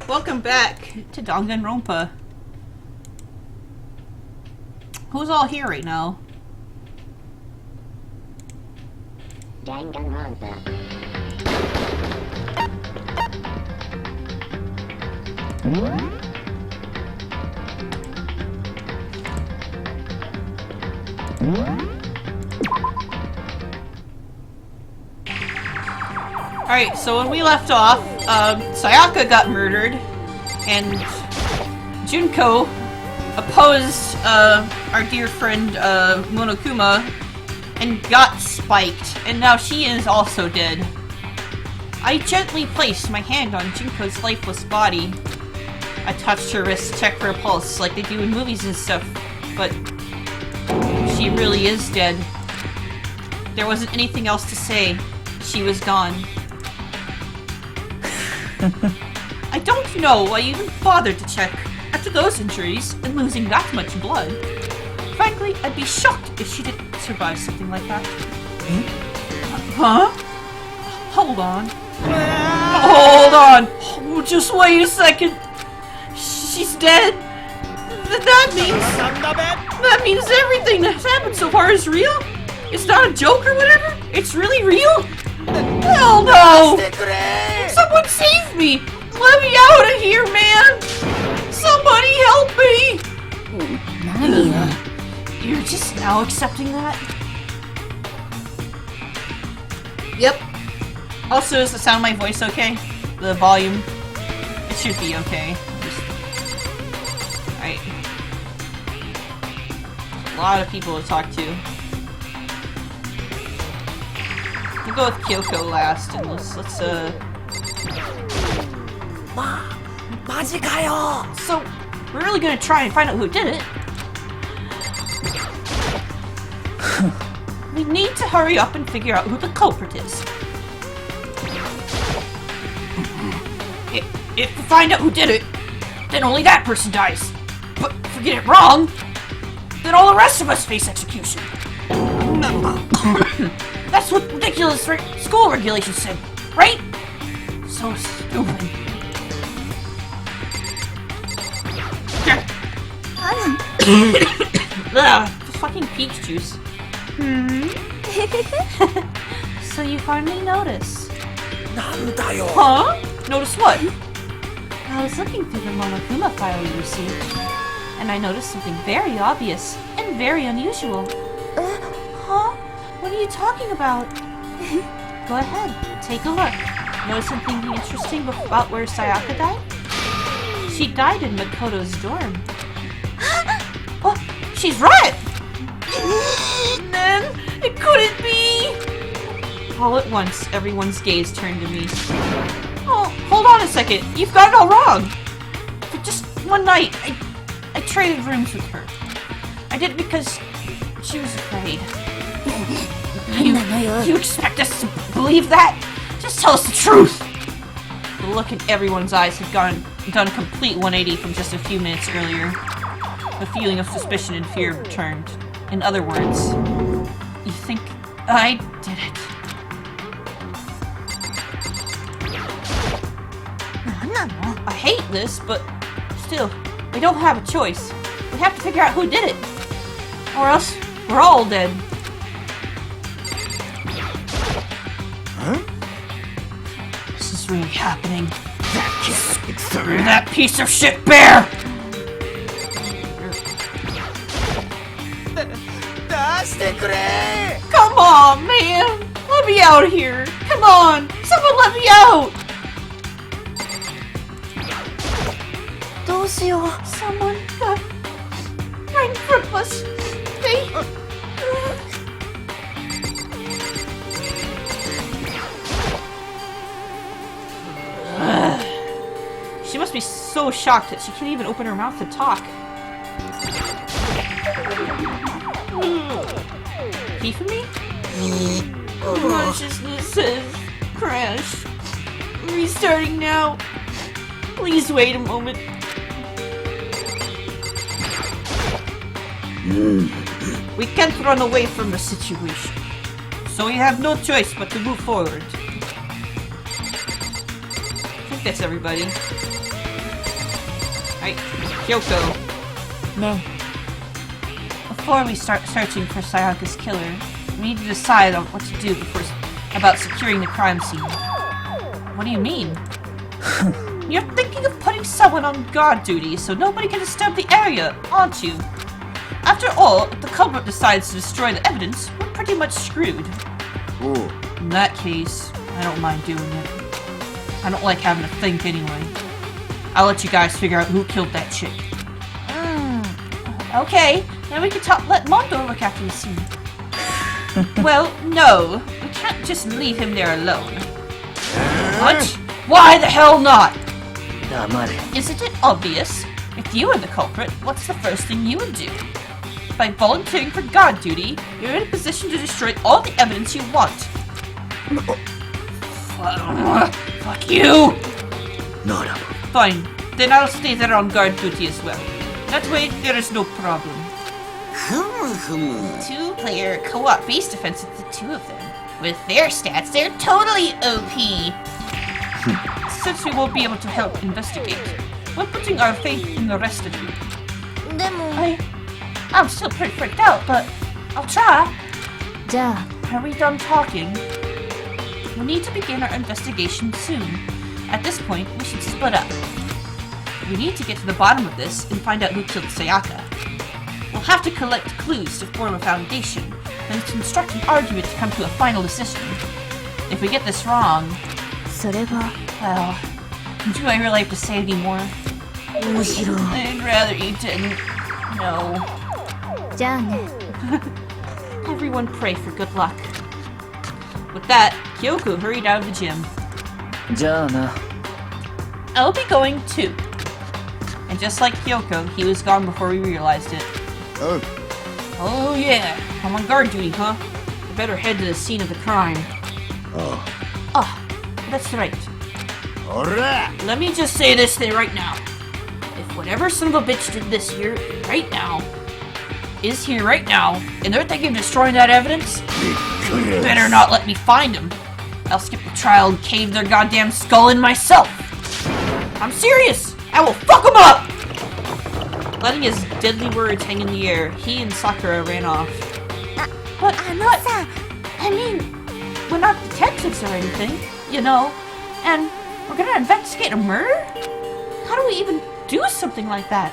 Welcome back to Dangan Ronpa. Who's all here right now? Dangan Ronpa. Alright, so when we left off, Sayaka got murdered, and Junko opposed our dear friend Monokuma and got spiked, and now she is also dead. I gently placed my hand on Junko's lifeless body. I touched her wrist to check for a pulse like they do in movies and stuff, but she really is dead. There wasn't anything else to say. She was gone. I don't know why you even bothered to check after those injuries and losing that much blood. Frankly, I'd be shocked if she didn't survive something like that. Huh? Hold on. Hold on! Just wait a second. She's dead. That means everything that's happened so far is real? It's not a joke or whatever? It's really real? Hell no! Someone save me! Let me out of here, man! Somebody help me! You're just now accepting that? Yep. Also, is the sound of my voice okay? The volume? It should be okay. Alright. A lot of people to talk to. We'll go with Kyoko last, and let's So, we're really gonna try and find out who did it. We need to hurry up and figure out who the culprit is. If we find out who did it, then only that person dies. But if we get it wrong, then all the rest of us face execution. That's what ridiculous school regulations said, right? So stupid. Ugh, the fucking peach juice. So you finally noticed. Huh? Notice what? I was looking through the Monokuma file you received, and I noticed something very obvious and very unusual. Huh? What are you talking about? Go ahead, take a look. Notice something interesting about where Sayaka died? She died in Makoto's dorm. Oh, she's right! Man, it couldn't be! All at once, everyone's gaze turned to me. Oh, hold on a second. You've got it all wrong. For just one night, I traded rooms with her. I did it because she was afraid. You expect us to believe that? Just tell us the truth! The look in everyone's eyes had done a complete 180 from just a few minutes earlier. The feeling of suspicion and fear returned. In other words, you think I did it. I hate this, but still, we don't have a choice. We have to figure out who did it. Or else, we're all dead. Huh? This is really happening. That piece of shit bear! Come on, man! Let me out of here! Come on! Someone let me out! Someone got right in front of us. so shocked that she can't even open her mouth to talk. Keep me? Consciousness says crash. Restarting now. Please wait a moment. We can't run away from the situation, so we have no choice but to move forward. I think that's everybody. Alright, Kyoko. No. Before we start searching for Sayaka's killer, we need to decide on what to do about securing the crime scene. What do you mean? You're thinking of putting someone on guard duty so nobody can disturb the area, aren't you? After all, if the culprit decides to destroy the evidence, we're pretty much screwed. Oh. In that case, I don't mind doing it. I don't like having to think anyway. I'll let you guys figure out who killed that chick. Okay, then we can let Mondo look after the scene. Well, no. We can't just leave him there alone. What? Why the hell not? Isn't it obvious? If you were the culprit, what's the first thing you would do? By volunteering for guard duty, you're in a position to destroy all the evidence you want. Fuck you! Fine, then I'll stay there on guard duty as well. That way, there is no problem. Two-player co-op base defense with the two of them. With their stats, they're totally OP. Since we won't be able to help investigate, we're putting our faith in the rest of you. I'm still pretty freaked out, but I'll try. Are we done talking? We need to begin our investigation soon. At this point, we should split up. We need to get to the bottom of this and find out who killed Sayaka. We'll have to collect clues to form a foundation, then construct an argument to come to a final decision. If we get this wrong, well, do I really have to say any more? I'd rather you didn't. No. Everyone pray for good luck. With that, Kyoko hurried out of the gym. I'll be going too. And just like Kyoko, he was gone before we realized it. Oh yeah, I'm on guard duty, huh? I better head to the scene of the crime. That's right. Alright. Let me just say this thing right now. If whatever son of a bitch did this here, right now, is here right now, and they're thinking of destroying that evidence, better not let me find them. I'll skip the trial and cave their goddamn skull in myself. I'm serious! I will fuck them up! Letting his deadly words hang in the air, he and Sakura ran off. But I'm not... I mean, we're not detectives or anything, you know, and we're gonna investigate a murder? How do we even do something like that?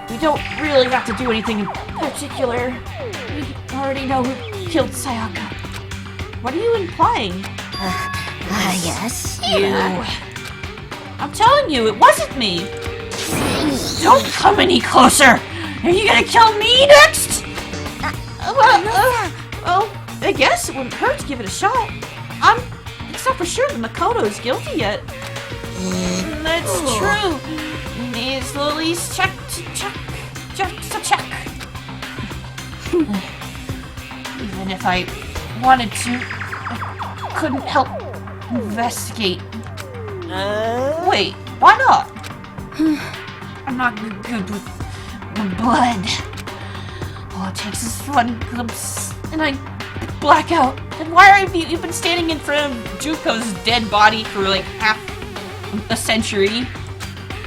We don't really have to do anything in particular. We already know who killed Sayaka. What are you implying? Yes. You. I'm telling you, it wasn't me. Don't come any closer. Are you gonna kill me next? Well, I guess it wouldn't hurt to give it a shot. It's not for sure that Makoto is guilty yet. That's true. Needs the least check. Even if I wanted to, I couldn't help investigate. Wait, why not? I'm not good with blood. All it takes is one glimpse, and I black out. And why have you been standing in front of Juko's dead body for like half a century?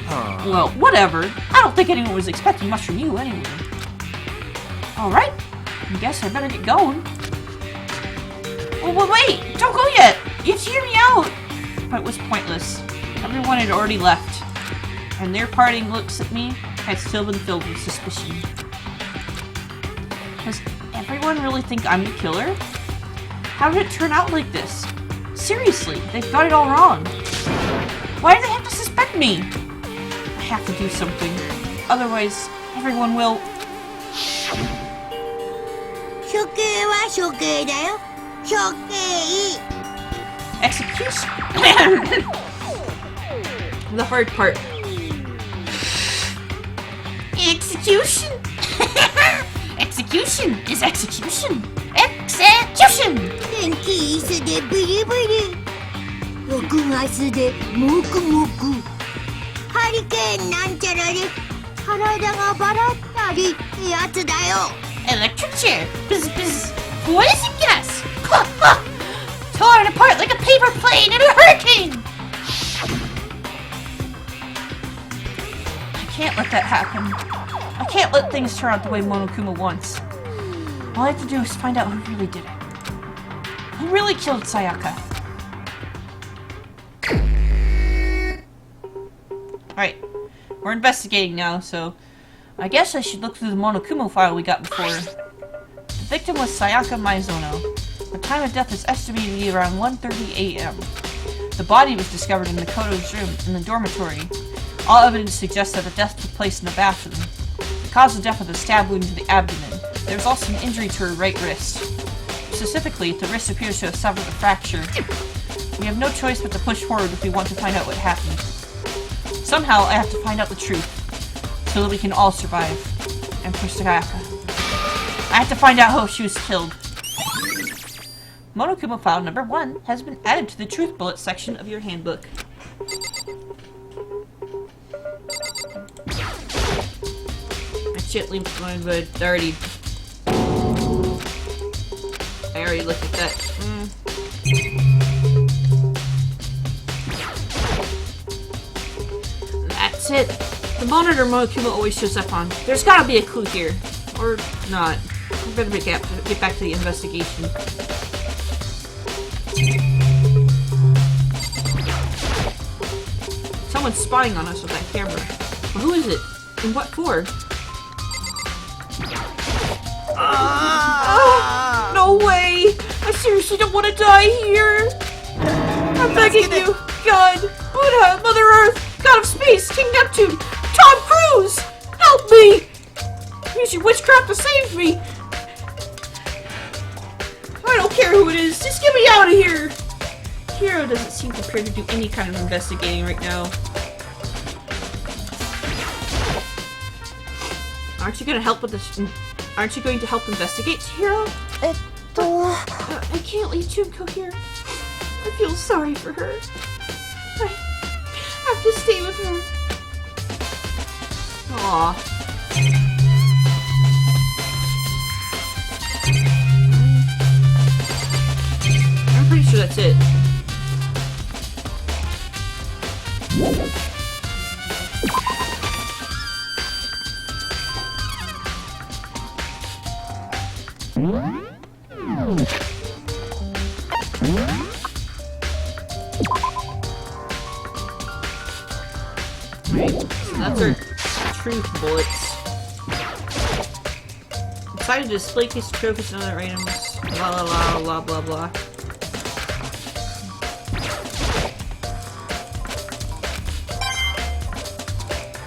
Well, whatever. I don't think anyone was expecting much from you anyway. Alright, I guess I better get going. Well, wait! Don't go yet! You have to hear me out! But it was pointless. Everyone had already left. And their parting looks at me had still been filled with suspicion. Does everyone really think I'm the killer? How did it turn out like this? Seriously, they've got it all wrong. Why do they have to suspect me? I have to do something. Otherwise, everyone will... 処刑は処刑だよ。処刑。 Execution? The hard part. Execution! Execution is execution! Execution! 天気椅子でビリビリ6月でモクモクハリケーンなんちゃらで体がバラったりってやつだよ Electric chair! Bzz bzz! Poison gas! Ha ha! Torn apart like a paper plane in a hurricane! I can't let that happen. I can't let things turn out the way Monokuma wants. All I have to do is find out who really did it. Who really killed Sayaka? Alright, we're investigating now, so I guess I should look through the Monokuma file we got before. The victim was Sayaka Maizono. The time of death is estimated to be around 1:30 a.m. The body was discovered in Makoto's room in the dormitory. All evidence suggests that the death took place in the bathroom. The cause of death was a stab wound to the abdomen. There was also an injury to her right wrist. Specifically, the wrist appears to have suffered a fracture. We have no choice but to push forward if we want to find out what happened. Somehow, I have to find out the truth, so that we can all survive. And for Sayaka. I have to find out how she was killed. Monokuma file number 1 has been added to the truth bullet section of your handbook. Shit, leave my good. I already looked at that. That's it. The monitor Monokuma always shows up on. There's gotta be a clue here. Or not. I better get back to the investigation. Someone's spying on us with that camera. Well, who is it? And what for? Oh, no way! I seriously don't want to die here! I'm begging you! God! Buddha! Mother Earth! God of Space! King Neptune! Tom Cruise! Help me! Use your witchcraft to save me! I don't care who it is! Just get me out of here! Hiro doesn't seem prepared to do any kind of investigating right now. Aren't you gonna help with this? Aren't you going to help investigate, Hiro? I can't leave Junko here. I feel sorry for her. I have to stay with her. Aww. I'm pretty sure that's it. That's our truth bullets. Decided to display case of trophies and other items. Blah blah blah blah blah blah.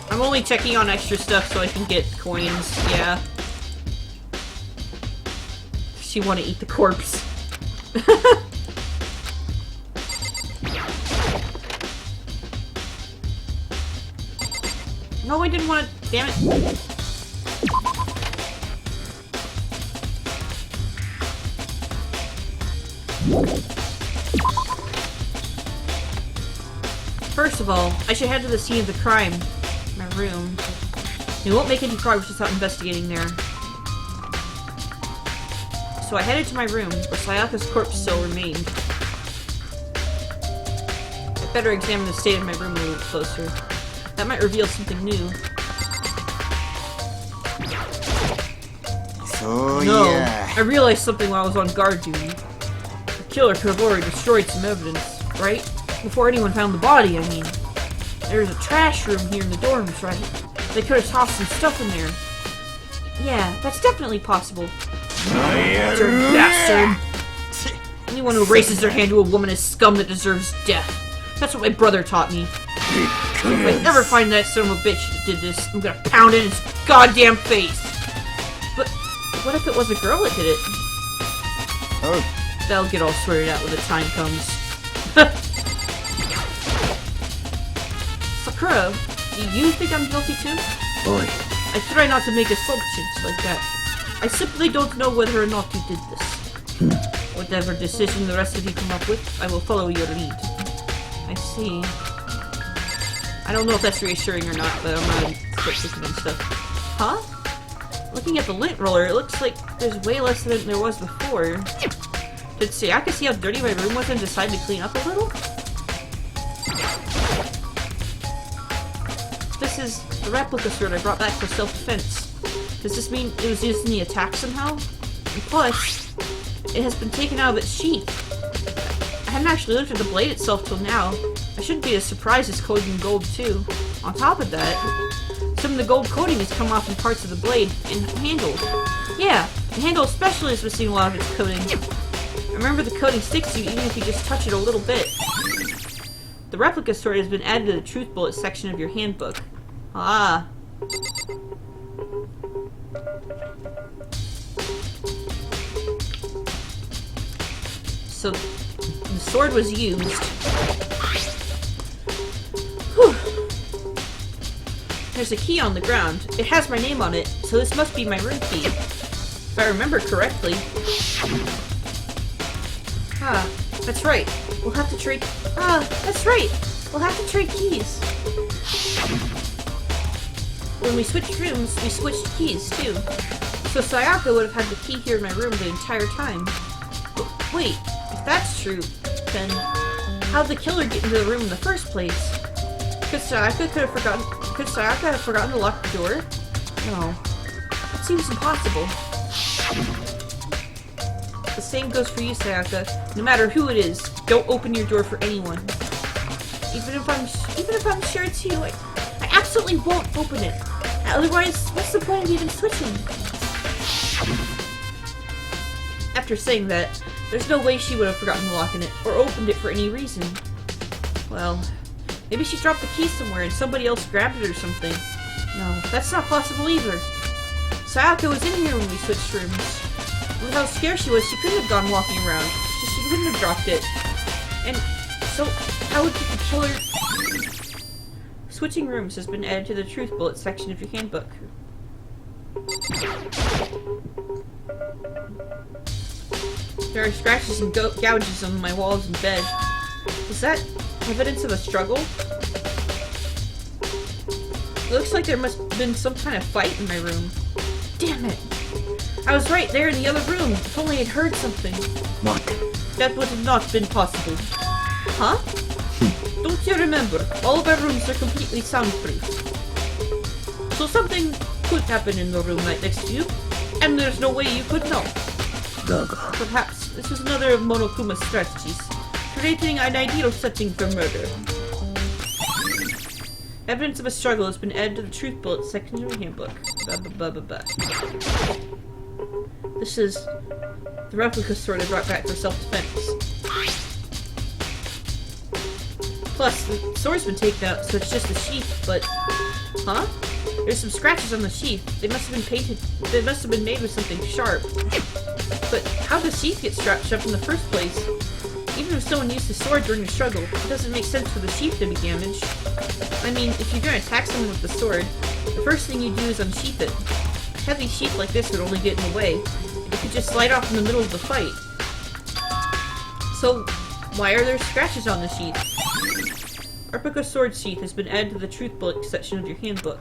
I'm only checking on extra stuff so I can get coins, yeah. She want to eat the corpse. No, I didn't want to. Damn it. First of all, I should head to the scene of the crime. My room. We won't make any progress without investigating there. So I headed to my room, where Sayaka's corpse still remained. I better examine the state of my room a little closer. That might reveal something new. So, No, yeah. I realized something while I was on guard duty. The killer could have already destroyed some evidence, right? Before anyone found the body, I mean. There's a trash room here in the dorms, right? They could have tossed some stuff in there. Yeah, that's definitely possible. Bastard bastard! Anyone who raises their hand to a woman is scum that deserves death. That's what my brother taught me. If I ever find that son of a bitch that did this, I'm gonna pound it in his goddamn face! But what if it was a girl that did it? Oh. That'll get all sorted out when the time comes. Sakura, do you think I'm guilty too? Oi. I try not to make assumptions like that. I simply don't know whether or not you did this. Whatever decision the rest of you come up with, I will follow your lead. I see. I don't know if that's reassuring or not, but I'm gonna quit thinking and stuff. Huh? Looking at the lint roller, it looks like there's way less than there was before. Did Sayaka see how dirty my room was and decide to clean up a little? This is the replica sword I brought back for self-defense. Does this mean it was used in the attack somehow? And plus, it has been taken out of its sheath. I hadn't actually looked at the blade itself till now. I shouldn't be as surprised it's coated in gold too. On top of that, some of the gold coating has come off in parts of the blade and handle. Yeah, the handle especially is missing a lot of its coating. Remember, the coating sticks to you even if you just touch it a little bit. The replica sword has been added to the truth bullet section of your handbook. Ah. So, the sword was used. Whew. There's a key on the ground. It has my name on it, so this must be my room key. If I remember correctly. Ah, that's right. We'll have to trade... Ah, that's right! We'll have to trade keys. When we switched rooms, we switched keys, too. So Sayaka would have had the key here in my room the entire time. But wait, if that's true, then how'd the killer get into the room in the first place? Could Sayaka have forgotten to lock the door? No. That seems impossible. The same goes for you, Sayaka. No matter who it is, don't open your door for anyone. Even if I'm sure it's you, I absolutely won't open it. Otherwise, what's the point of even switching? After saying that, there's no way she would have forgotten to lock in it, or opened it for any reason. Well, maybe she dropped the key somewhere and somebody else grabbed it or something. No, that's not possible either. Sayaka was in here when we switched rooms. With how scared she was, she couldn't have gone walking around. She couldn't have dropped it. And so, how would the killer... Switching rooms has been added to the truth bullet section of your handbook. There are scratches and gouges on my walls and bed. Is that evidence of a struggle? It looks like there must have been some kind of fight in my room. Damn it! I was right there in the other room. If only I'd heard something. What? That would have not been possible. Huh? Don't you remember? All of our rooms are completely soundproof. So something could happen in the room right next to you, and there's no way you could know. Dangan. Perhaps this is another of Monokuma's strategies, creating an ideal setting for murder. Evidence of a struggle has been added to the truth bullet section of your handbook. This is the replica sword I brought back for self-defense. Plus, the sword's been taken out, so it's just a sheath, but... Huh? There's some scratches on the sheath. They must have been painted... They must have been made with something sharp. But how did the sheath get strapped shut in the first place? Even if someone used the sword during the struggle, it doesn't make sense for the sheath to be damaged. I mean, if you're gonna attack someone with the sword, the first thing you do is unsheath it. A heavy sheath like this would only get in the way. It could just slide off in the middle of the fight. So, why are there scratches on the sheath? Replica sword sheath has been added to the truth bullet section of your handbook.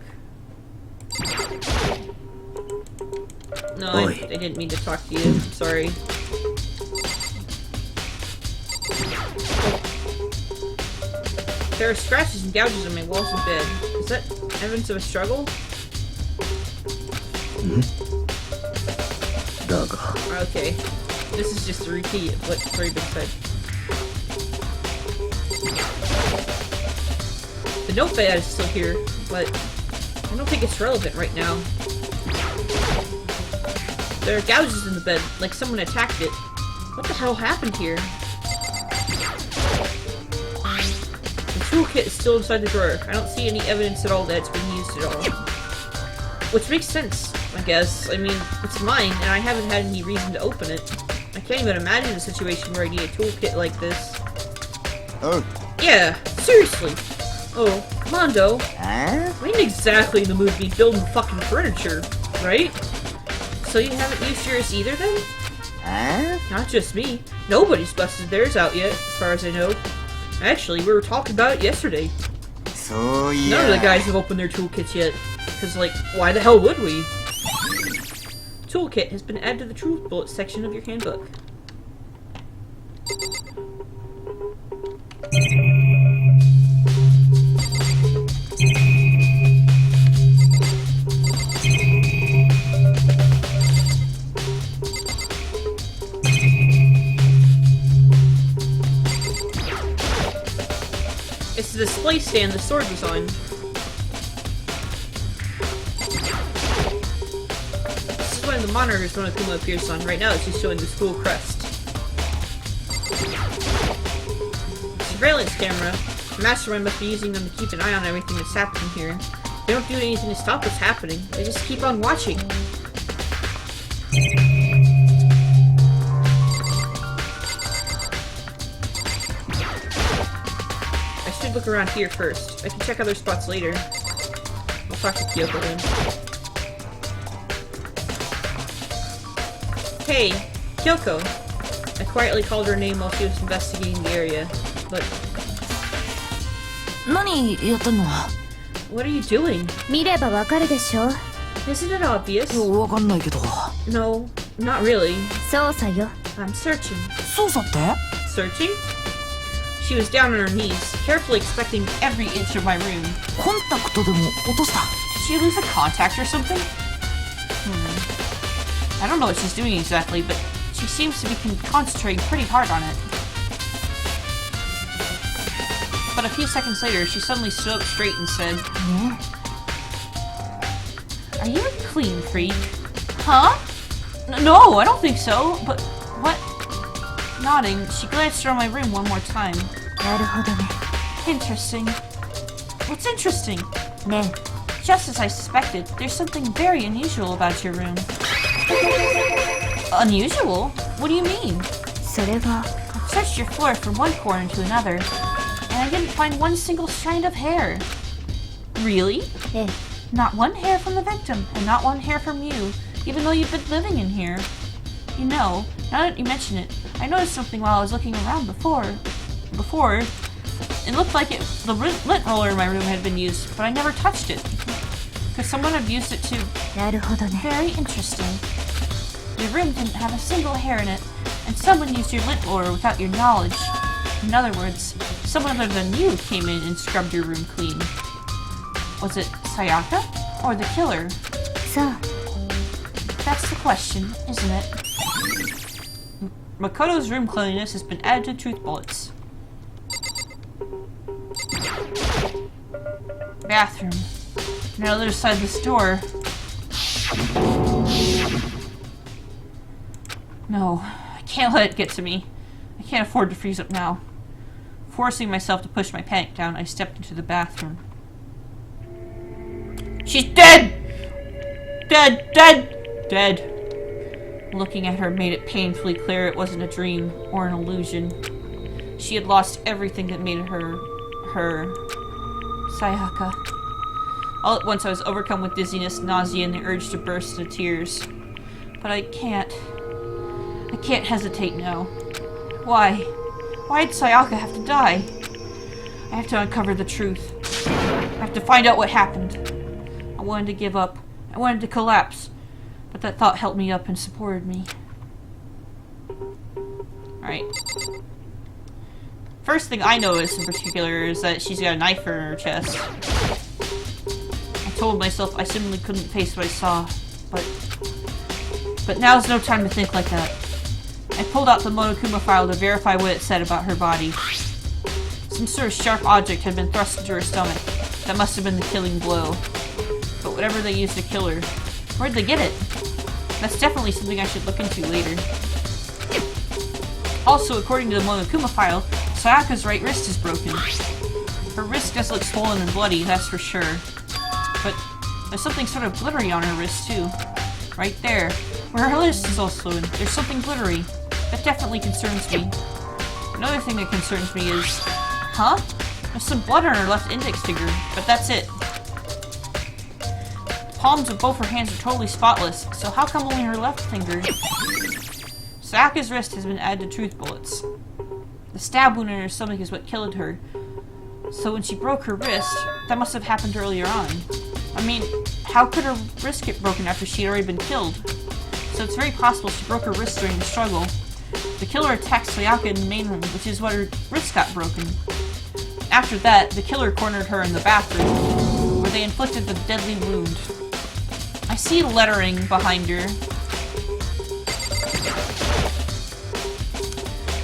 No, I didn't mean to talk to you. I'm sorry. There are scratches and gouges on my walls and bed. Is that evidence of a struggle? Dangan. Okay. This is just a repeat of what's already been said. The notepad is still here, but I don't think it's relevant right now. There are gouges in the bed, like someone attacked it. What the hell happened here? The toolkit is still inside the drawer. I don't see any evidence at all that it's been used at all. Which makes sense, I guess. I mean, it's mine, and I haven't had any reason to open it. I can't even imagine a situation where I need a toolkit like this. Oh. Yeah, seriously. Oh, Mondo, Huh? we ain't exactly in the mood to be building fucking furniture, right? So you haven't used yours either then? Huh? Not just me. Nobody's busted theirs out yet, as far as I know. Actually, we were talking about it yesterday. So yeah. None of the guys have opened their toolkits yet. Because, like, why the hell would we? Toolkit has been added to the Truth Bullet section of your handbook. It's the display stand the sword was on. This is one of the monitors Monokuma appears on. Right now it's just showing the school crest. Surveillance camera. The mastermind must be using them to keep an eye on everything that's happening here. They don't do anything to stop what's happening. They just keep on watching. I should look around here first. I can check other spots later. I'll talk to Kyoko then. Hey, Kyoko. I quietly called her name while she was investigating the area, but 何やってんの？ what are you doing? 見ればわかるでしょ。 Isn't it obvious? わかんないけど。 No, not really. 操作よ。 I'm searching. 操作って？ Searching? She was down on her knees, carefully inspecting every inch of my room. コンタクトでも落とした。 Did she lose a contact or something? I don't know what she's doing exactly, but she seems to be concentrating pretty hard on it. But a few seconds later, she suddenly stood up straight and said, Are you a clean freak? Huh? No, I don't think so, but what? Nodding, she glanced around my room one more time. なるほどね。 Interesting. What's interesting? ね Just as I suspected, there's something very unusual about your room. Unusual? What do you mean? それは I've searched your floor from one corner to another, and I didn't find one single strand of hair. Really? ええ Not one hair from the victim, and not one hair from you, even though you've been living in here. You know, now that you mention it, I noticed something while I was looking around before. It looked like the lint roller in my room had been used, but I never touched it. Because someone had used it to... なるほどね。 Very interesting. Your room didn't have a single hair in it, and someone used your lint roller without your knowledge. In other words, someone other than you came in and scrubbed your room clean. Was it Sayaka or the killer? さあ That's the question, isn't it? Makoto's room cleanliness has been added to truth bullets. Bathroom. On the other side of this door. No, I can't let it get to me. I can't afford to freeze up now. Forcing myself to push my panic down, I stepped into the bathroom. She's dead! Dead! Dead! Dead. Looking at her made it painfully clear it wasn't a dream or an illusion. She had lost everything that made her Sayaka. All at once I was overcome with dizziness, nausea, and the urge to burst into tears. But I can't hesitate now. Why? Why did Sayaka have to die? I have to uncover the truth. I have to find out what happened. I wanted to give up. I wanted to collapse. But that thought held me up and supported me. Alright. First thing I noticed in particular is that she's got a knife in her chest. I told myself I simply couldn't face what I saw, but now's no time to think like that. I pulled out the Monokuma file to verify what it said about her body. Some sort of sharp object had been thrust into her stomach. That must have been the killing blow. But whatever they used to kill her, where'd they get it? That's definitely something I should look into later. Also, according to the Monokuma file, Sayaka's right wrist is broken. Her wrist does look swollen and bloody, that's for sure. But there's something sort of glittery on her wrist too. Right there. Where her wrist is also in, there's something glittery. That definitely concerns me. Another thing that concerns me is... Huh? There's some blood on her left index finger, but that's it. The palms of both her hands are totally spotless, so how come only her left finger? Sayaka's wrist has been added to truth bullets. The stab wound in her stomach is what killed her. So when she broke her wrist, that must have happened earlier on. I mean, how could her wrist get broken after she'd already been killed? So it's very possible she broke her wrist during the struggle. The killer attacked Sayaka in the main room, which is why her wrist got broken. After that, the killer cornered her in the bathroom, where they inflicted the deadly wound. I see lettering behind her.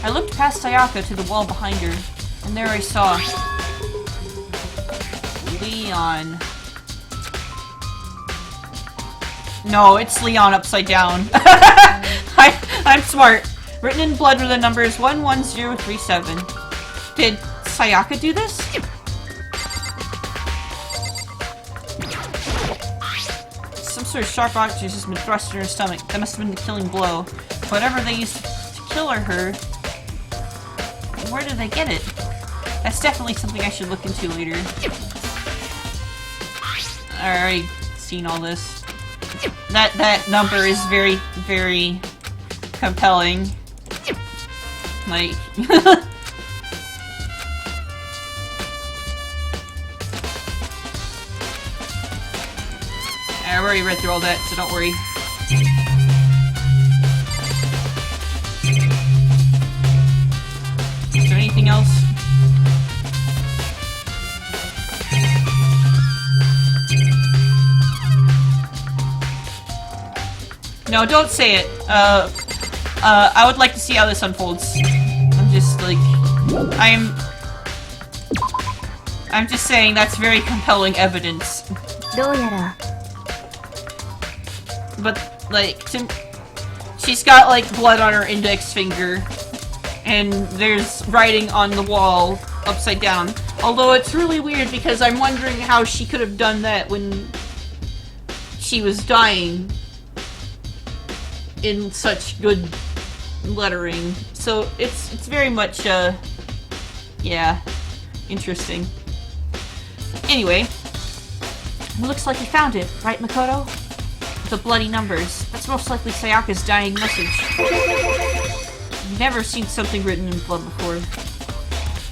I looked past Sayaka to the wall behind her, and there I saw Leon. No, it's Leon upside down. I'm smart. Written in blood were the numbers 11037. Did Sayaka do this? Some sort of sharp object has been thrust in her stomach. That must have been the killing blow. Whatever they used to kill her, where did they get it? That's definitely something I should look into later. I already seen all this. That number is very, very compelling. Like... I've already read through all that, so don't worry. Is there anything else? No, don't say it. I would like to see how this unfolds. I'm just like... I'm just saying that's very compelling evidence. どうやら But, like, she's got, like, blood on her index finger. And there's writing on the wall, upside down. Although it's really weird because I'm wondering how she could have done that when she was dying in such good lettering. So it's very much, yeah, interesting. Anyway, looks like you found it, right, Makoto? The bloody numbers. That's most likely Sayaka's dying message. I've never seen something written in blood before.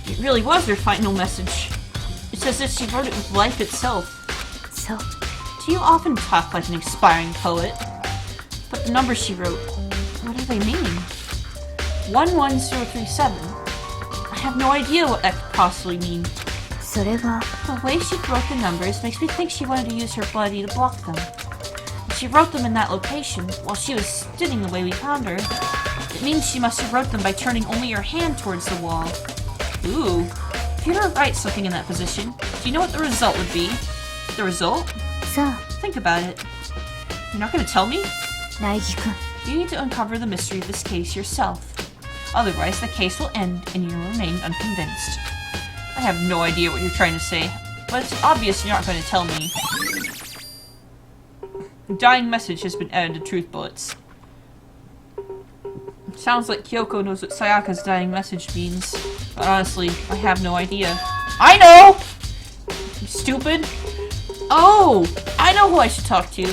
It really was her final message. It's as if she wrote it with life itself. So, Do you often talk like an expiring poet? But the numbers she wrote, what do they mean? 11037. I have no idea what that could possibly mean. それは The way she wrote the numbers makes me think she wanted to use her body to block them. If she wrote them in that location, while she was sitting the way we found her, it means she must have wrote them by turning only her hand towards the wall. Ooh. If you were to write something in that position, do you know what the result would be? The result? さあ Think about it. You're not gonna tell me? 苗木くん You need to uncover the mystery of this case yourself. Otherwise, the case will end and you will remain unconvinced. I have no idea what you're trying to say, but it's obvious you're not going to tell me. Dying message has been added to truth bullets. Sounds like Kyoko knows what Sayaka's dying message means, but honestly, I have no idea. I know! You stupid. Oh! I know who I should talk to.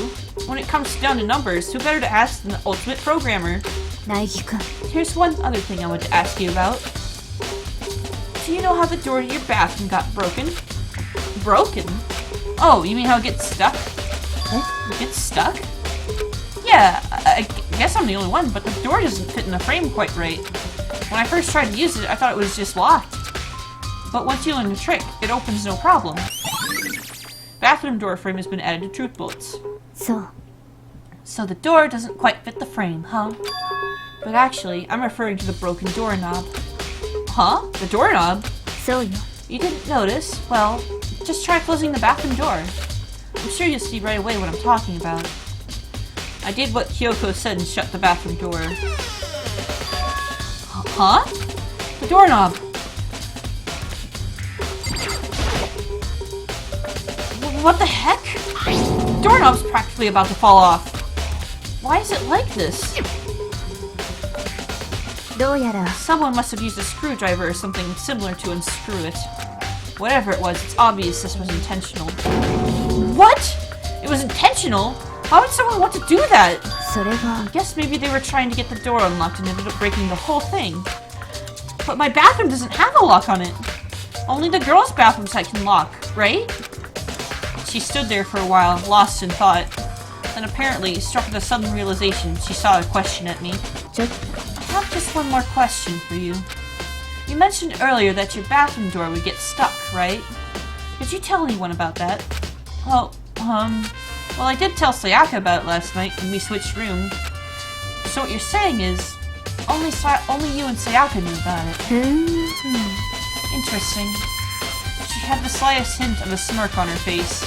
When it comes down to numbers, who better to ask than the ultimate programmer? 苗木くん Here's one other thing I want to ask you about. Do you know how the door to your bathroom got broken? Broken? Oh, you mean how it gets stuck? It gets stuck? Yeah, I guess I'm the only one, but the door doesn't fit in the frame quite right. When I first tried to use it, I thought it was just locked. But once you learn the trick, it opens no problem. Bathroom door frame has been added to truth bullets. そう So the door doesn't quite fit the frame, huh? But actually, I'm referring to the broken doorknob. Huh? The doorknob? そうよ You didn't notice? Well, just try closing the bathroom door. I'm sure you'll see right away what I'm talking about. I did what Kyoko said and shut the bathroom door. Huh? The doorknob! What the heck? The doorknob's practically about to fall off. Why is it like this? どうやら Someone must have used a screwdriver or something similar to unscrew it. Whatever it was, it's obvious this was intentional. What? It was intentional? How would someone want to do that? それが I guess maybe they were trying to get the door unlocked and ended up breaking the whole thing. But my bathroom doesn't have a lock on it. Only the girls' bathrooms I can lock, right? She stood there for a while, lost in thought. Then apparently, struck with a sudden realization, she saw a question at me. ちょっ I have just one more question for you. You mentioned earlier that your bathroom door would get stuck, right? Did you tell anyone about that? Well, I did tell Sayaka about it last night when we switched rooms. So what you're saying is, only you and Sayaka knew about it. と Interesting. She had the slightest hint of a smirk on her face.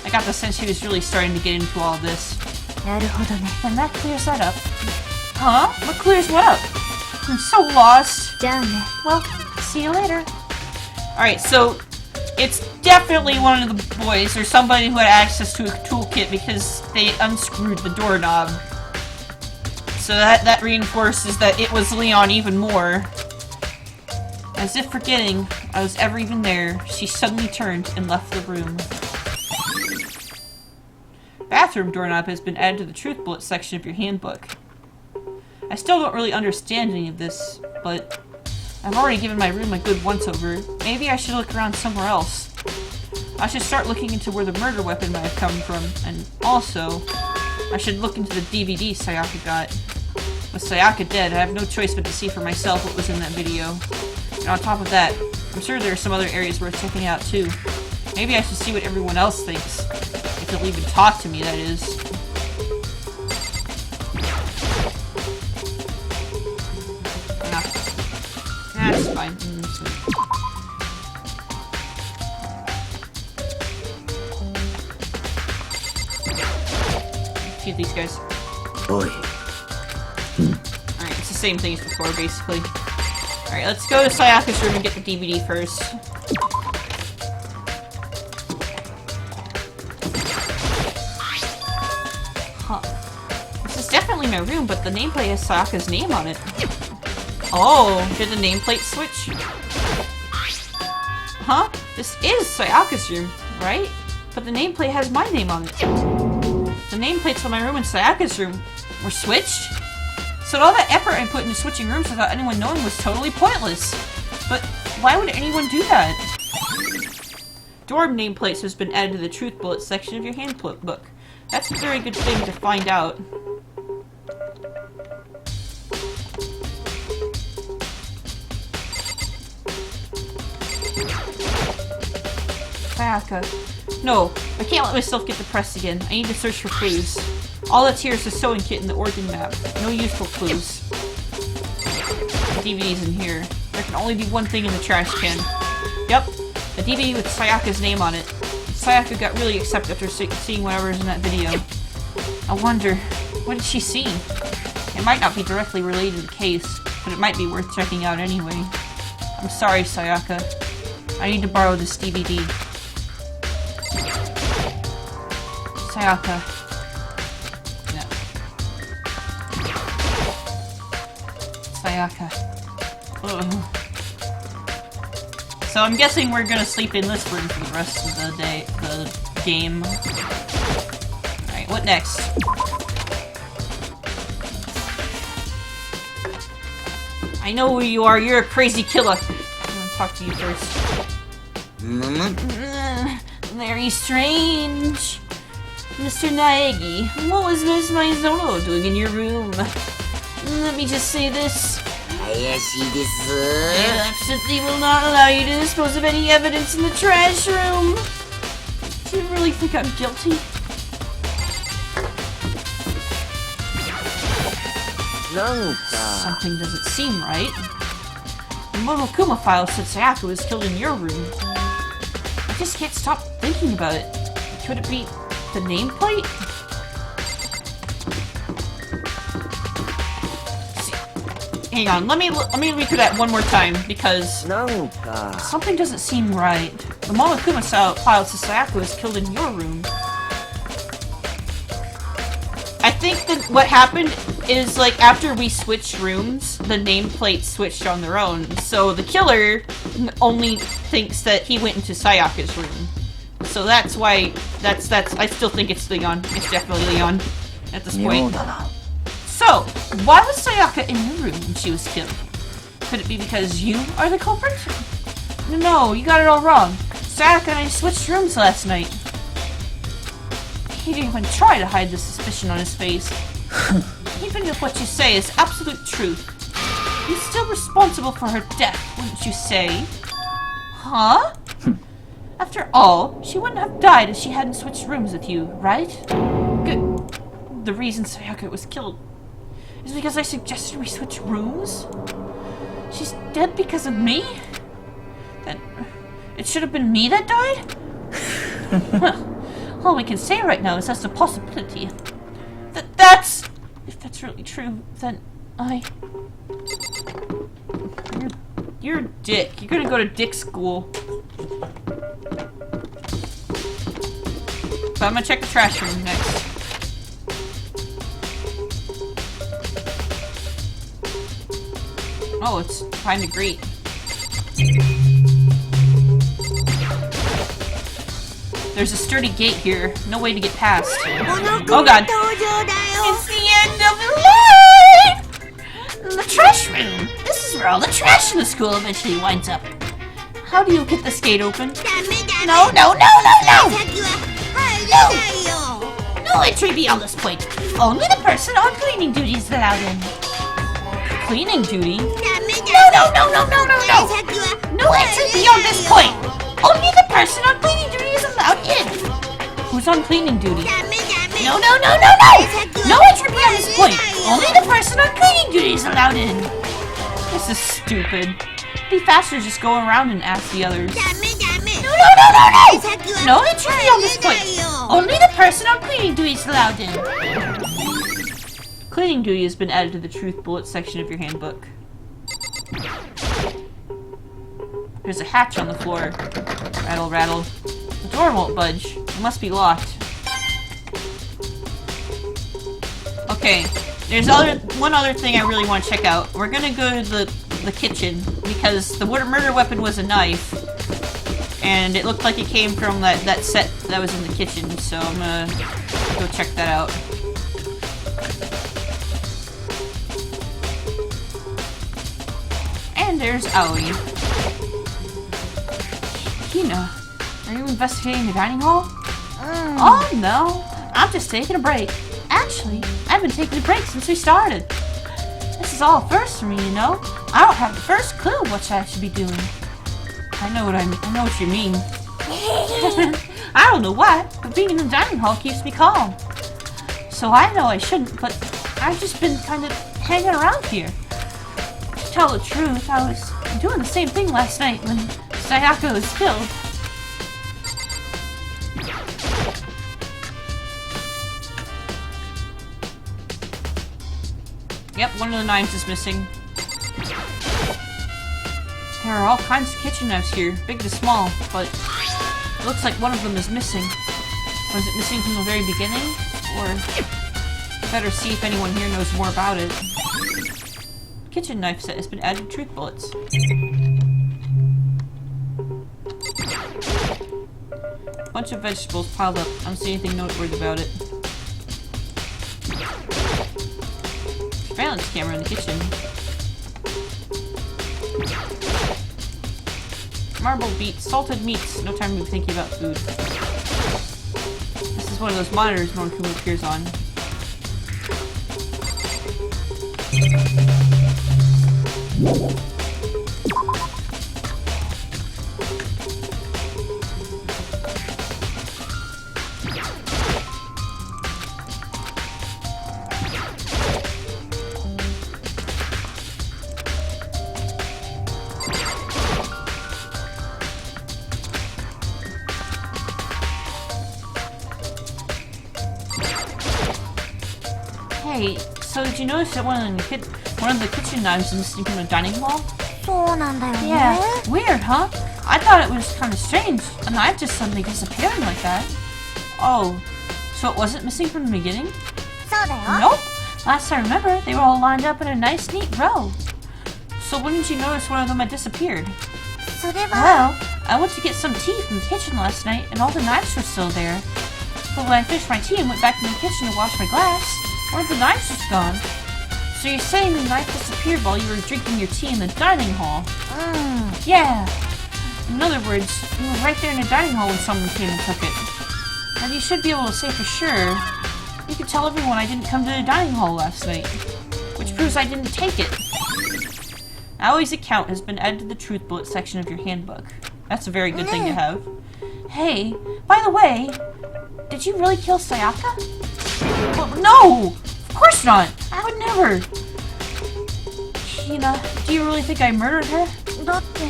I got the sense she was really starting to get into all this. なるほどね And that clears that up. Huh? What clears what up? I'm so lost. じゃあね Well, see you later. Alright, so it's definitely one of the boys or somebody who had access to a toolkit because they unscrewed the doorknob. So that reinforces that it was Leon even more. As if forgetting I was ever even there, she suddenly turned and left the room. Bathroom doorknob has been added to the truth bullet section of your handbook. I still don't really understand any of this, but I've already given my room a good once-over. Maybe I should look around somewhere else. I should start looking into where the murder weapon might have come from, and also, I should look into the DVD Sayaka got. With Sayaka dead, I have no choice but to see for myself what was in that video. And on top of that, I'm sure there are some other areas worth checking out too. Maybe I should see what everyone else thinks. If they'll even talk to me, that is. That's fine. Shoot these guys. Boy. Alright, it's the same thing as before, basically. Alright, let's go to Sayaka's room and get the DVD first. Huh. This is definitely my room, but the nameplate has Sayaka's name on it. Oh, did the nameplate switch? Huh? This is Sayaka's room, right? But the nameplate has my name on it. The nameplates on my room and Sayaka's room were switched? So all that effort I put into switching rooms without anyone knowing was totally pointless. But why would anyone do that? Dorm nameplates has been added to the truth bullet section of your handbook. That's a very good thing to find out. Sayaka. No, I can't let myself get depressed again. I need to search for clues. All that's here is the sewing kit and the organ map. No useful clues. The DVD's in here. There can only be one thing in the trash can. Yep, a DVD with Sayaka's name on it. Sayaka got really upset after seeing whatever's in that video. I wonder, what did she see? It might not be directly related to the case, but it might be worth checking out anyway. I'm sorry, Sayaka. I need to borrow this DVD. Sayaka. No. Sayaka. Ugh. So I'm guessing we're gonna sleep in this room for the rest of the game. Alright, what next? I know who you are, you're a crazy killer. I'm gonna talk to you first. Very strange. Mr. Naegi, what was Miss Maizono doing in your room? Let me just say this. 怪しいです。 I absolutely will not allow you to dispose of any evidence in the trash room. Do you really think I'm guilty? なんか Something doesn't seem right. The Monokuma file said Sayaka was killed in your room. I just can't stop thinking about it. Could it be the nameplate? Hang on, let me read through that one more time because なんか something doesn't seem right. The Monokuma file says Sayaka was killed in your room. I think that what happened is like after we switched rooms, the nameplates switched on their own. So the killer only thinks that he went into Sayaka's room. So that's why I still think it's Leon. It's definitely Leon at this point. So, why was Sayaka in your room when she was killed? Could it be because you are the culprit? No, you got it all wrong. Sayaka and I switched rooms last night. He didn't even try to hide the suspicion on his face. Even if what you say is absolute truth, he's still responsible for her death, wouldn't you say? Huh? After all, she wouldn't have died if she hadn't switched rooms with you, right? Good. The reason Sayaka was killed is because I suggested we switch rooms? She's dead because of me? Then it should have been me that died? Well, all we can say right now is that's a possibility. If that's really true, then You're a dick. You're gonna go to dick school. So I'm gonna check the trash room next. Oh, it's time to greet. There's a sturdy gate here. No way to get past. Oh god. It's the end of the line! The trash room! This is where all the trash in the school eventually winds up. How do you get this gate open? No! No entry beyond this point. Only the person on cleaning duty is allowed in. Cleaning duty? No! No entry beyond this point. Only the person on cleaning duty is allowed in. Who's on cleaning duty? No! No entry beyond this point. Only the person on cleaning duty is allowed in. This is stupid. It'd be faster to just go around and ask the others. No entry beyond this point. Only the person on cleaning duty is allowed in. Cleaning duty has been added to the truth bullet section of your handbook. There's a hatch on the floor. Rattle, rattle. The door won't budge. It must be locked. Okay, there's one other thing I really want to check out. We're gonna go to the kitchen because the murder weapon was a knife, and it looked like it came from that set that was in the kitchen. So I'm gonna go check that out. And there's Aoi. Hina, are you investigating the dining hall? Oh no, I'm just taking a break. Actually, I've been taking a break since we started. This is all first for me, you know. I don't have the first clue what I should be doing. I know what you mean. I don't know why, but being in the dining hall keeps me calm. So I know I shouldn't, but I've just been kind of hanging around here. To tell the truth, I was doing the same thing last night when Sayaka was killed. Yep, one of the knives is missing. There are all kinds of kitchen knives here, big to small, but it looks like one of them is missing. Was it missing from the very beginning? Or better see if anyone here knows more about it. Kitchen knife set has been added to truth bullets. Bunch of vegetables piled up. I don't see anything noteworthy about it. Surveillance camera in the kitchen. Marble beets, salted meats. No time to be thinking about food. This is one of those monitors Monokuma appears on. Hey, so did you notice that one of the kitchen knives is missing from the dining hall? Yeah, weird, huh? I thought it was kind of strange, a knife just suddenly disappearing like that. Oh, so it wasn't missing from the beginning? Nope. Last I remember, they were all lined up in a nice, neat row. So when did you notice one of them had disappeared? それは Well, I went to get some tea from the kitchen last night, and all the knives were still there. But when I finished my tea and went back in the kitchen to wash my glass, one of the knives was gone. So you're saying the knife disappeared while you were drinking your tea in the dining hall? Yeah. In other words, you were right there in the dining hall when someone came and took it. And you should be able to say for sure. You could tell everyone I didn't come to the dining hall last night, which proves I didn't take it. Aoi's account has been added to the truth bullet section of your handbook. That's a very good thing to have. Hey, by the way, did you really kill Sayaka? Well, no! Of course not! I would never! Hina, do you really think I murdered her? だって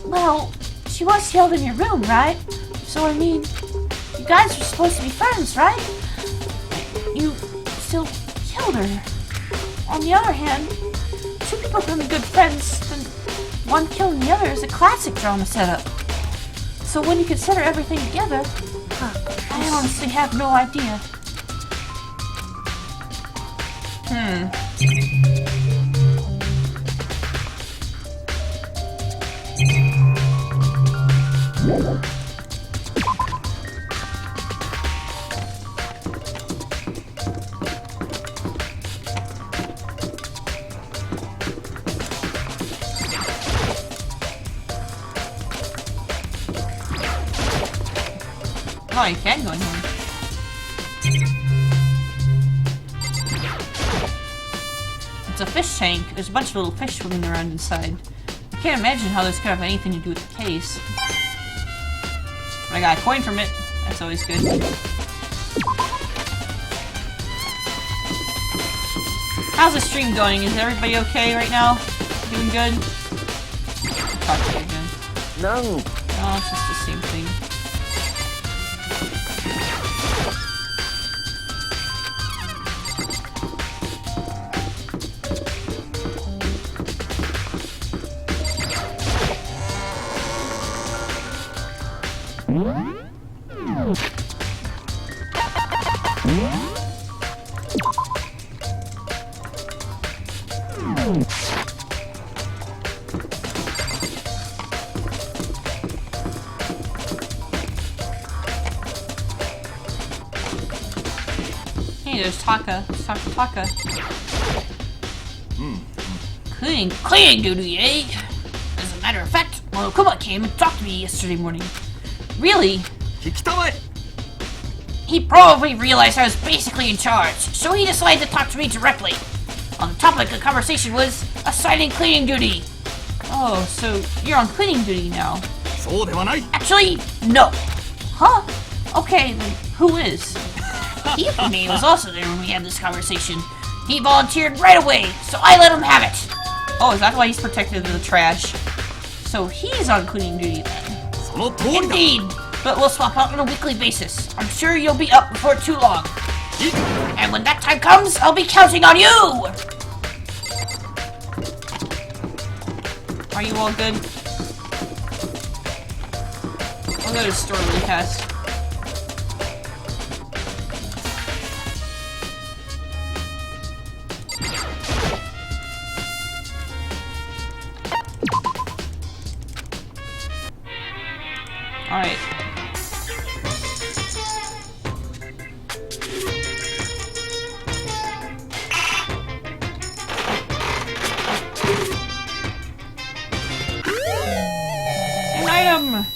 Well, she was held in your room, right? So I mean, you guys were supposed to be friends, right? You still killed her. On the other hand, two people can be good friends, then one killing the other is a classic drama setup. So when you consider everything together, I honestly have no idea. Oh, you can go in here. It's a fish tank. There's a bunch of little fish swimming around inside. I can't imagine how this could have anything to do with the case. But I got a coin from it. That's always good. How's the stream going? Is everybody okay right now? Doing good? Talk to you again. なん Oh, it's just the same thing. Hey, there's Taka. Let's talk to Taka. Cleaning duty, eh? As a matter of fact, Monokuma came and talked to me yesterday morning. Really? 引きたまえ He probably realized I was basically in charge, so he decided to talk to me directly. On the topic of the conversation was assigning cleaning duty. Oh, so you're on cleaning duty now. そうではない Actually, no. Huh? Okay, then who is? Ifumi was also there when we had this conversation. He volunteered right away, so I let him have it. Oh, is that why he's protected the trash? So he's on cleaning duty then. その通りだ Indeed, but we'll swap out on a weekly basis. I'm sure you'll be up before too long. And when that time comes, I'll be counting on you! Are you all good? I'll go to the store really fast. Alright. An item!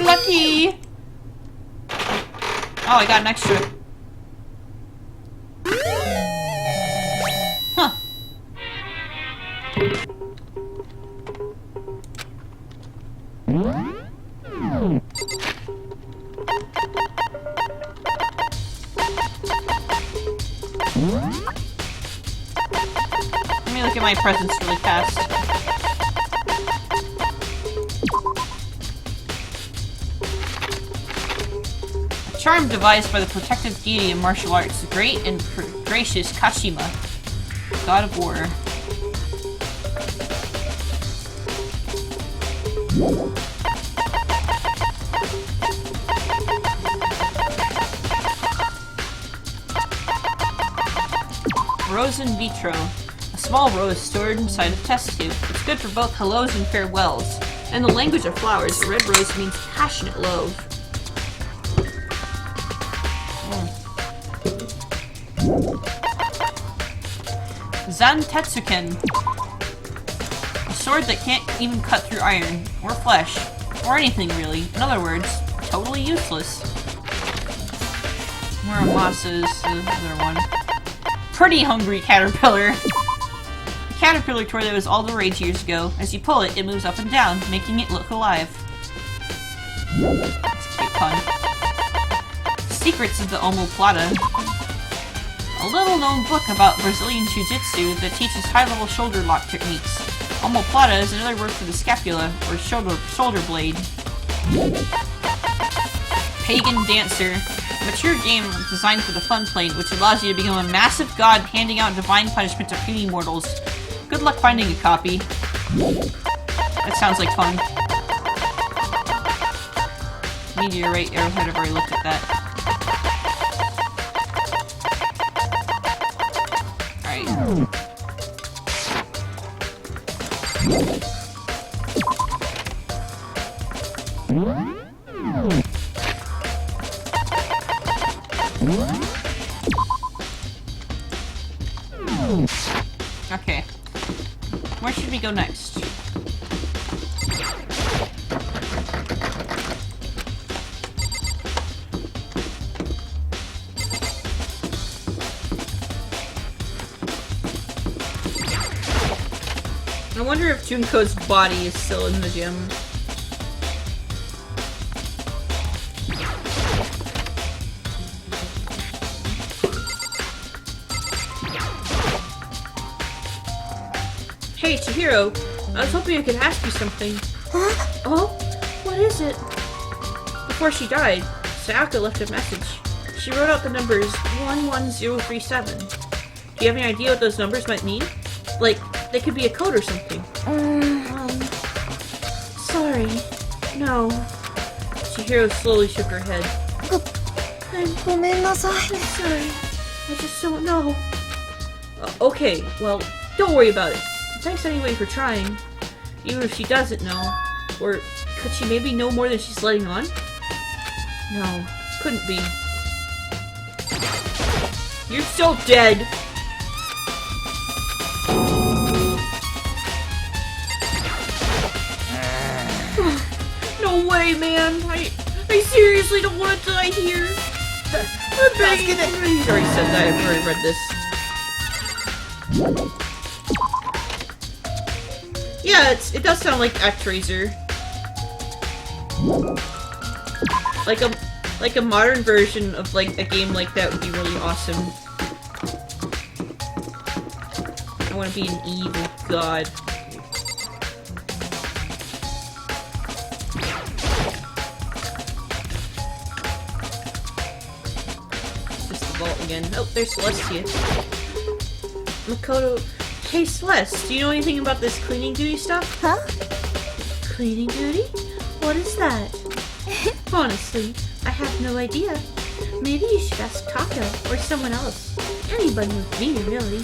Lucky! Oh, I got an extra. Huh. Let me look at my presents really fast. A charm devised by the protective deity of martial arts, the great and gracious Kashima, god of war. Rose in vitro. A small rose stored inside a test tube. It's good for both hellos and farewells. In the language of flowers, the red rose means passionate love. Zantetsuken. A sword that can't even cut through iron, or flesh, or anything really. In other words, totally useless. Muramasa's the other one. Pretty hungry caterpillar. The caterpillar toy that was all the rage years ago. As you pull it, it moves up and down, making it look alive. It's cute fun. Secrets of the Omoplata. A little-known book about Brazilian Jiu-Jitsu that teaches high-level shoulder lock techniques. Omoplata is another word for the scapula, or shoulder blade. Pagan Dancer. A mature game designed for the fun plane, which allows you to become a massive god handing out divine punishment to puny mortals. Good luck finding a copy. That sounds like fun. Meteorite arrowhead, I've already looked at that. Alright. Okay. Where should we go next? I wonder if Junko's body is still in the gym. Hey, Chihiro, I was hoping I could ask you something. Huh? Oh? What is it? Before she died, Sayaka left a message. She wrote out the numbers 11037. Do you have any idea what those numbers might mean? Like, they could be a code or something. Sorry. No. Chihiro slowly shook her head. ごめんなさい。 I'm sorry. I just don't know. Okay, well, don't worry about it. Thanks anyway for trying. Even if she doesn't know. Or could she maybe know more than she's letting on? No, couldn't be. You're so dead! No way, man! I seriously don't want to die here! I'm begging you! He's already said that, I've already read this. Yeah, it does sound like ActRaiser. Like a modern version of like a game like that would be really awesome. I want to be an evil god. Just the vault again. Oh, there's Celestia. Makoto. Hey Celeste, do you know anything about this cleaning duty stuff? Huh? Cleaning duty? What is that? Honestly, I have no idea. Maybe you should ask Taco or someone else. Anybody with me, really.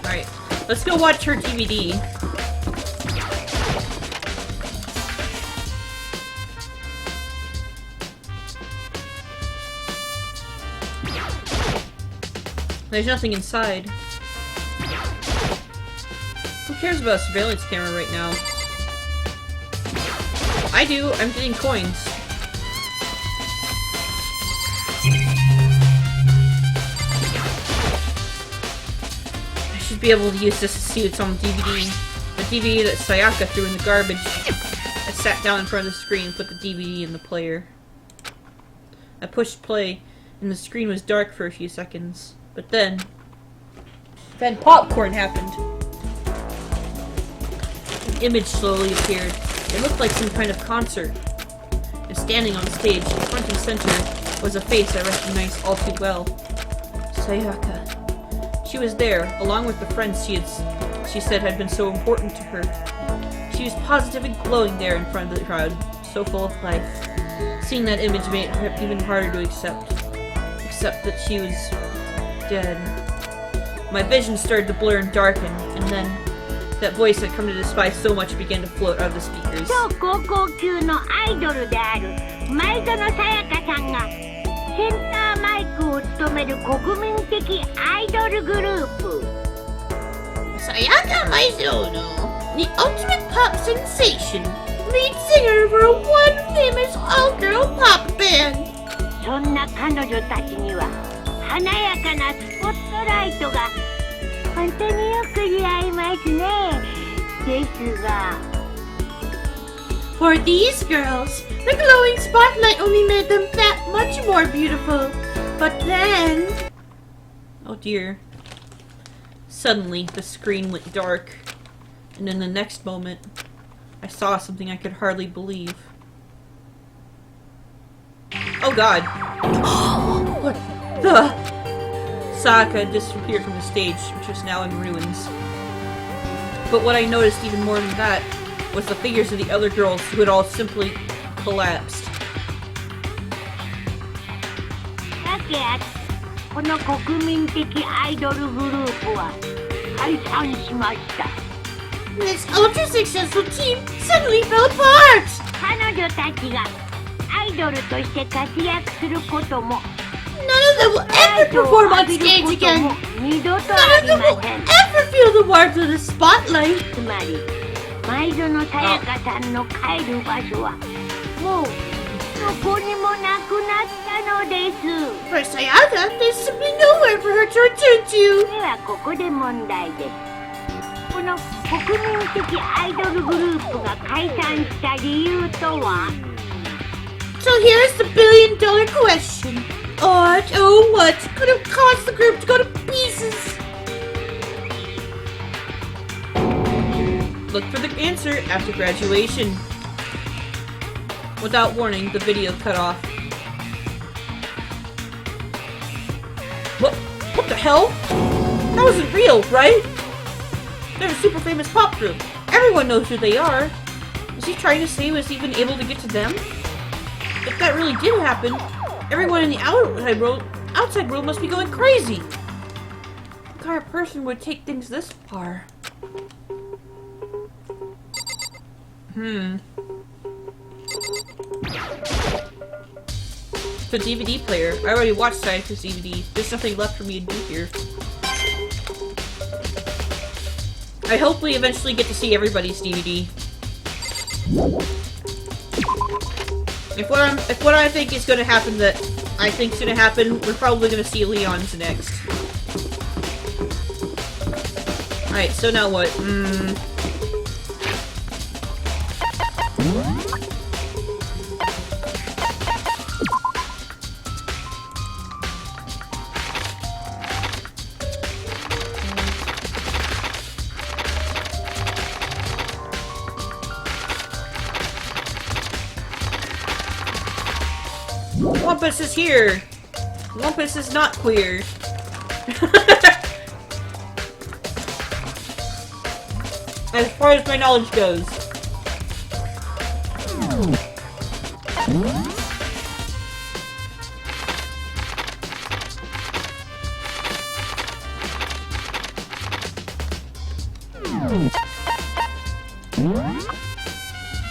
Alright, let's go watch her DVD. There's nothing inside. Who cares about a surveillance camera right now? I do. I'm getting coins. I should be able to use this to see what's on the DVD. The DVD that Sayaka threw in the garbage. I sat down in front of the screen and put the DVD in the player. I pushed play, and the screen was dark for a few seconds. But then popcorn happened. An image slowly appeared. It looked like some kind of concert. And standing on stage, front and center, was a face I recognized all too well. Sayaka. She was there, along with the friends she said had been so important to her. She was positive and glowing there in front of the crowd, so full of life. Seeing that image made it even harder to accept that she was dead. My vision started to blur and darken, and then that voice I'd come to despise so much began to float out of the speakers. 超高校級のアイドルである前園さやかさんがセンターマイクを務める国民的アイドルグループ Sayaka Maizono, the ultimate pop sensation, lead singer for one famous all-girl pop band. そんな彼女たちには華やかなスポットライトが本当によく似合いますねですが For these girls, the glowing spotlight only made them that much more beautiful. But then... Oh dear. Suddenly, the screen went dark. And in the next moment, I saw something I could hardly believe. Oh god. What the... Sayaka disappeared from the stage, which was now in ruins. But what I noticed even more than that was the figures of the other girls who had all simply collapsed. だけあってこの国民的アイドルグループは解散しました This ultra-successful team suddenly fell apart! 彼女たちがアイドルとして活躍することも None of them will ever perform on stage again! 二度と None あ of り them ま will せん ever feel the warmth of the spotlight! つまり前園さやかさんの帰る場所はもうどこにもなくなったのです For Sayaka, there's simply nowhere for her to return to! ではここで問題ですこの国民的アイドルグループが解散した理由とは So here's the billion-dollar question. What could have caused the group to go to pieces? Look for the answer after graduation. Without warning, the video cut off. What the hell? That wasn't real, right? They're a super famous pop group. Everyone knows who they are. Was he trying to say he was even able to get to them? If that really did happen, everyone in the outside world must be going crazy. What kind of person would take things this far? The DVD player. I already watched Sayaka's DVD. There's nothing left for me to do here. I hope we eventually get to see everybody's DVD. If what I think is gonna happen that I think's gonna happen, we're probably gonna see Leon's next. Alright, so now what? Wumpus is here! Wumpus is not queer. As far as my knowledge goes.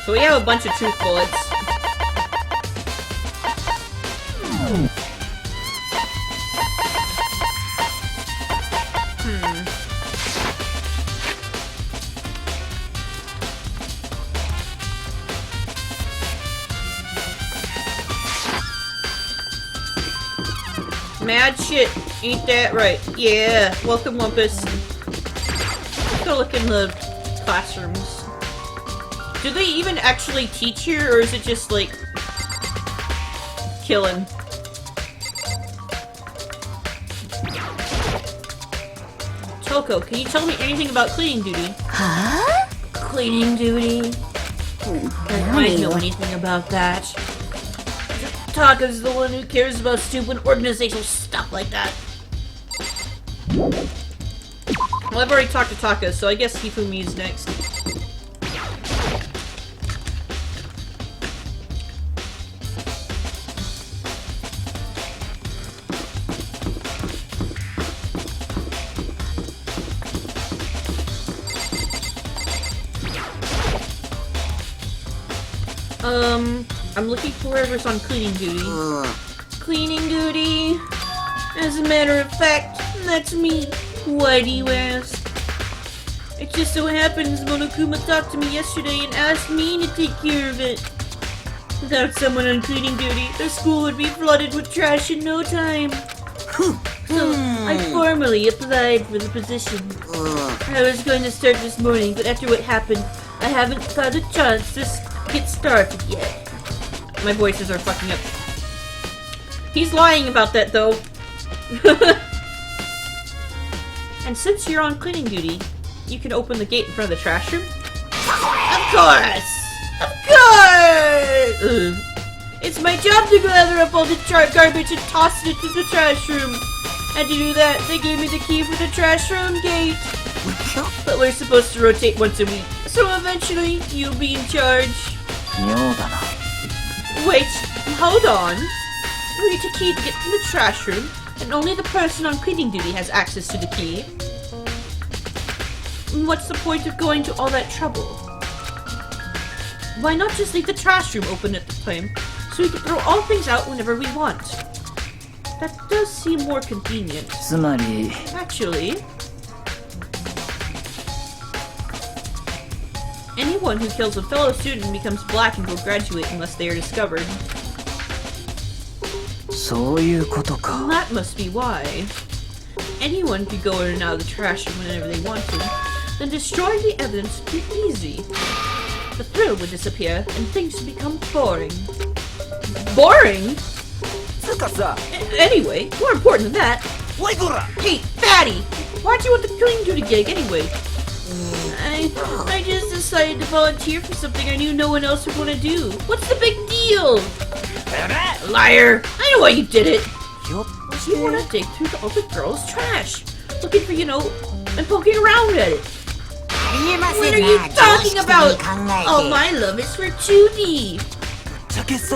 So we have a bunch of truth bullets. Mad shit. Ain't that right? Yeah. Welcome, Wumpus. Let's go look in the classrooms. Do they even actually teach here, or is it just, like, killing? Toko, can you tell me anything about cleaning duty? Huh? Cleaning duty? I don't know anything about that. Taka's the one who cares about stupid organizational stuff like that. Well, I've already talked to Taka, so I guess Hifumi's next. I'm looking for whoever's on cleaning duty. Cleaning duty? As a matter of fact, that's me. Why do you ask? It just so happens Monokuma talked to me yesterday and asked me to take care of it. Without someone on cleaning duty, the school would be flooded with trash in no time. So, I formally applied for the position. I was going to start this morning, but after what happened, I haven't got a chance to get started yet. My voices are fucking up. He's lying about that, though. And since you're on cleaning duty, you can open the gate in front of the trash room? Of course! Of course! It's my job to gather up all the garbage and toss it into the trash room. And to do that, they gave me the key for the trash room gate. But we're supposed to rotate once a week, so eventually you'll be in charge. Wait, hold on. You need a key to get to the trash room, and only the person on cleaning duty has access to the key. What's the point of going to all that trouble? Why not just leave the trash room open at the time, so we can throw all things out whenever we want? That does seem more convenient. Actually, anyone who kills a fellow student becomes black and will graduate unless they are discovered. That must be why. Anyone could go in and out of the trash room whenever they wanted, then destroy the evidence would be easy. The thrill would disappear and things would become boring. Boring? Anyway, more important than that. Hey, fatty! Why'd you want the cleaning duty gig anyway? I just decided to volunteer for something I knew no one else would want to do. What's the big deal? Liar! I know why you did it! You want to dig through all the girls' trash, looking for, and poking around at it. What are you talking about? Oh, my love is for 2D.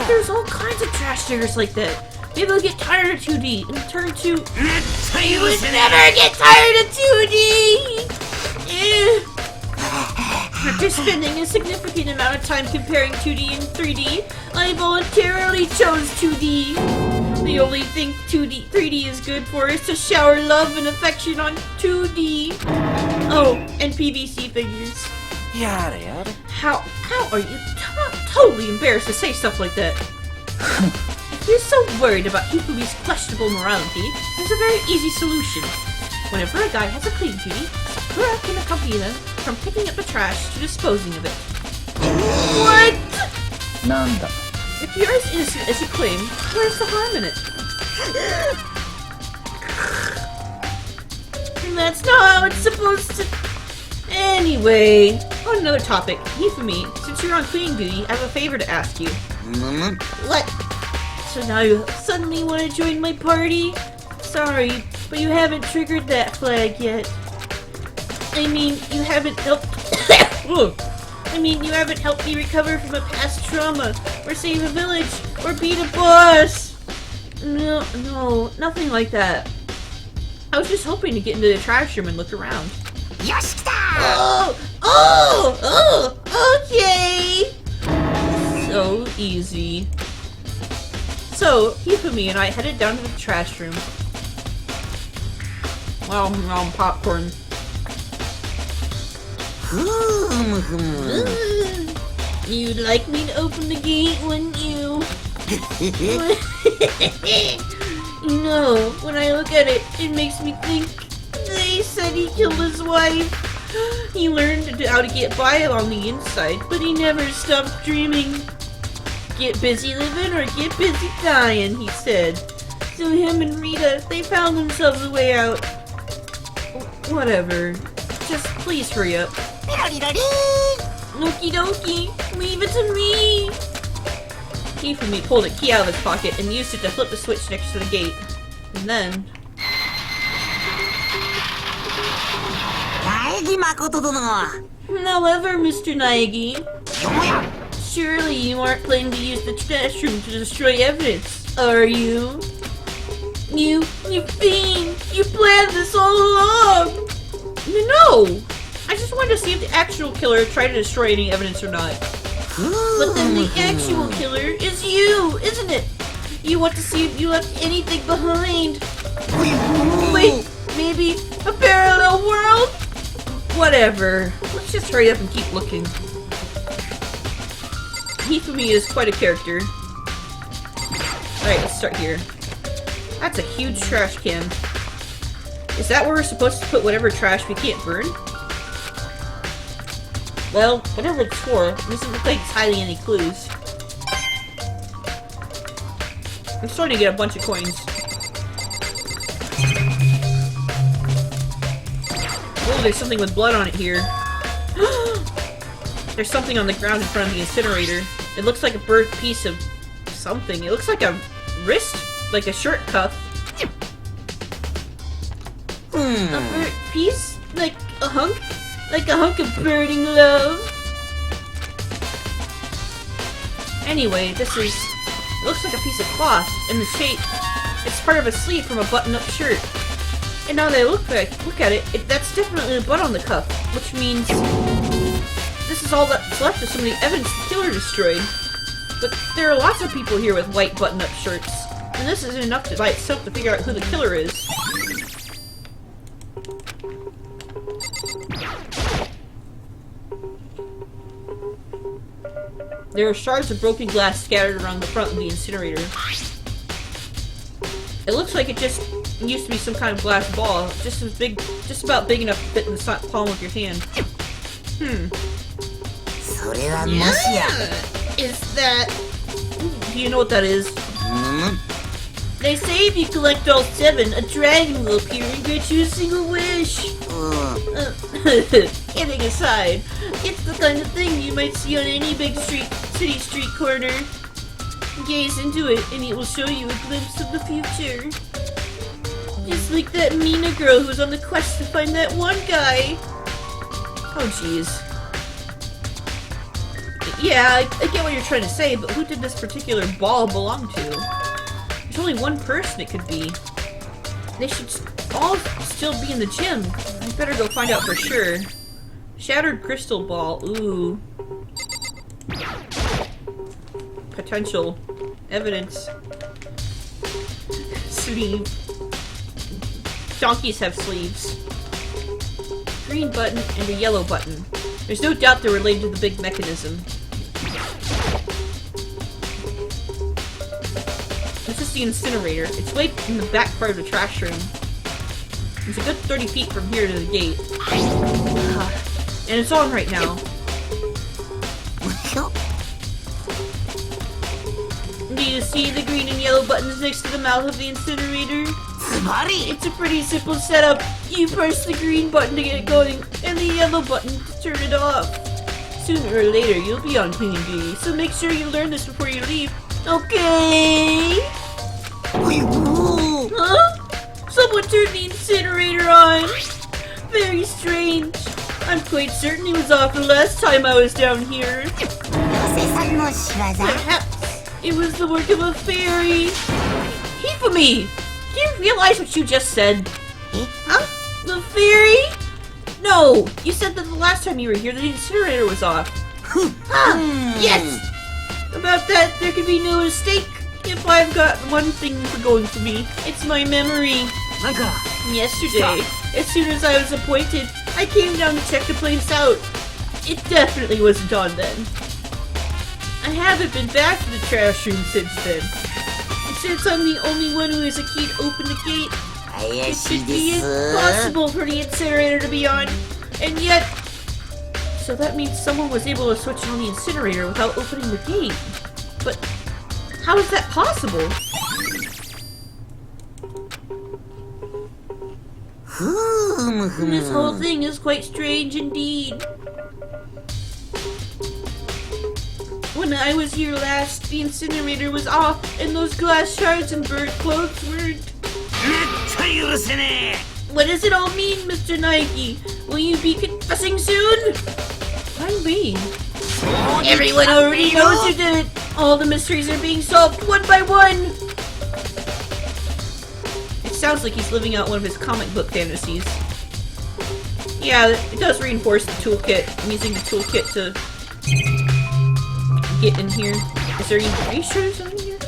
There's all kinds of trash diggers like that. Maybe they'll get tired of 2D and turn to... You would never get tired of 2D! After spending a significant amount of time comparing 2D and 3D, I voluntarily chose 2D. The only thing 3D is good for is to shower love and affection on 2D. Oh, and PVC figures. How are you totally embarrassed to say stuff like that? If you're so worried about Hifumi's questionable morality, there's a very easy solution. Whenever a guy has a clean duty, Sakura can accompany them from picking up the trash to disposing of it. What? If you're as innocent as you claim, where's the harm in it? And that's not how it's supposed to... Anyway, on another topic, Hifumi, since you're on cleaning duty, I have a favor to ask you. What? So now you suddenly want to join my party? Sorry, but you haven't triggered that flag yet. I mean, you haven't helped... you haven't helped me recover from a past trauma, or save a village, or beat a boss! No, nothing like that. I was just hoping to get into the trash room and look around. Okay! So easy. So, Hifumi and I headed down to the trash room. Popcorn. You'd like me to open the gate, wouldn't you? No, when I look at it, it makes me think they said he killed his wife. He learned how to get by on the inside, but he never stopped dreaming. Get busy living or get busy dying, he said. So him and Rita, they found themselves a way out. Whatever. Just please hurry up. Okie dokie, leave it to me. Hifumi pulled a key out of his pocket and used it to flip the switch next to the gate. And then... However, Mr. Naegi, surely you aren't planning to use the trash room to destroy evidence, are you? You fiend! You planned this all along! No! I just wanted to see if the actual killer tried to destroy any evidence or not. But then the actual killer is you, isn't it? You want to see if you left anything behind. Wait, maybe a parallel world? Whatever. Let's just hurry up and keep looking. Hifumi is quite a character. Alright, let's start here. That's a huge trash can. Is that where we're supposed to put whatever trash we can't burn? Well, whatever it's for, it doesn't look like it's hiding any clues. I'm starting to get a bunch of coins. Oh, there's something with blood on it here. There's something on the ground in front of the incinerator. It looks like a burnt piece of something. It looks like a wrist, like a shirt cuff. A burnt piece? Like a hunk? Like a hunk of burning love? Anyway, this is... It looks like a piece of cloth in the shape. It's part of a sleeve from a button-up shirt. And now that I look at it, that's definitely a butt on the cuff, which means this is all that's left of some of the evidence the killer destroyed. But there are lots of people here with white button-up shirts, and this isn't enough by itself to figure out who the killer is. There are shards of broken glass scattered around the front of the incinerator. It looks like it just used to be some kind of glass ball, just about big enough to fit in the palm of your hand. Is that... Do you know what that is? They say if you collect all 7, a dragon will appear and grant you a single wish. Kidding aside, it's the kind of thing you might see on any big city street corner. Gaze into it and it will show you a glimpse of the future. Just like that Mina girl who's on the quest to find that one guy. Oh jeez. Yeah, I get what you're trying to say, but who did this particular ball belong to? There's only one person it could be. They should all still be in the gym. I better go find out for sure. Shattered crystal ball. Ooh. Potential evidence. Sleeve. Donkeys have sleeves. Green button and a yellow button. There's no doubt they're related to the big mechanism. This is the incinerator. It's way in the back part of the trash room. It's a good 30 feet from here to the gate. And it's on right now. Do you see the green and yellow buttons next to the mouth of the incinerator? It's a pretty simple setup. You press the green button to get it going, and the yellow button to turn it off. Sooner or later, you'll be on cleaning duty, so make sure you learn this before you leave. Okay? Huh? Someone turned the incinerator on. Very strange. I'm quite certain he was off the last time I was down here. Perhaps it was the work of a fairy. Hifumi! Do you realize what you just said? Huh? The fairy? No! You said that the last time you were here, the incinerator was off. Yes! About that, there could be no mistake. If I've got one thing for going for me, it's my memory. Yesterday, as soon as I was appointed, I came down to check the place out. It definitely wasn't on then. I haven't been back to the trash room since then. It's since I'm the only one who has a key to open the gate, 怪 it しい should で be す impossible for the incinerator to be on. And yet... So that means someone was able to switch on the incinerator without opening the gate. But how is that possible? ふむふ This whole む thing is quite strange indeed. When I was here last, the incinerator was off, and those glass shards and bird clothes weren't. 絶対許せね What does it all mean, Mr. Nike? Will you be confessing soon? Why me? Everyone already knows you did it! All the mysteries are being solved one by one! It sounds like he's living out one of his comic book fantasies. Yeah, it does reinforce the toolkit. I'm using the toolkit to get in here. Is there any... Are you sure there's something here?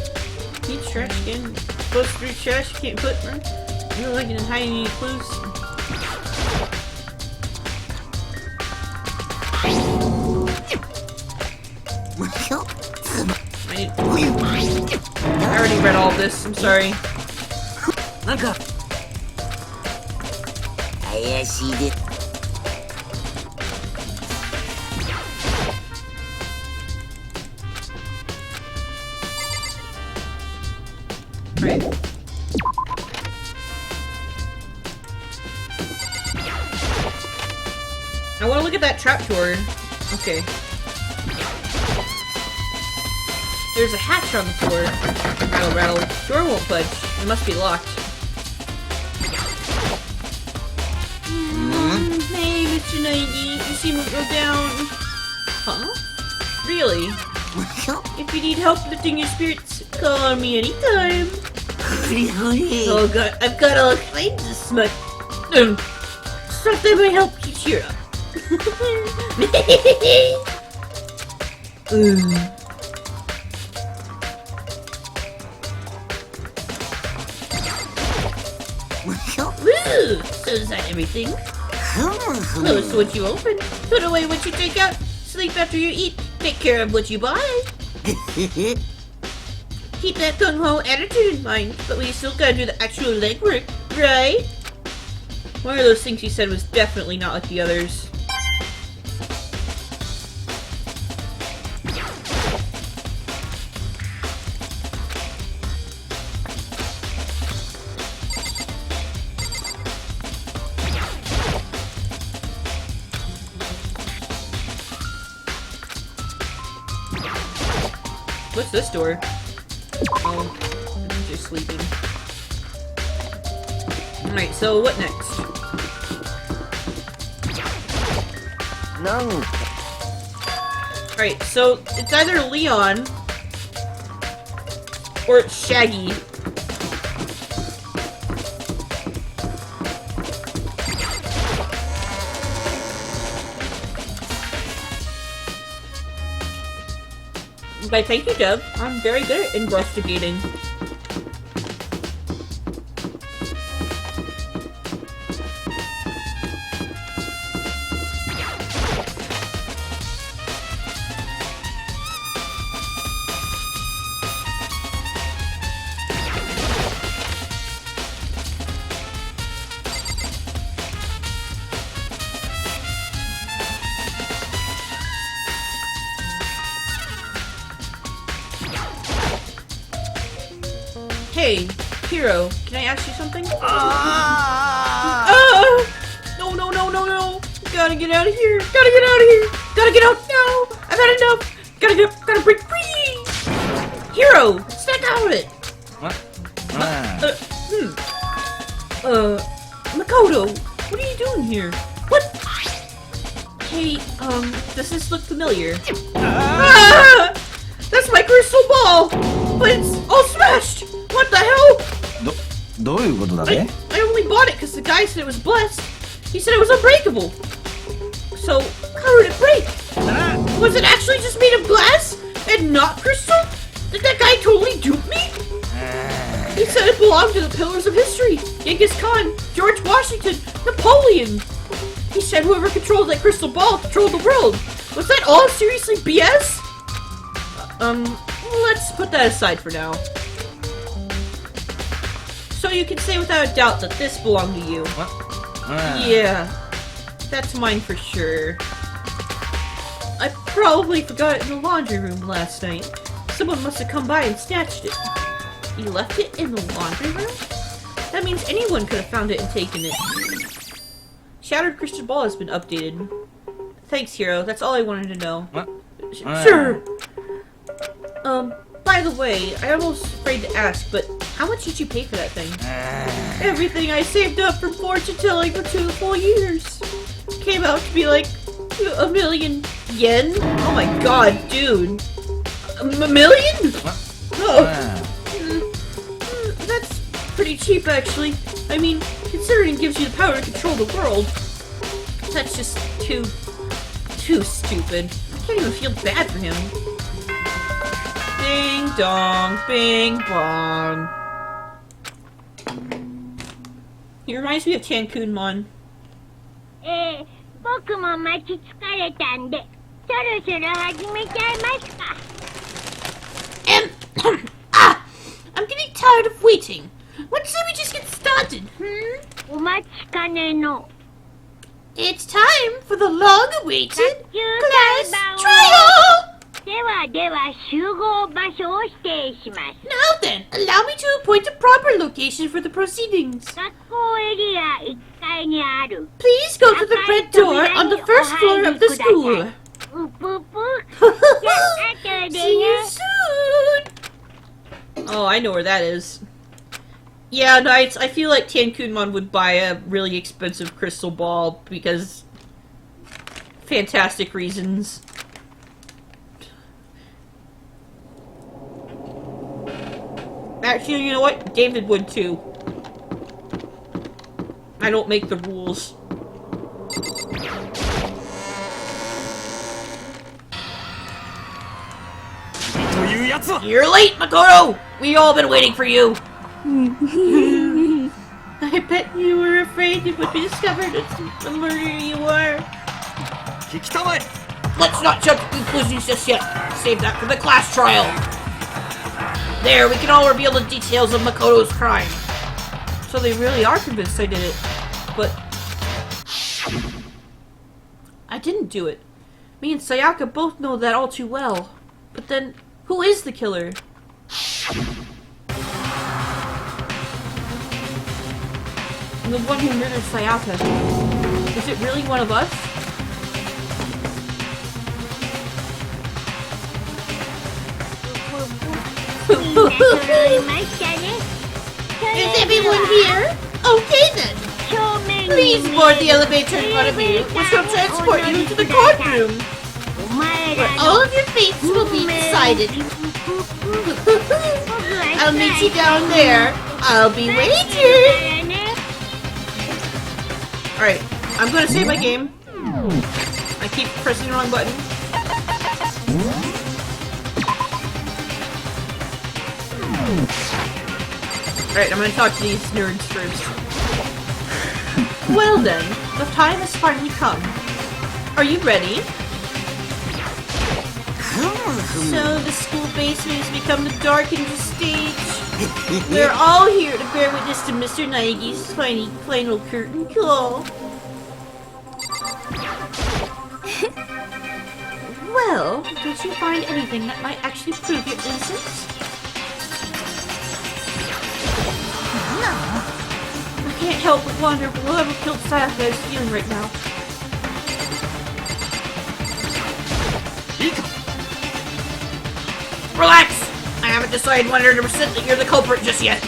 Need trash can. Close through trash, you can't put... You don't like it in hiding any clues? I already read all this, I'm sorry. なんか怪しいです Right. I want to look at that trapdoor. Okay. There's a hatch on the floor. Rattle, rattle. Door won't budge. It must be locked. Hey, Mr. Nike. You seem to go down. Huh? Really? If you need help lifting your spirits, call on me anytime. ふりふり Oh god, I've got all kinds of smut. Stuff that might help you cheer up. Woo! So is that everything? ふむふ Close む what you open. Put away what you take out. Sleep after you eat. Take care of what you buy. Keep that gung-ho attitude in mind, but we still gotta do the actual legwork, right? One of those things he said was definitely not like the others. What's this door? Oh, I'm just sleeping. Alright, so what next? なんか Alright, so it's either Leon or it's Shaggy. But thank you, Deb. I'm very good at investigating. Hey, Hero, can I ask you something? Ah! No, no, no, no, no! Gotta get out of here! Gotta get out of here! Gotta get out now! I've had enough! Gotta break free! Hero, snap out of it! Makoto, what are you doing here? What? Hey, does this look familiar? Ah! That's my crystal ball! But it's all smashed! What the hell? どういうことだね I only bought it because the guy said it was blessed. He said it was unbreakable. So, how did it break? Was it actually just made of glass and not crystal? Did that guy totally dupe me? He said it belonged to the pillars of history. Genghis Khan, George Washington, Napoleon. He said whoever controlled that crystal ball controlled the world. Was that all seriously BS? Let's put that aside for now. So you can say without a doubt that this belonged to you. Yeah, that's mine for sure. I probably forgot it in the laundry room last night. Someone must have come by and snatched it. You left it in the laundry room? That means anyone could have found it and taken it. Shattered crystal ball has been updated. Thanks, Hero. That's all I wanted to know. Sure. By the way, I'm almost afraid to ask, but how much did you pay for that thing? Everything I saved up from fortune telling for 2 full years. Came out to be like 1,000,000 yen? Oh my god, dude. A million? Oh. That's pretty cheap, actually. I mean, considering it gives you the power to control the world. That's just too stupid. I can't even feel bad for him. Ding dong, bing bong. He reminds me of Tankunmon. 僕も待ち疲れたんで、そろそろ始めちゃいますか。I'm getting tired of waiting. What say we just get started, お待ちかねの。 It's time for the long-awaited 卓球 class 裁判を trial! では集合場所を指定します。 Now then, allow me to appoint a proper location for the proceedings. 学校エリア1階にある。 Please go to the red door on the first floor of the school. ぷぷぷ。じゃあ後で See you ね。 soon! Oh, I know where that is. Yeah, no, I feel like Tankunmon would buy a really expensive crystal ball because fantastic reasons. Actually, you know what? David would too. I don't make the rules. You're late, Makoto! We all been waiting for you! I bet you were afraid it would be discovered it's the murderer you were. Let's not jump to conclusions just yet. Save that for the class trial. There, we can all reveal the details of Makoto's crime. So they really are convinced I did it. But I didn't do it. Me and Sayaka both know that all too well. But then, who is the killer? And the one who murdered Sayaka. Is it really one of us? Is everyone here? Okay then. Please board the elevator in front of you, which will transport you to the courtroom, where all of your fates will be decided. I'll meet you down there. I'll be waiting. Alright, I'm gonna save my game. I keep pressing the wrong button. Alright, I'm gonna talk to these nerds first. Well then, the time has finally come. Are you ready? So the school basement has become the darkened stage. We're all here to bear witness to Mr. Naigi's final curtain call. Well, did you find anything that might actually prove your innocence? No. I can't help but wonder whoever killed Sayaka is feeling right now. Relax! I haven't decided 100% that you're the culprit just yet.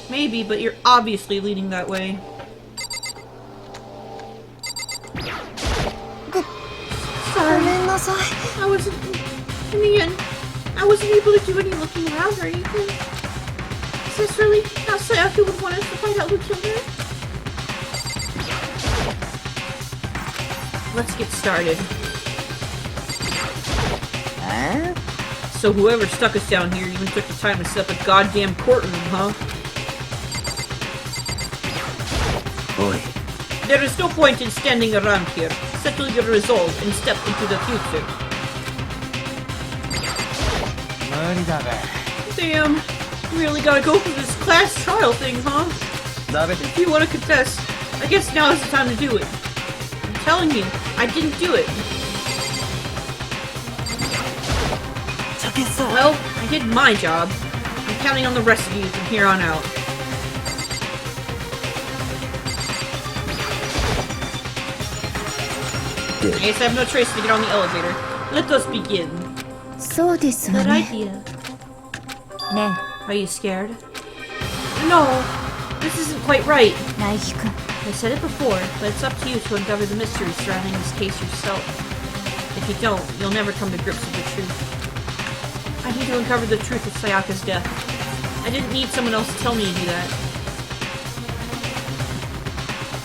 Maybe, but you're obviously leading that way. Sorry. I wasn't... In the end, I wasn't able to do any looking around or anything. Is this really how Sayaka would want us to find out who killed her? Let's get started. Huh? So whoever stuck us down here even took the time to set up a goddamn courtroom, huh? Boy. There is no point in standing around here. Settle your resolve and step into the future. Damn. You really gotta go for this class trial thing, huh? If you want to confess, I guess now is the time to do it. I'm telling you, I didn't do it. Well, I did my job. I'm counting on the rest of you from here on out. I guess I have no choice to get on the elevator. Let us begin. そうですわ Good ね idea. ね Are you scared? No, this isn't quite right. ナイヒ君 I said it before, but it's up to you to uncover the mystery surrounding this case yourself. If you don't, you'll never come to grips with the truth. I need to uncover the truth of Sayaka's death. I didn't need someone else to tell me to do that.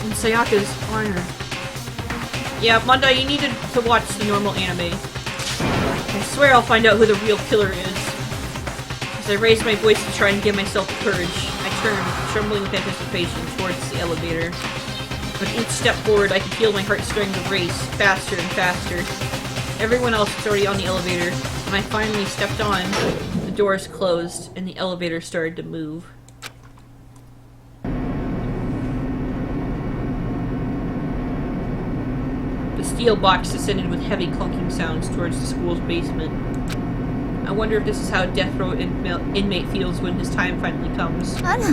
In Sayaka's honor. Yeah, Manda, you needed to watch the normal anime. I swear I'll find out who the real killer is. As I raised my voice to try and give myself the courage, I turned, trembling with anticipation, towards the elevator. With each step forward, I could feel my heart starting to race, faster and faster. Everyone else was already on the elevator. When I finally stepped on, the doors closed, and the elevator started to move. The steel box descended with heavy clunking sounds towards the school's basement. I wonder if this is how a death row inmate feels when his time finally comes. あら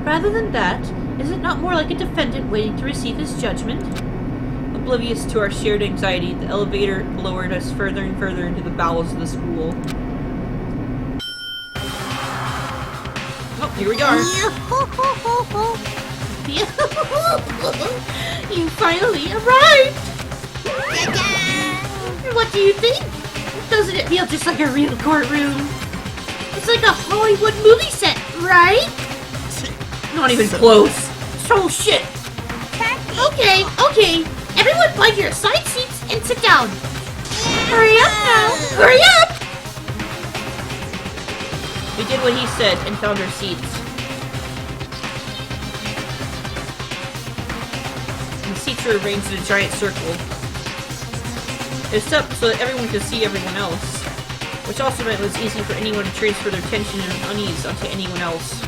Rather than that, is it not more like a defendant waiting to receive his judgment? Oblivious to our shared anxiety, the elevator lowered us further and further into the bowels of the school. Oh, here we are. いやほほほほ You finally arrived! じゃじゃ What do you think? Doesn't it feel just like a real courtroom? It's like a Hollywood movie set, right? Not even close. So shit. Okay, okay. Everyone find your assigned seats and sit down. Hurry up now. Hurry up! We did what he said and found our seats. The seats were arranged in a giant circle. It was set up so that everyone could see everyone else, which also meant it was easy for anyone to transfer their tension and unease onto anyone else.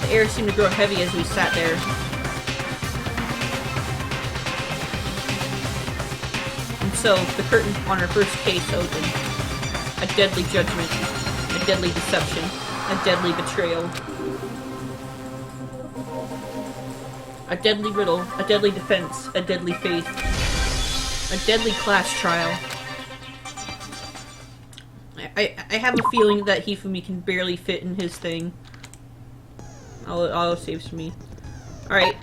The air seemed to grow heavy as we sat there. And so, the curtain on our first case opened. A deadly judgment, a deadly deception, a deadly betrayal. A deadly riddle, a deadly defense, a deadly faith. A deadly class trial. I have a feeling that Hifumi can barely fit in his thing. Auto saves for me. Alright.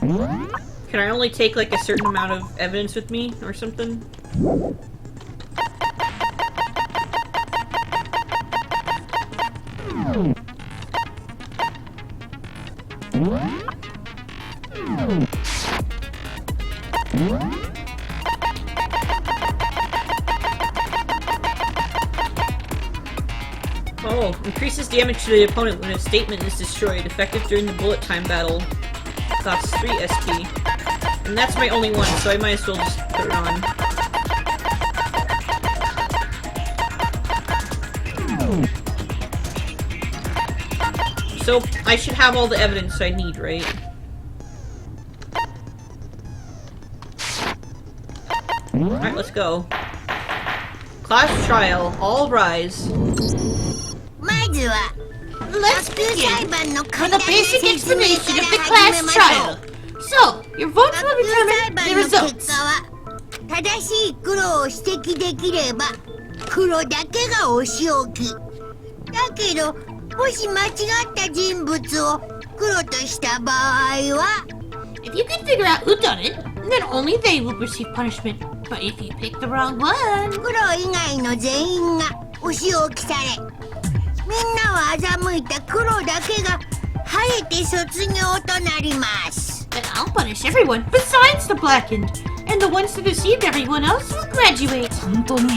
Can I only take like a certain amount of evidence with me or something? Oh, increases damage to the opponent when a statement is destroyed, effective during the bullet time battle. Costs 3 SP. And that's my only one, so I might as well just put it on. So, I should have all the evidence I need, right? Alright, let's go. Class trial, all rise. まずは Let's 学級裁 begin 判の with 簡 a 単な basic 説明 explanation か of the ら始 class めましょ trial. う So, your votes 学 will 級裁 determine 判 the の results. 結果は正しい黒を指摘できれば黒だけがお仕置きだけどもし間違った人物を黒とした場合は If you can figure out who done it, then only they will receive punishment. But if you pick the wrong one, 黒以外の全員がお仕置きされみんなは欺いた黒だけが晴れて卒業となります then I'll punish everyone besides the blackened. And the ones that deceived everyone else will graduate. 本当に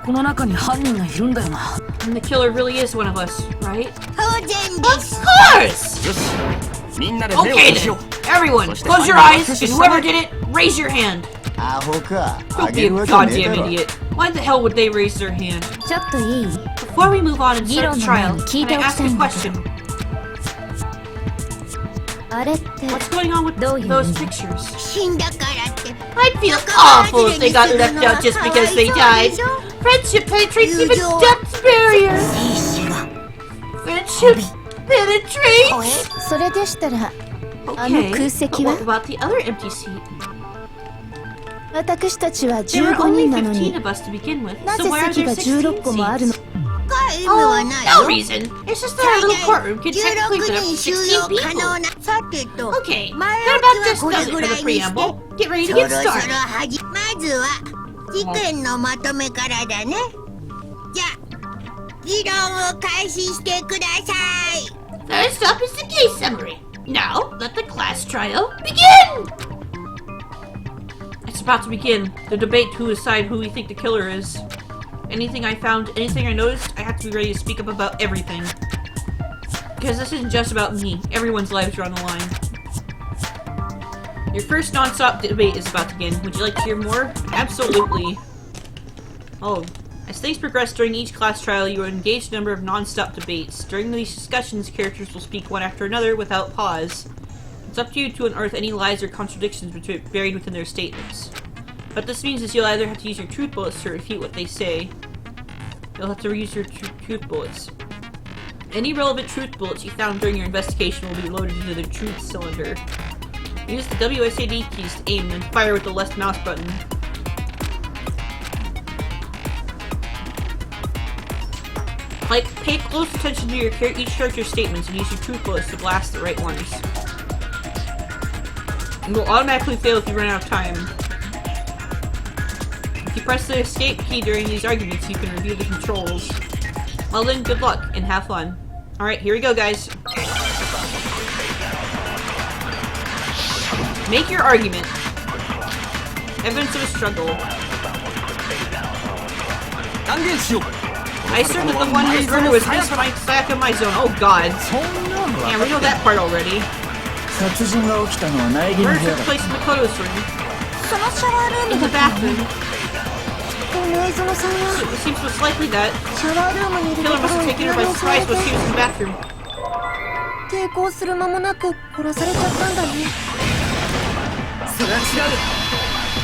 この中に犯人がいるんだよな。 And the killer really is one of us, right? 当然で Of す course! よしみんなで目を Okay 閉じよ then, う everyone, close your eyes, and whoever did it, raise your hand. アホか Don't あ be a げるわけねえ goddamn だろ idiot. Why the hell would they raise their hand? ちょっといい Before we move on and start the trial, 議論の前に聞い can て I おき ask たい a んだけ question? どあれって What's going on with どういう意 those 味 pictures? 死んだからって I'd feel awful if they got left out just because they died. Friendship penetrates even depth barriers. いい死が Friendship penetrates. それでしたらあの Okay, 空 but 席は what about the other empty seat? 私たちは There were 15 only 人なのに 15 of us to begin with, な so ぜ why are 席 there が 16 16個もあるの seats? 意味は Oh, ない no よ reason. It's just that our little courtroom can technically 16 fit up to 人収 16 容可 people. 能なさてと Okay, 前 that 置 about き just はこれ does it ぐ for ら the いにして preamble. Get ready そ to ろ get そろ started. まずは事件のまとめからだねじゃあ議論を開始してください First up is the case summary. Now, let the class trial begin! It's about to begin. The debate to decide who we think the killer is. Anything I found, anything I noticed, I have to be ready to speak up about everything. Because this isn't just about me. Everyone's lives are on the line. Your first non-stop debate is about to begin. Would you like to hear more? Absolutely. Oh. As things progress during each class trial, you are engaged in a number of non-stop debates. During these discussions, characters will speak one after another without pause. It's up to you to unearth any lies or contradictions buried within their statements. What this means is you'll either have to use your truth bullets to refute what they say. You'll have to reuse your truth bullets. Any relevant truth bullets you found during your investigation will be loaded into the truth cylinder. Use the WSAD keys to aim and fire with the left mouse button. Pay close attention to each character's statements and use your truth bullets to blast the right ones. It will automatically fail if you run out of time. If you press the escape key during these arguments, you can review the controls. Well then, good luck, and have fun. Alright, here we go, guys. Make your argument. Evidence of a struggle. I assume that the one whose murder was missed by Sayaka in my zone. Oh god. Yeah, we know that part already. 殺人が起きたのは苗木の Murder 部屋 took だ place in the Koto's room. そのシャワールー In ム the だ bathroom. 前園さんは So it seems most likely that シャワールームにいる the と killer こ must ろ have を taken her by 襲わ surprise れて while she was in the bathroom. 抵抗する間もなく殺されちゃったんだね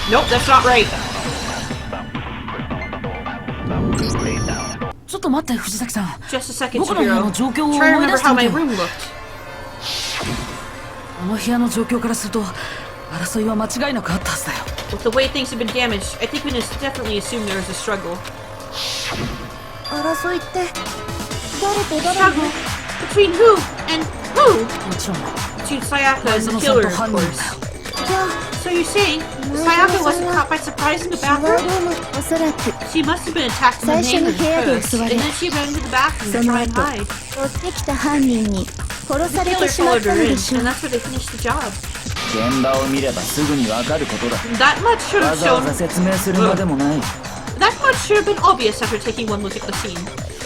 Nope, that's not right. ちょっと待って藤崎さん Just a second, 僕の部屋 Chihiro. の状況を Try to 思い remember 出して how み my てよ room looked. あの部屋の状況からすると争いは間違いなくあったはずだよ With the way things have been damaged, I think we can definitely assume there was a struggle. 争いって誰と誰 Struggle? の Between who? And who? もちろん Between Sayaka and the 前園さん killer, と of 犯人だよ course. じゃあ So you're saying Sayaka wasn't caught by surprise in the シャワー bathroom? ルームおそらく She must have been attacked in the 最初に neighbor's 部屋で house, 襲わ and れ then she ran into the bathroom そ to の try and 後 hide. 追ってきた犯人に殺さ The れ killer てしまっ followed た her の in, でしょう and that's where they finished the job. 現場を見ればすぐにわかることだ That much should わ have ざわざ shown. 説明するまでもない That much should have been obvious after taking one look at the scene.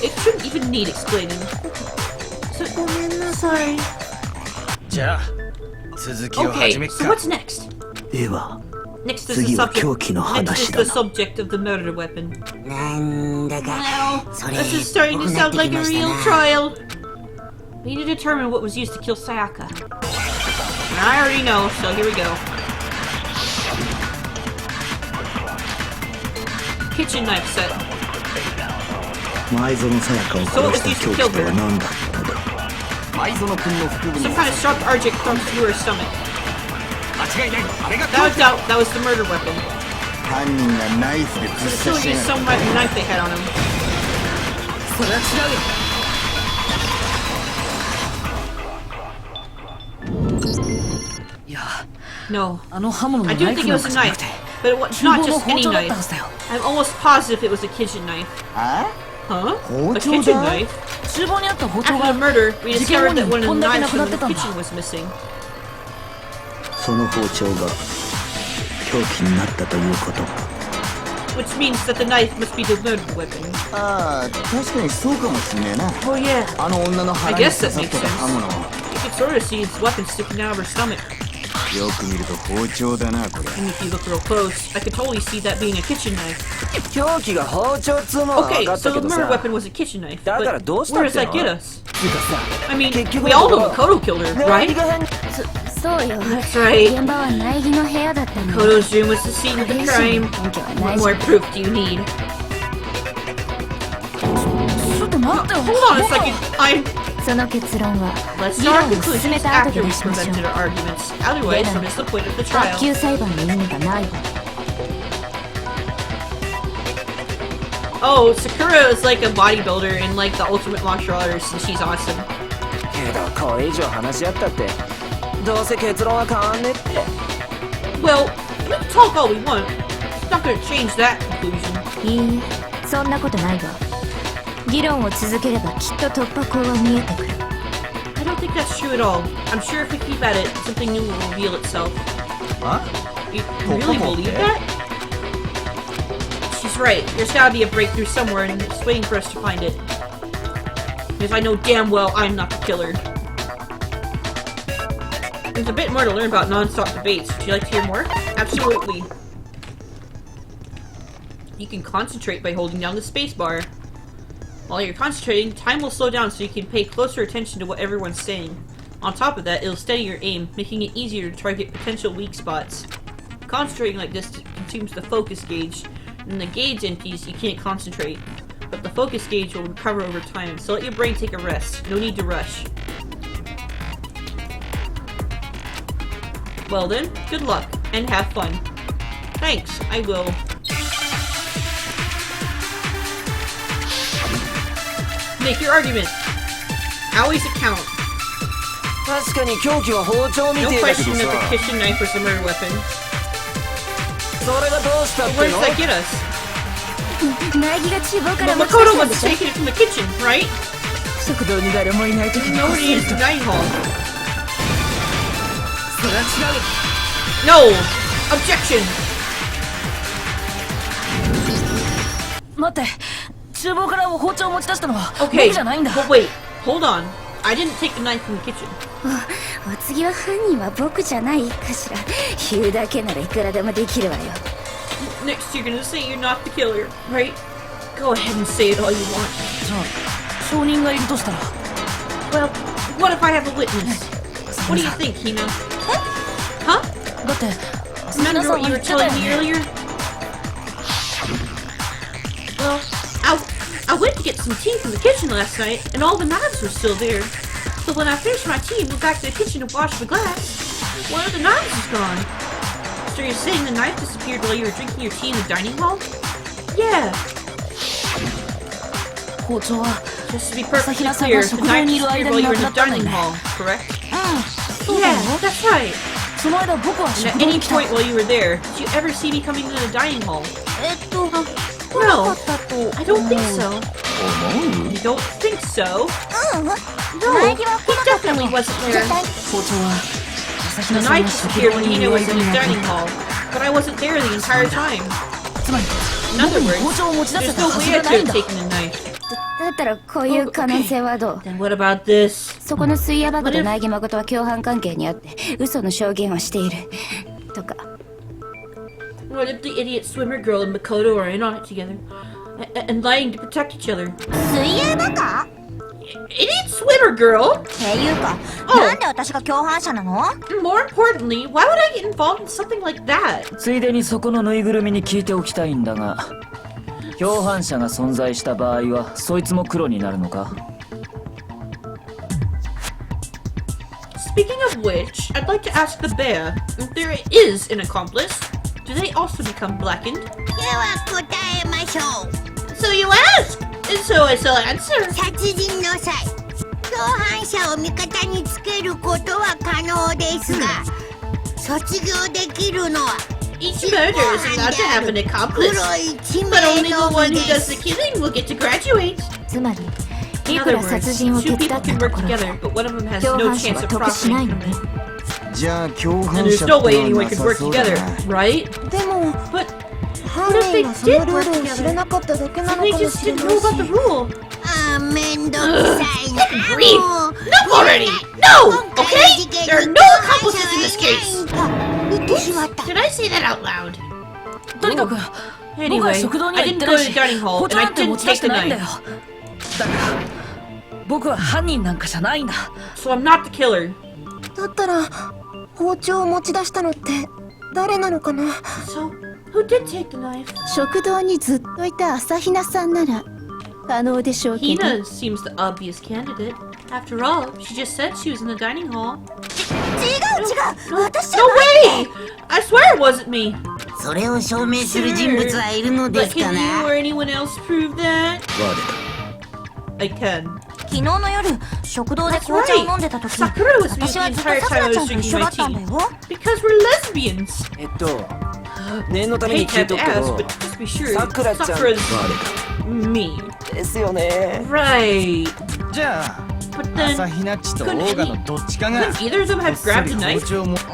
It shouldn't even need explaining. ごめんなさいじゃあ続きを始 Okay, めっ so か what's next? では Next is the 次は subject. 凶器の Next 話 is だ the な subject of the murder weapon. なんだか Now, それ this is starting っ to ぽくなっ sound て like き a ました real な trial. We need to determine what was used to kill Sayaka. I already know, so here we go. Kitchen knife set. 前園さやかを殺した凶器とは何だったのだ前園君の腹部に Some kind of sharp object thrown through her stomach. 間違いないあれが Without doubt, that was the murder weapon. 犯人がナイフで The 突射 killer しや used が some った knife they had on him. それは違うよ いや No. あの刃物の I ナ do イフ think it なん was か a じゃな knife, くて but it was 厨 not 房の just 包 any 丁だった knife. はずだよ I'm almost positive it was a kitchen knife. あ Huh? A 包丁 kitchen だ knife? 厨房にあった包丁 After が the murder, we discovered that one of the 事件後に一本だけな knives くな from って the たんだ kitchen was missing. その包丁が凶器になったということ Which means that the knife must be the murder weapon. ああ確かにそうかもしんねえな Oh yeah. あの女の腹に刺さってた刃物 You can sort of see its weapon sticking out of her stomach. よく見ると包丁だなこれ。 And if you look real close, I could totally see that being a kitchen knife. 凶器が包丁っつうのは Okay, 分かっ so たけ the ど murder さ。 weapon was a kitchen knife. だから But どうしたっ where て does の that get us? つうかさ、 I mean, 結局 we の all と know ころ Makoto killed her, 苗 right? 木が変。そうよ。 That's right. 現場は苗木の部屋だったの。 Makoto's room was the scene of the crime. 根拠はな What いし。 more proof do you need? ちょっと待ってよ Hold on a second. I'm. その結論は Let's 議 draw 論を進め conclusions た後 after で we 出しましょう。 presented our arguments. Otherwise, Yeah. what is the point of the 卓 trial? 球裁判の意味がないわ。 Oh, Sakura is like a bodybuilder in like the ultimate martial artist, and she's awesome. けどこれ以上話し合ったってどうせ結論は変わんねって。 Well, we can talk all we want. It's not gonna change that conclusion. いいえ、そんなことないわ。議論を続ければきっと突破口は見えてくる。 I don't think that's true at all. I'm sure if we keep at it, something new will reveal itself. Huh? You really believe that? She's right. There's gotta be a breakthrough somewhere, and it's waiting for us to find it. Because I know damn well I'm not the killer. There's a bit more to learn about non-stop debates. Would you like to hear more? Absolutely. You can concentrate by holding down the spacebar. While you're concentrating, time will slow down so you can pay closer attention to what everyone's saying. On top of that, it'll steady your aim, making it easier to target potential weak spots. Concentrating like this consumes the focus gauge. When the gauge empties, you can't concentrate. But the focus gauge will recover over time, so let your brain take a rest. No need to rush. Well then, good luck, and have fun. Thanks, I will. Make your argument. Always a count. 確かに凶器は包丁み No てえだけど question that さ the kitchen knife was the murder weapon. それがどうしたっ But where て does の that get us? 苗木が厨房から Well, 持ち出 Makoto したん was でしょ。 taking it from the kitchen, right? 食堂に誰もいない時にこっそ Nobody り is the と dining hall. それは違う No! Objection! 待って厨房から包丁を持ち出したのは Okay, 僕じゃないんだ but wait, hold on. I didn't take the knife from the kitchen. お次は犯人は僕じゃないかしら。言うだけならいくらでもできるわよ。 Next, you're gonna say you're not the killer, right? Go ahead and say it all you want. じゃあ証人がいるとしたら Well, what if I have a witness? What do you think, Hina? Huh? だって皆 Remember さん what が you 言 were ってたよ telling me ね earlier? Well, I went to get some tea from the kitchen last night, and all the knives were still there. So when I finished my tea and went back to the kitchen to wash the glass, one of the knives was gone. So you're saying the knife disappeared while you were drinking your tea in the dining hall? Yeah, 包丁は just to be perfectly Asahina-san clear,が the 食堂 knife にいる disappeared 間 while に you were な in く the なったんだよ dining ね hall, correct? そうだよ Yeah, that's right. その間僕は And 食 at 堂 any に来た point while you were there, did you ever see me coming into the dining hall? 来な No, かったと。 I don't think so. You don't think so? うん。 No, 苗木は来 he なかったの。 definitely wasn't 絶 there. 対。包丁は The 朝比奈さん knife が食 disappeared 堂 when にい Hina る was 間 in に the なく dining なっ hall, but I wasn't there the entire time. たつまり In other 僕に包 words, 丁を持ち出せ there's た no はず way I がな could いん have だ taken the knife. だったらこういう可能性はどう？ Then what about this? そこの水屋バカと苗木誠は共犯関係にあって嘘の証言をしているとか。 What if the idiot swimmer girl and Makoto are in on it together? And lying to protect each other? 水泳バカ？ Idiot swimmer girl? っていうか、おなんで私が共犯者なの？ More importantly, why would I get involved in something like that? ついでにそこのぬいぐるみに聞いておきたいんだが共犯者が存在した場合はそいつも黒になるのか Speaking of which, I'd like to ask the bear, if there is an accomplice, do they also become blackened? では答えましょう。 So you ask! And so I shall answer. 殺人の際、共犯者を味方につけることは可能ですが、卒業できるのは Each murder is allowed to have an accomplice, 黒い地 but 名 only the の one み who で does す。 the killing will get to graduate. つまり、 In いく other ら殺人 words, を two 手伝 people った can と work ころで、 together, but one of them has 共 no 犯者 chance は of 得しない profiting. のね。じゃあ共 And 犯 there's 者 no って way のは anyone な could さ work そうだ together, な right? でも、 But 犯 what if 人 they がその did ル work ールを知ら together? なかっただけな And の they かも just しれ didn't な know いし。 about the rule. あー、めんどくさいな。 Grief. もう Enough already! No! Okay? There are no accomplices in this case! 言ってしまった。 Did I say that out loud? とにかく僕は Anyway, 食堂には I 行っ didn't て go ない to し the dining hall, 包 and 丁 I なんて didn't 持ち出 take して the ないんだよ knife. だから僕は犯人なんかじゃないんだ So I'm not the killer. だったら包丁を持ち出したのって誰なのかな。 So, who did take the knife? 食堂にずっといた朝比奈さんなら可能でしょうけど。 Hina seems the obvious candidate. After all, she just said she was in the dining hall. 違う私じゃ No way! I swear it wasn't me. それを証明する人物はいるので But すか can you な or anyone else prove that? 我 I can. 昨日の夜食堂で紅茶を飲んでた時 Sakura was with me 私 the はずっと entire さく time I らちゃ was んと drinking 一緒 my だったんだ tea. よ Because we're lesbians. 念のため Hate に to 聞い have と to くけ ask, ど but just be sure. Sakura-chan. Sakura's 我 me. ですよね Right. じゃあ But then, 朝比奈っちと couldn't オーガのどっちかが couldn't either of them こっ have そり grabbed a 包 knife? 丁もそれ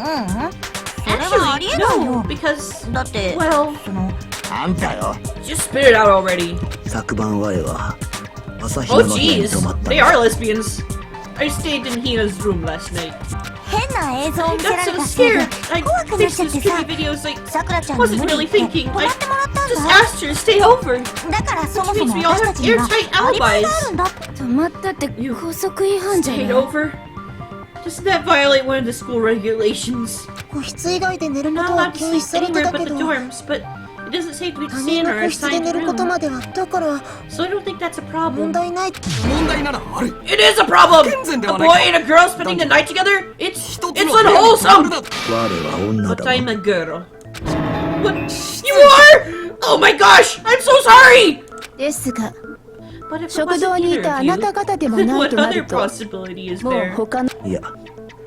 はあり Actually, えない no, よ because, だって well, そのあんたよ just spit it out already. 昨晩我は朝日 Oh 奈の部屋に jeez, 泊まった they are lesbians. I stayed in Hina's room last night. 変な映像を I 見せら got れ so たせいで scared. I 怖くなっ fixed ちゃっ those てさ creepy videos like さくらちゃんに wasn't 無理 really 言って thinking. 泊ま I ってもらったん just だ asked her to stay over. だからそもそ Which も means we all 私 have たちには airtight アリバイがあ alibis. るんだ泊まったって校則違反じゃない Stayed over? Doesn't that violate one of the school regulations? 個室以外で寝るこ Not とは allowed to 禁止 sleep されて anywhere た but け the ど dorms, but it doesn't say to be 他 stay 人 in の our 個室で assigned 寝ること room. まではだから So I don't think that's a 問 problem. 題ない。問題ならある It is a problem! 健全で A はないか boy and a girl spending the night together? It's 一つの unwholesome! だ我は女 But だ I'm a girl. What? You are? Oh my gosh! I'm so sorry! ですが But if it 食 wasn't 堂にい either た of あ you, なた方でも then ない what とな other るとも possibility is う there? 他のいや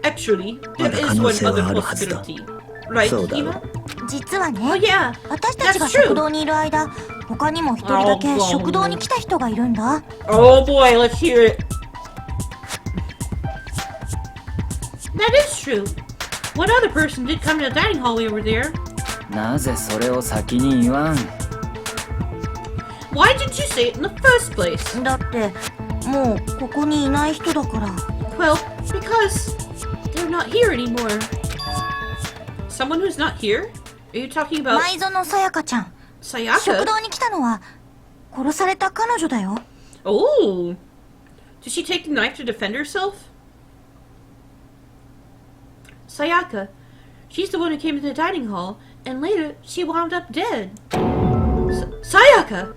Actually, there まだ is 可能 one 性は other あるはずだ possibility. Right, そうだろ Eva? 実はね Oh yeah! 私たちが That's true. 食堂にいる間他にも一人だけ食堂に来た人がいるんだ Oh boy, let's hear it. That is true. One other person did come to the dining hall we were there. なぜそれを先に言わん Why did you say it in the first place? だってもうここにいない人だから Well, because they're not here anymore. Someone who's not here? Are you talking about 前園さやかちゃん食 Sayaka? 堂に来たのは殺された彼女だよ Oh! Did she take the knife to defend herself? Sayaka. She's the one who came to the dining hall, and later she wound up dead. Sayaka!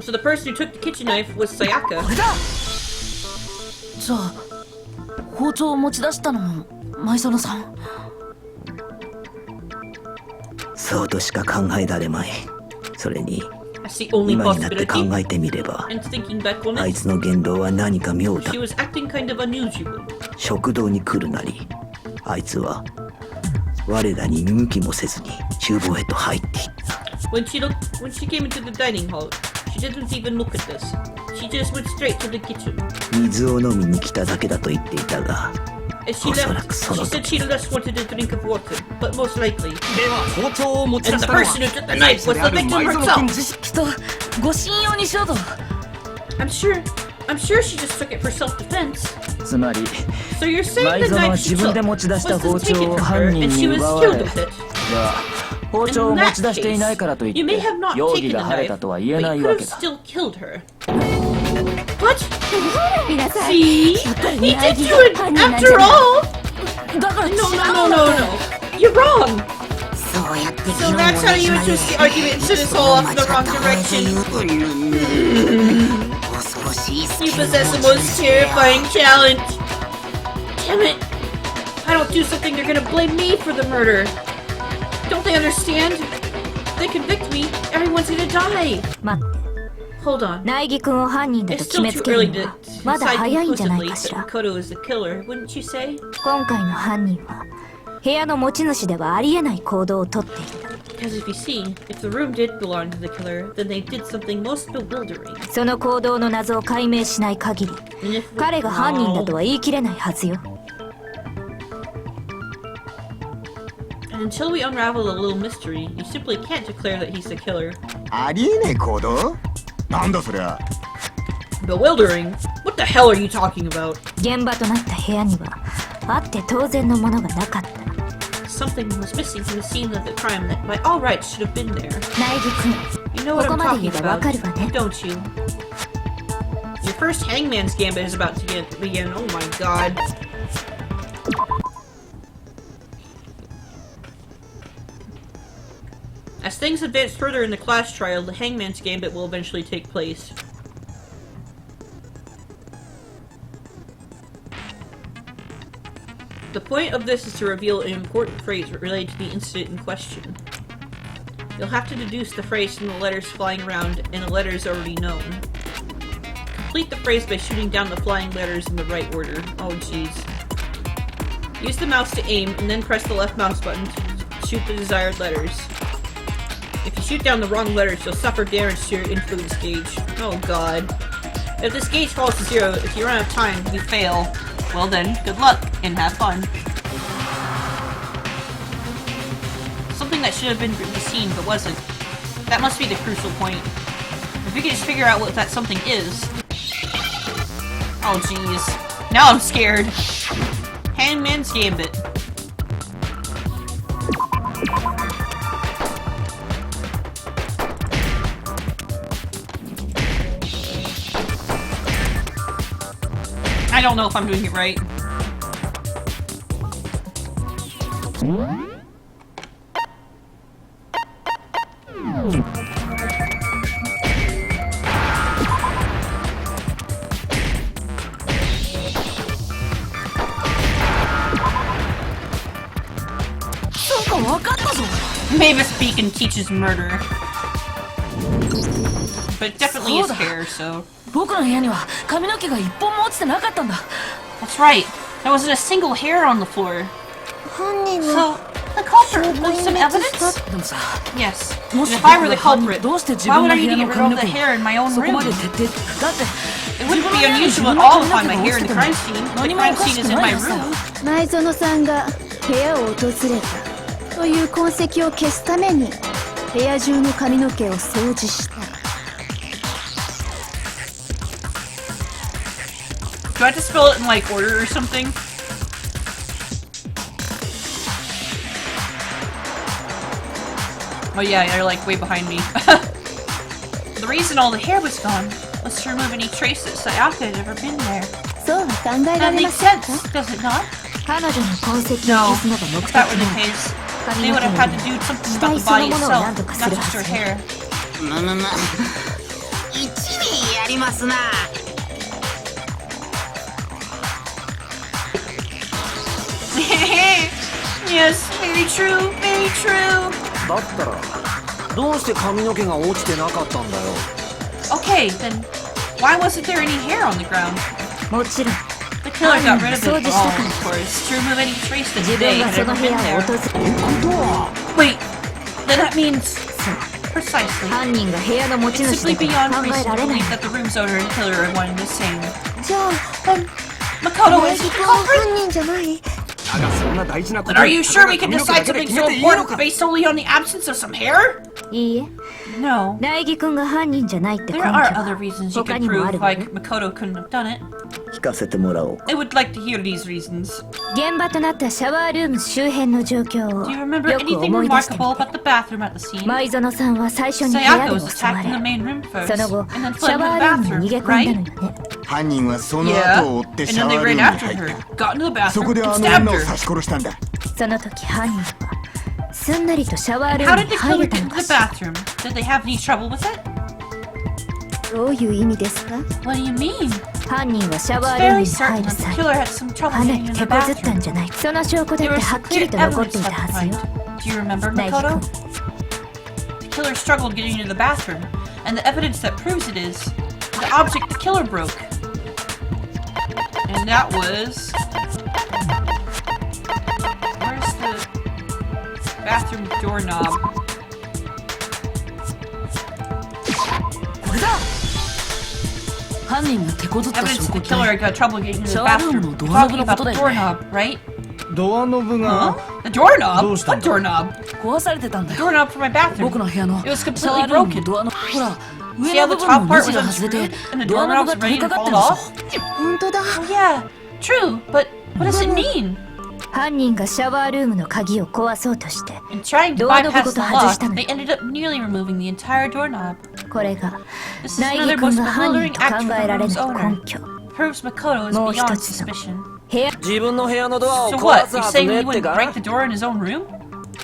So the person who took the kitchen knife was Sayaka. これだじゃあ包丁を持ち出したのも前園さんそうとしか考えられまい。それに That's the only 今になって考 possibility. えてみれば And thinking back on あい it, つの言動は何か妙だ she。was acting kind of unusual. 食堂に来るなりあいつは我らに見向きもせずに厨房へと入っていった。 When she came into the dining hall, she didn't even look at us. She just went straight to the kitchen. 水を飲みに来ただけだと言っていたが As she おそら left, くそ she の said 時 she just wanted a drink of water, but most likely. では包丁を持ち出 And し the たのは person who took the knife was the である victim 前園君 herself. 自身きっとご信用にしようと I'm sure she just took it for self-defense. つまり So you're saying 前 the 園は knife 自 she 分 took で持ち出した was 包 then 丁 taken を from 犯 her 人 and に she was 奪わ killed れ with it. では包丁を持ち出していないからといっ You may て have not 容 taken 疑 the が晴れ knife, たとは but 言え you ない could わ have けだ still killed her. What? 皆さん See? He did do it after all! だから違 No, うん no, だ no, no, no. You're wrong. そうやって議 So 論を that's how ねじ you 曲げ twist the argument and send us そ all の off 間 in 違 the っ wrong た話 direction. 恐ろしい You スキルを possess the 持ち most 主だよ terrifying talent. Damn it. If I don't do something, they're gonna blame me for the murder. Don't they understand? If they convict me, everyone's gonna die. 待って Hold on. 苗木君を犯人だ It's と決 still め too つける early に to はまだ decide 早いんじゃない conclusively かし that ら Makoto is the killer, wouldn't you say? 今回の犯人は部屋の持ち主ではありえない行動をとっている Because if you see, if the room did belong to the killer, then they did something most bewildering. その行動の謎を解明しない限り And if 彼が犯人だとは言い切れないはずよ And until we unravel the little mystery, you simply can't declare that he's the killer. ありえねえ行動なんだそりゃ Bewildering? What the hell are you talking about? 現場となった部屋にはあって当然のものがなかった。 Something was missing from the scene of the crime that by all rights should have been there. 苗木君、 You know what こ I'm こまで言 talking えばわ about, かるわね。 don't you? Your first Hangman's Gambit is about to begin. Oh my god. As things advance further in the class trial, the Hangman's Gambit will eventually take place. The point of this is to reveal an important phrase related to the incident in question. You'll have to deduce the phrase from the letters flying around and the letters already known. Complete the phrase by shooting down the flying letters in the right order. Oh jeez. Use the mouse to aim and then press the left mouse button to shoot the desired letters. If you shoot down the wrong letters, you'll suffer damage to your influence gauge. Oh god. If this gauge falls to 0, if you run out of time, you fail. Well then, good luck, and have fun. Something that should have been seen, but wasn't. That must be the crucial point. If we could just figure out what that something is. Oh jeez. Now I'm scared. Hangman's Gambit. I don't know if I'm doing it right. Mavis Beacon teaches murder. But it definitely is hair, so... 僕の部屋には髪の毛が一本も落ちてなかったんだ。 That's right. There wasn't a single hair on the floor. 犯人は So, the culprit was some evidence? でもさ、 Yes. も And し if 僕 I were が the 犯人 culprit, どうして自 why 分 would の I 部 need 屋 to の get rid 髪 of の the 毛 hair in my own そこ room? まで徹底だって It wouldn't be unusual at all if I'm a hair in the crime scene. The crime scene is in my room. 前園さんが部屋を訪れたという痕跡を消すために部屋中の髪の毛を掃除した。 Do I have to spell it in like order or something? Oh yeah, you're like way behind me. The reason all the hair was gone was to remove any trace that Sayaka had ever been there. そうは考えら That れま makes せんか？ sense, does it not? 彼女の痕跡を No. 消すのが目 If 的 that were the なら case, 髪 they の would 毛 have に had to do something about the 死体その body ものを itself, 何とか not する just は her ずよ。 hair. 一味やりますな。 Yes, very true, very true. だったらどうして髪の毛が落ちてなかったんだよ。 Okay, then why wasn't there any hair on the ground? もちろん The killer got rid of it all, 掃除したから of course, to remove any trace that 自 they 分が had その ever 部 been 屋を there. 訪れ Wait, then that means precisely. 犯人が部屋の持ち It's 主 simply だとは beyond 考え reason ら to れない believe that the room's owner and killer are one and the same. じゃあ Makoto 苗 is 木 the 君は culprit? 犯人じゃない？だがそんな大事なこ But と are you sure we can 髪の毛 decide だけで something 決め so ていいの important か。 based solely on the absence of some hair? いいえ No. 苗木君が犯人じゃないって根 There 拠 are は other reasons you 他 could にもあ prove るわよ like Makoto couldn't have done it. 聞かせてもらおう。 I would like to hear these reasons. 現場となったシャワールーム周辺の状況を Do you remember よく anything 思い出してみ remarkable て about the bathroom at the scene? 前園さんは最初に部屋 Sayaka で was 襲わ attacked in the れ main room first, その後 and then シ fled ャ to ワ the ールームに逃げ bathroom, 込んだ right? のよね犯人はその Yeah. 後を追って And シャ then ワ they ールー ran ムに after 入っ her, た。 got into the そ bathroom, こで and あの stabbed 女を her. 刺し殺したんだ。その時犯人はすんなりとシャワール How ーム did に the 入 killer れた get の into か the しら bathroom? Did they have any trouble with it? どういう意味ですか？ What do you mean? 犯人はシャワールーム Very に入 certain る that the 際 killer had some trouble かな getting り into 手 the こずったん bathroom. じゃないその証拠だっ There て was はっ some きり clear と残っ evidence ていた at は the ずよ point. Do you remember, 苗木 Makoto? 君 The killer struggled getting into the bathroom, and the evidence that proves it is the object the killer broke. And that was... Where's the bathroom doorknob? これだ犯人が手こずった証 Evidence 拠 the って killer got trouble getting into the Shower bathroom. room のド We're アノブ talking の about こと the だよね doorknob, right? ドアノブ Huh? が The doorknob? どうしたん What だ？ doorknob? 壊されてたんだよ Doorknob for my bathroom. 僕の部屋の It was シャ completely ワールームの broken. ドアのほら See 上 how の the 部分 top の part ネジ was が外れて unscrewed and the ドアノブ doorknob's が取 ready り to かかって fall るでし off? ょ。本当だ。 Oh yeah, true, but what does it mean? 犯人がシャワールームの鍵を壊そうとして In trying to ドアノブ bypass ご the と lock, 外したの they ended up nearly removing the entire doorknob. これが This is 苗 another 木君 most が犯人 bewildering と act 考えられ from ない the owner. 根拠 Proves Makoto is もう一 beyond つの suspicion. 部屋自分の部屋のドアを So 壊 what? す You're はず saying ね you って wouldn't か break the door in his own room?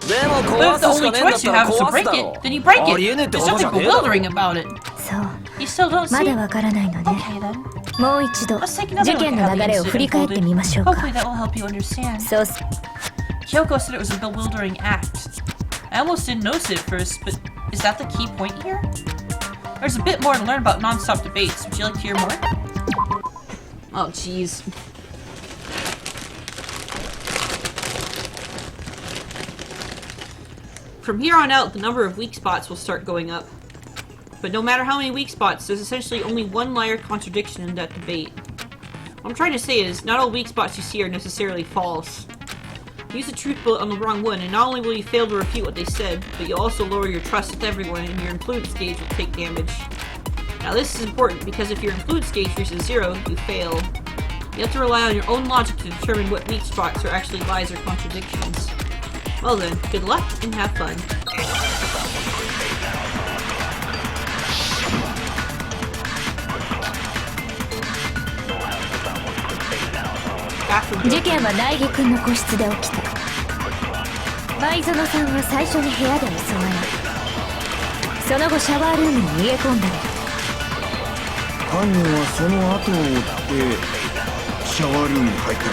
でも But 壊 if す the しか only ねえんだっ choice you たら have is to 壊す break だろ it, then you break ありえねえっ it. て There's ことじ something ゃねえだろ bewildering about it. そう You still don't ま see? だわからないので Okay then. もう一度 Let's take another 事 look 件 at の how 流 the れを incident 振り返ってみましょうか Hopefully that will help you understand. そう Kyoko said it was a bewildering act. I almost didn't notice it at first, but is that the key point here? There's a bit more to learn about non-stop debates. Would you like to hear more? Oh, jeez. From here on out, the number of weak spots will start going up. But no matter how many weak spots, there's essentially only one liar contradiction in that debate. What I'm trying to say is, not all weak spots you see are necessarily false. Use the truth bullet on the wrong one, and not only will you fail to refute what they said, but you'll also lower your trust with everyone, and your influence gauge will take damage. Now this is important, because if your influence gauge reaches 0, you fail. You have to rely on your own logic to determine what weak spots are actually lies or contradictions. Well then, good luck, and have fun. 事件は苗木君の個室で起きた舞園さんは最初に部屋で襲われその後シャワールームに逃げ込んだの犯人はその後を追ってシャワールームに入ったの。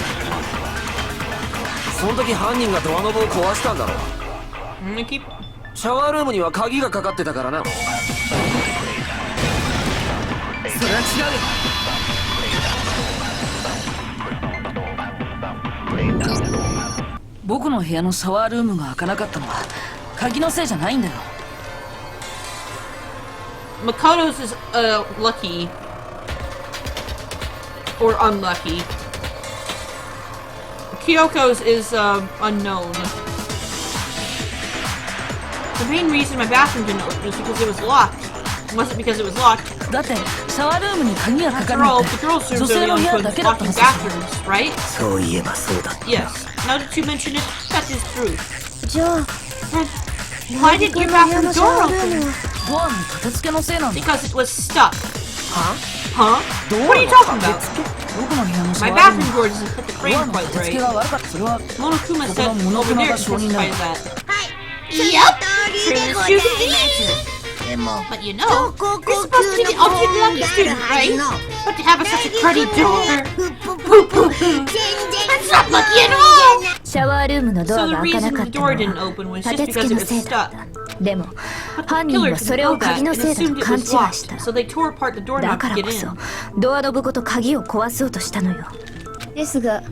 その時犯人がドアノブを壊したんだろ。シャワールームには鍵がかかってたからな。それは違う。僕の部屋のシャワールームが開かなかったのは鍵のせいじゃないんだよ。Makoto's is lucky or unlucky. Kyoko's is unknown. The main reason my bathroom didn't open was because it was locked. It wasn't because it was locked. だってシャワールームに鍵がかか After るの all, っ the て girls' 女 rooms 性 are the の部 only 屋 ones だ with けだった locking はずだ。 bathrooms, right? そういえばそうだ。 Yes. Now that you mention it, that is true. じゃあ Then why didn't your bathroom door open? ドアの片付けのせいなんだ。 Because it was stuck. は Huh? What are you talking about? 僕の部屋のシャ My ワールーム bathroom door doesn't fit the ド frame アの quite 片付け right. が悪かった。それは Monokuma said Kokono over Monokuma thereが to 証人だ。 testify to that. その Yep. 通りでございますでも But you 超 know, 高 you're 校 supposed to be 級 the の ultimate 高音 lucky がある student, は right? ずの But to have such a cruddy door. 全然 That's not lucky at all! シャワールームのドア So が the 開かな reason かっ the た door の didn't は open was just 立て because 付 it けの was せいだっ stuck. たでも But 犯 the 人 killer はそ didn't れ know を鍵 that の and せいだ assumed と it 勘違 was いし locked, た so they tore apart the だ doorknob か to ら get こそ in. ドアノブごと鍵を壊そうとしたのよですが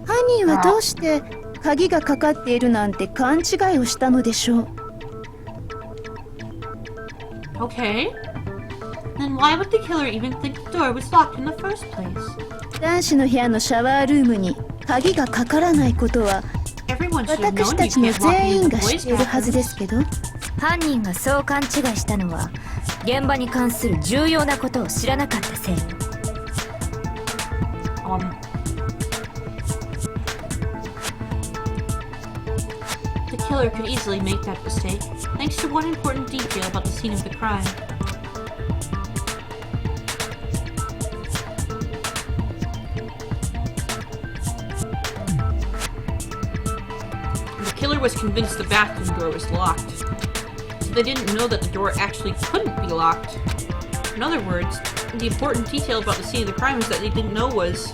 犯人はどうして鍵がかかっているなんて勘違いをしたのでしょう。 Okay. Then why would the killer even think the door was locked in the first place? 男子の部屋のシャワールームに鍵がかからないことは Everyone should have 私 known た you ちの can't lock 全 me in 員 the が知 boys' っているはず bathroom. ですけど犯人がそう勘違いしたのは現場に関する重要なことを知らなかったせい The killer could easily make that mistake, thanks to one important detail about the scene of the crime. The killer was convinced the bathroom door was locked. So they didn't know that the door actually couldn't be locked. In other words, the important detail about the scene of the crime is that they didn't know was...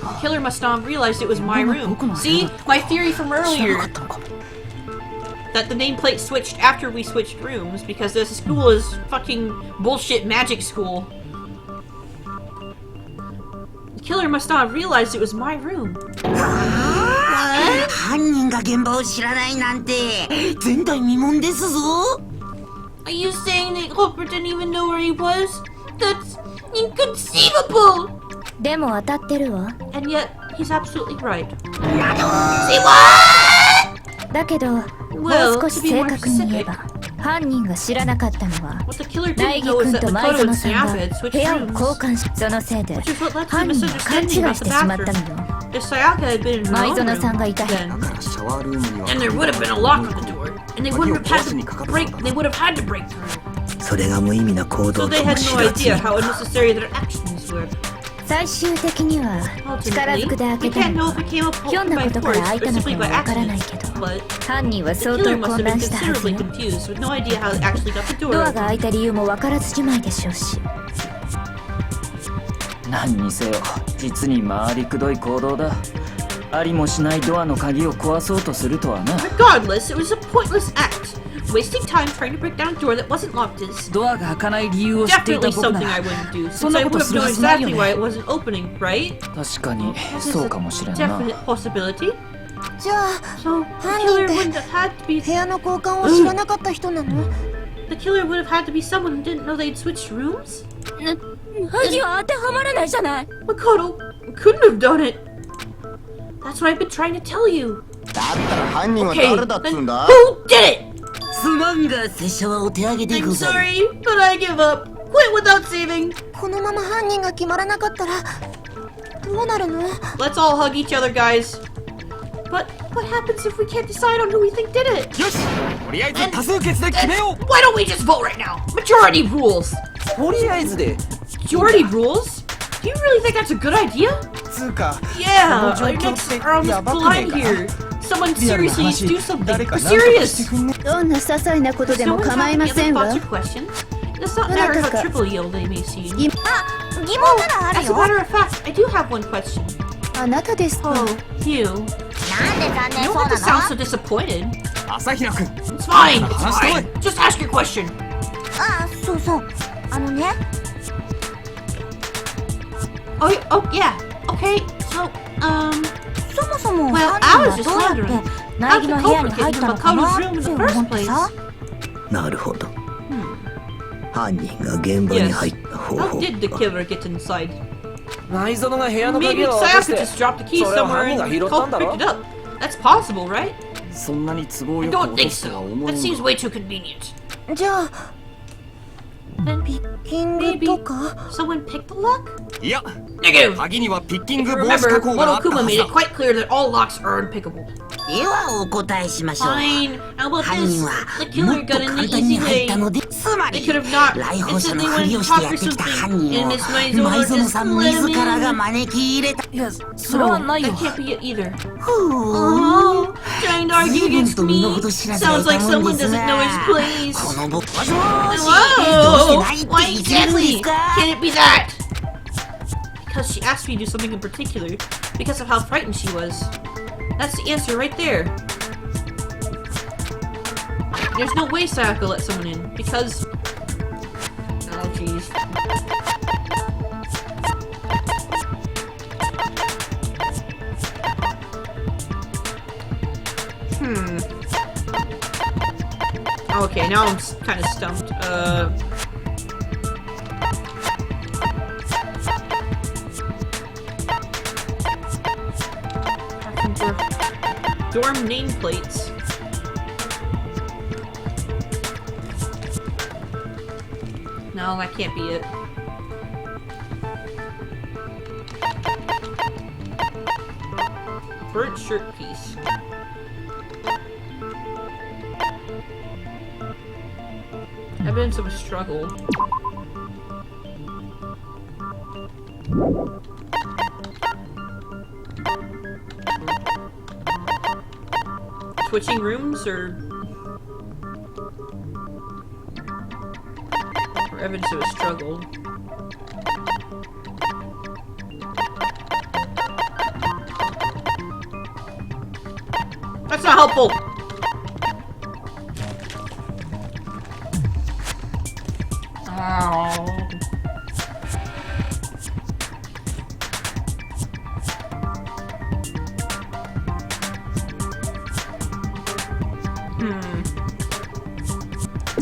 The killer must not have realized it was my room. See? My theory from earlier! That the nameplate switched after we switched rooms because this school is fucking bullshit magic school. The killer must not have realized it was my room. 犯人が現場を知らないなんて前代未聞ですぞ。 Are you saying that Hopper didn't even know where he was? That's inconceivable! でも当たってるわ And yet, he's absolutely right. だけど、もう Well, 少し to be 正 more 確に言え specific, ば、犯人が知らなかったのは what the killer 苗 didn't 木 know is 君 that と Makoto 舞 and 園さん Snap が had switched 部屋を rooms, 交換し、そのせいで which is what led to 犯 the 人は勘違い misunderstanding about し the てしまった bathroom. のよ。 If Sayaka had been in her 舞 own 園 room, さんがいた部屋 then シャワールームには and there would have been a lock on the door, and they wouldn't have had to break. They would have had to break through. それが無意味な行 So 動 they とも had 知 no らず idea に how unnecessary their actions were. 最終的には力 Ultimately, ずくで開 we けた can't の know か if it came up ひょんな by ことから force 開い or たのか simply は by わからない accident, けど but 犯人は the 相 killer 当 must 混 have been 乱したはず considerably よ。 confused with no idea how it actually got the ド door アが開いた理由もわからずじまいでしょうし。何にせよ実に回りくどい行動だ。ありもしないドアの鍵を壊そうとするとはな。 Regardless, it was a pointless act. Wasting time trying to break down a door that wasn't locked is ドアが開かない理由を知っていた definitely 僕な something ら I wouldn't do, そん since な I こと would す have るは known ずないよ exactly ね。 why it wasn't opening, right? 確かに This is そうかもしれんな。 definite possibility. じゃあ So, the 犯 killer 人 wouldn't って have had to be 部屋の交換を知らなかった人なの？ the killer would have had to be someone who didn't know they'd switched rooms? 鍵は当てはまらないじゃない。 Makoto couldn't have done it. That's what I've been trying to tell you. だったら犯人は Okay, 誰だっつ then んだ who did it? すまんが拙者はお手上げで I'm ござる sorry, but I give up. Quit without saving. このまま犯人が決まらなかったらどうなるの？ Let's all hug each other, guys. But what happens if we can't decide on who we think did it? よしとりあえず多数決で決めよう Why don't we just vote right now? Majority rules. とりあえずで Majority rules? Do you really think that's a good idea? つうか Yeah, この our 状況 necks って are almost やばくねえ blind か here. Someone リアルな seriously needs 話 to do something. 誰 We're か何とかして serious. くんねどんな些細なことでも Someone 構い talking ま the せん other わ thoughts or questions. It does not matter how trivial they may seem. 疑問ならあ As る a よ。 matter of fact, I do have one question. あなたですか？ Oh, you. なんで残 You 念 don't そう have to な sound の？ so disappointed. 朝比奈君 It's fine. It's 話してこい fine. Just ask your question. あ、そうそう。あのね、 Oh, oh yeah. Okay. So, そもそも well, 犯 I 人 was は just どうやって wondering 苗 how 木 the の部屋に culprit 入 get った into のかな Makoto's っ room in て the 思 first って place. さ。なるほど犯人が現場に Yes. 入った方 How 法 did the か killer get inside? 内園が部屋の Maybe 鍵を渡し Sayaka て just dropped the key それを somewhere 犯人が and 拾 the ったん culprit だろ picked it up. That's possible, right? そんなに都合 I よく don't 落 think とすとは so. 思え That ん seems が way too convenient. じゃあ Then ピッキングとか？ someone picked the lock? いや Negative. 鍵にはピッキング防止 Remember, 加工があったは Monokuma ず made だ it quite clear that all locks are unpickable. ではお答えしましょう Fine. How about 犯 this? 人は The も killer っと got in 簡 the 単に easy 入った way. のでつま They り could have not 来訪者の instantly ふ went り to をして talk や or ってきた犯 something, 人 and を Miss Maizono 前園 just さん let 自 him らが in. 招き入れたいやそれは No, ないよ that can't be it either. ふう Oh, trying to argue 随分 against と身の me 程知らずが sounds いた like もん someone です doesn't know が his place. この僕もしもし Whoa! どうしてないって Why 言ってるんです exactly? か Can it be that? Because she asked me to do something in particular because of how frightened she was. That's the answer right there. There's no way Sayaka let someone in because... Oh, jeez. Okay, now I'm kind of stumped. Dorm nameplates. No, that can't be it. Burnt shirt piece. Evidence of a struggle. Switching rooms or evidence of a struggle. That's not helpful. Oh.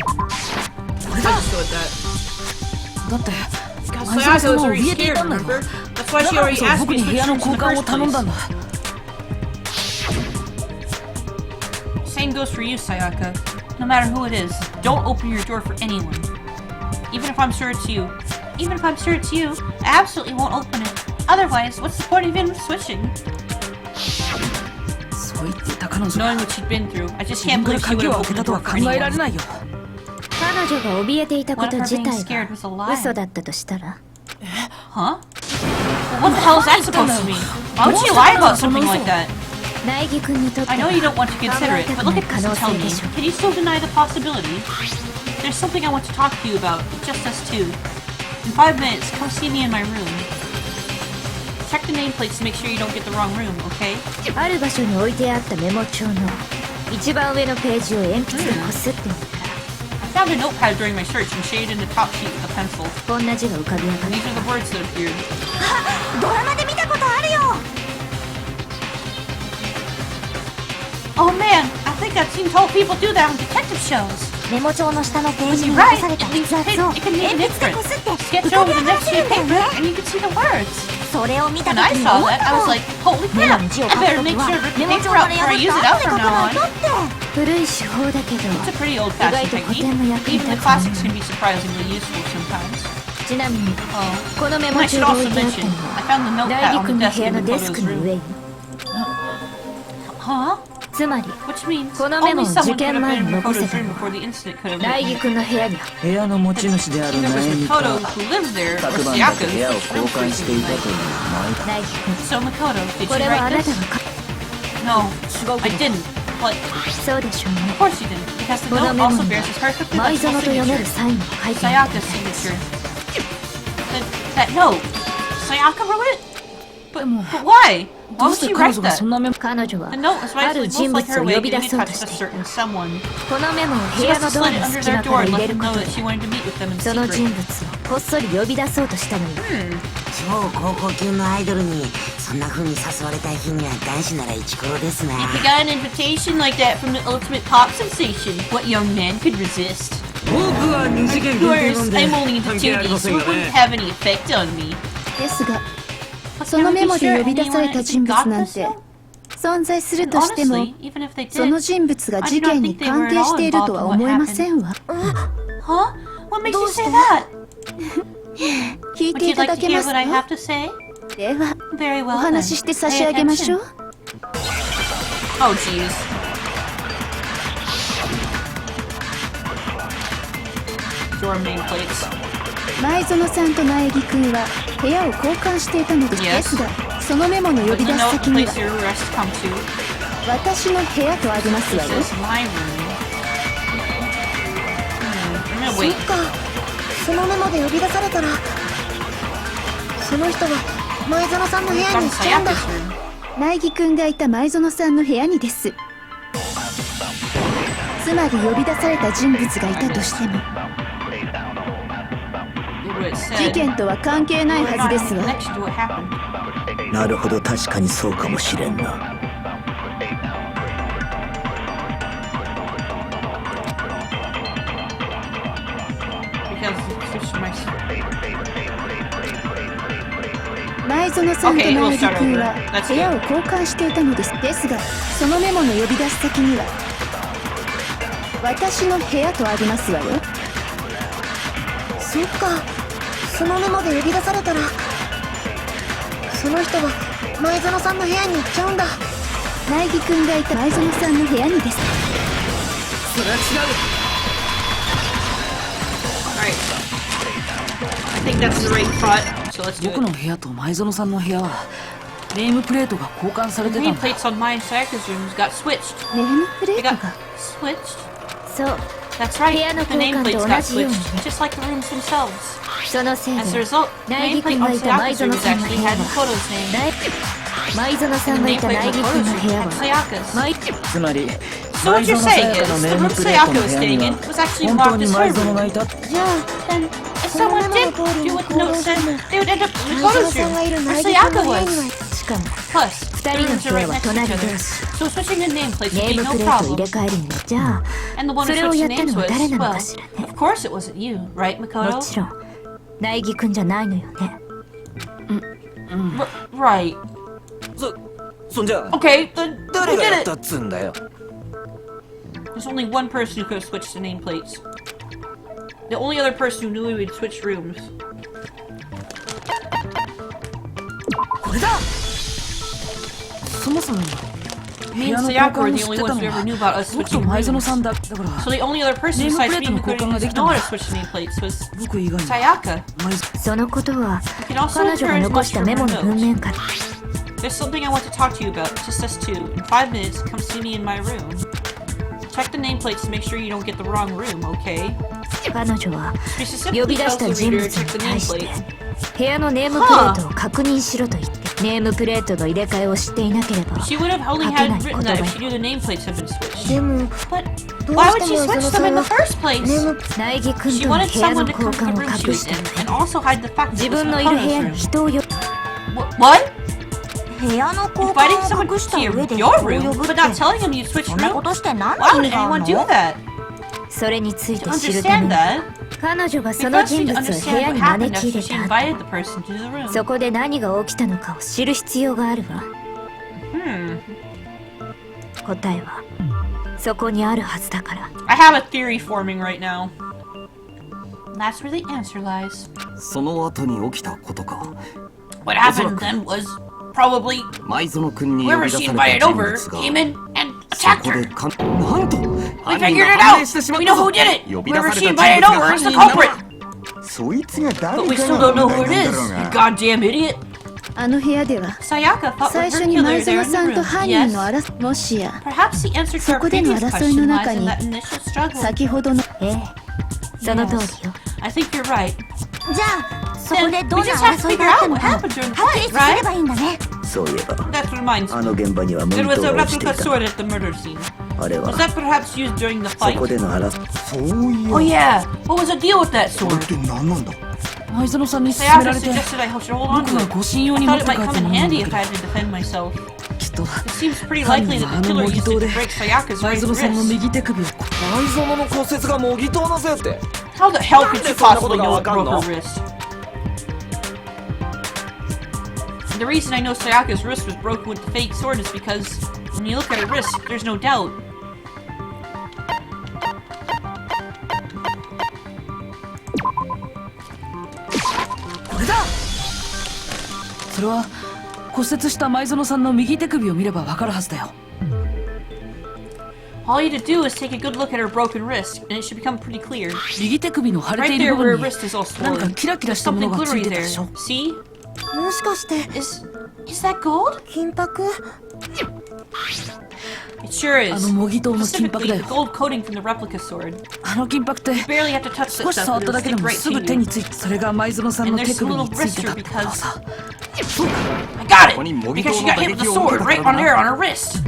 I'll just go with that. だって God, 前園さ Sayaka ん was は already 怯えてい scared, たんだろ remember? That's why だ she からこ already そ asked 僕 me に to 部屋 switch の rooms in 交 the 換を first 頼んだ place. んだ same goes for you, Sayaka. No matter who it is, don't open your door for anyone. Even if I'm sure it's you. Even if I'm sure it's you, I absolutely won't open it. Otherwise, what's the point of even switching? Knowing what she'd been through, I just can't believe she would have opened the door for anyone. 彼女が怯えていたこと自体 One of her being scared was a lie. が嘘だったとしたら Huh? Well, what the hell is that supposed to mean? Why would she lie about something like that? 苗木君にとって I know you don't want to consider it, but look at this and tell me. Can you still deny the possibility? There's something I want to talk to you about, just us two. In 5 minutes, come see me in my room. Check the nameplates to make sure you don't get the wrong room, okay? ある場所に置いてあったメモ帳の一番上のページを鉛筆でこすってみた I found a notepad during my search and shaded in the top sheet with a pencil. こんな字が浮かび上がっ And these are the words that appeared. ドラマで見たことあるよ Oh man, I think I've seen tall people do that on detective shows. メモ帳の下のペー When ジ you に write, 残され it た leaves a 筆 hint. 圧を It can make a 鉛筆で difference. こすって Sketch over the next sheet of paper and you can see the words. それを見た When 時 I に saw 思っ that, た I の was like, holy メモ crap, に字を I 書く better と make きは sure to rip メ the モ帳 paper か out ら before I 破 use っ it た out って from こと now だ on. とって古い手法だけど It's a pretty 意 old-fashioned 外と古典 technique. の役に Even 立 the つもの classics can be surprisingly useful sometimes. ちなみに Oh. このメモ And I 帳 should で置 also いてあった mention, の I は found the 苗 notepad 木 on 君 the の desk 部屋 in のデス Makoto's クの room. 上に Huh? つまり Which means このメモ only を someone 受 could 験 have 前 been に in 残せ Makoto's た room の before は the incident could have 苗木 been. 君の部屋には部屋の持ち主である Either it 苗 was 木 Makoto か who lived there or 昨晩 Sayaka まで部 who 屋を switched 交 rooms 換していた recently. という前だ苗木君 So Makoto, did こ you れはあ write なた this? が書 No, I didn't. But そうでしょうね of course you didn't, because the この note メモ also に bears は his perfectly 舞 legible 園と読める signature. サインも書いてある Sayaka's signature. That note. Sayaka wrote it? But why? Why would she write that? 彼女は The note was ある rightfully 人 most like 物 her を way 呼 of び getting 出 in そう touch と with し a て certain someone. このメモを部 She 屋 must の have ドア slid の it under 隙 their 間か door ら and 入 let れる them こ know と that で she wanted to meet with them in その secret. 人物をこっそり呼び出そうとしたのよ超高校級のアイドルにそんな風に誘われた日には男子ならイチコロですな If you got an invitation like that from the ultimate pop sensation, what young man could resist? 僕は二次元 Of 限定 course, なんで I'm only into 関係あり 2D, ま so せ it んよ wouldn't ね have any effect on me. ですがそのメモで呼び出された人物なんて存在するとしても Honestly, even if they その did, 人物が事件に関係しているとは思えませんわ huh? What makes you say that? 聞い Would てい you た like だ to け hear ます what I か have to say? では Very お well 話し then. して差し上げましょう Oh jeez. Door nameplates. 前園さんと苗木君は部屋を交換していたのです Yes. ですがそのメモの呼 But び the 出し note 先 the に place は your arrest come to. 私の部屋とあります It わよ says my room. I'm gonna そっ wait. かそのメモで呼び出されたらその人は前園さんの部屋 From に行っちゃうんだ Sayaka's room. 苗木君がいた前園さんの部屋にですつまり呼び出された人物がいたとしても What it 事 said. 件とは関係ない We're はず not です in わ connection to what happened. なるほど、確かにそうかもしれんな。 Because it's just my 前園さんと Okay, we'll 苗木 start 君 over. は That's 部屋 good. を交換していたのですですがそのメモの呼び出し先には私の部屋とありますわよそっかそのメモで呼び出されたらその人は前園さんの部屋に行っちゃうんだ苗木君がいた前園さんの部屋にですそれは違う Alright. I think that's the right thought, so let's do 僕の it. 部屋と前園さんの部屋はネームプレートが交換されてたんだ Nameplates on my and Sayaka's rooms got switched. ネームプレ They ート got が switched? そう That's right, 部屋の the 交換と nameplates 同 got じように switched, just like the rooms themselves. そのせい As a で result, the 苗木 nameplate 君が on いた前 Sayaka's room 園 is さんの部 actually 屋 had は Makoto's name. 前園さん And が the いた nameplate 苗 on 木君 Makoto's の部 room 屋 had は Sayaka's. 前つまり So what 前 you're 園さ saying やか is, の the ネー room ムプレート Sayaka の was 部屋 staying に in は was actually 本当 locked に as 前 her 園 room. がいた じゃあ Then, if someone did do what the note said, they would end up in 前園 Makoto's さんがい room, る where 苗木君 Sayaka の部屋に was. はしかも Plus, the 二人の rooms 部 are 屋 right は next to each 隣 other, 同士 so switching the nameplates ネ would ー be ム no プレート入れ problem. 替えるにはじゃあ And the one そ who れを switched や the った names のは was, 誰なの well, かしらね of course it wasn't you, right, も Makoto? ちろん苗木君じゃないのよね Right. そんじゃ Okay, then who 誰が did やっ it? たっつうんだよ There's only one person who could have switched the nameplates. The only other person who knew he would switch rooms. Me and Sayaka were the only ones who ever knew about us switching rooms. So the only other person besides me who could know how to switch nameplates was Sayaka. そのことは You can also 彼女が return 残したメモの most 文 of her 面から notes. There's something I want to talk to you about, just us two. In 5 minutes, come see me in my room. Check the nameplates to make sure you don't get the wrong room, okay? 彼女は She 呼び specifically 出 tells した the 人 reader 物 to に check the 対して nameplate. 部屋のネームプレートを確認しろと言ってネームプレートの入れ替えをしていなければ She would have only 書け had ない written 言 that 葉 if she knew the nameplates had been switched. でも But どう why し would て she も switch そ them の in さん the は first place? ネーム 苗木君 She との wanted 部屋 someone の to 交 come to the 換を room she 隠 was した in, 上 and also hide the fact that 自 it was 分のいる部 Hana's 屋に room. 人を呼 What? 部屋の交 Inviting 換を someone 隠した to 上で your 人を room, 呼ぶっ but て not telling them you switched そんなこ rooms? として何の Why 意 would 味があ anyone る do の that? それについ To て知るため understand に that, 彼女が we その first 人 need 物 to を部 understand 屋 what に happened 招き after 入 she れた invited the person to the room. そこで何が起きたのかを知る必要があるわ 答えはそこにあるはずだから I have a theory forming right now. That's where the answer lies. その後に起きたことか。 What happened then was probably 舞園君に呼 whoever び出 she された invited 人 over 物が came in and そ attacked こ her. でなんと We figured it out! We know who did it! 呼び出 Whoever さ she れた invited 人物 over が is 犯 the 人なの culprit! だ。そいつが誰 But we か still が don't know 問 who 題 it なん is, だろう you が。 goddamn idiot! あの部屋では Sayaka fought 最 with 初 her に killer 前 there 園 in the さんと room. 犯人 Yes, の争いもしや perhaps the answer to そ our こでの previous 争い question の lies 中 in に that initial struggle. 先ほどのええその通りよ I think you're right. じゃあそこで Then ど we んな just have to 争い figure があった out の what かは happened during the っきり fight, させれ right? ばいいんだね。そういえば That reminds あ me. の現場にはモ There ニ was タ a ーが落ちてい replica た。 sword at the murder scene. あれは Was that perhaps used during the そ fight? こでの争い。そうい Oh や。 yeah! What was the deal with that これっ sword? て何なんだ。前園さんに勧め Sayaka られて suggested I should hold on 僕 to が it. 護身用 I に持 thought っ it て帰 might っ come た in ものなん handy だ if け I ど had to defend myself. きっと It seems pretty 犯 likely 人は that あ the の killer 模擬 used 刀 it で to break Sayaka's 前 right 園さんの wrist. 右手首を前園の骨折が模擬刀のせいって。 How the hell could you possibly know it broke No. her wrist? The reason I know Sayaka's wrist was broken with the fake sword is because when you look at her wrist, there's no doubt. It's それは骨折した前園さんの右手首を見ればわかるはずだよ All you have to do is take a good look at her broken wrist, and it should become pretty clear. 右手首の腫れて Right いる there 部 where her 分に wrist is all なん swollen. かキラキラ There's したも something のがつい glittery てた there. でしょ See? もしかして Is that gold? 金箔 It sure あ is. の模擬刀の金箔 Specifically, だ the よ gold coating from the replica sword. あの金箔って You barely have to touch 少 that し stuff, 触っ but た it'll だけで stick も right すぐ to 手 you. についてそれが前園さん And の there's 手 a 首 little について blister たってこと because さ I got it! ここに模擬 Because 刀 she の got hit 打 with the 撃を受 sword けた right から on だ there on her wrist.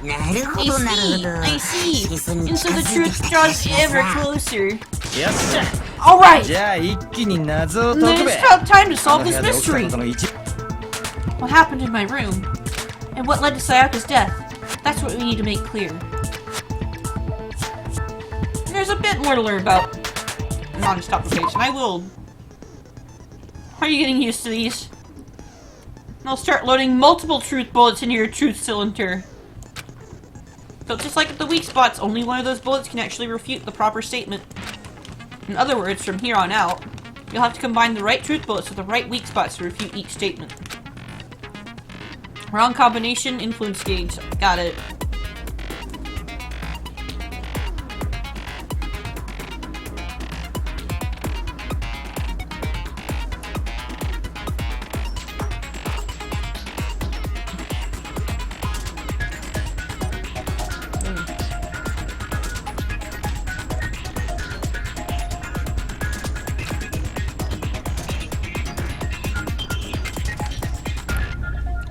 なるほ I どなるほ see, ど I see. 真相に And 近 so the づいて truth きた気が draws します ever な closer. よっしゃ Alright! じゃあ一気に謎を And 解 then くべ it's about time to あ solve の部 this 屋で起きた mystery. ことの一 What happened in my room? And what led to Sayaka's death? That's what we need to make clear. There's a bit more to learn about non-stop rotation. I will... Are you getting used to these? I'll start loading multiple truth bullets into your truth cylinder. So just like at the weak spots, only one of those bullets can actually refute the proper statement. In other words, from here on out, you'll have to combine the right truth bullets with the right weak spots to refute each statement. Wrong combination, influence gauge. Got it.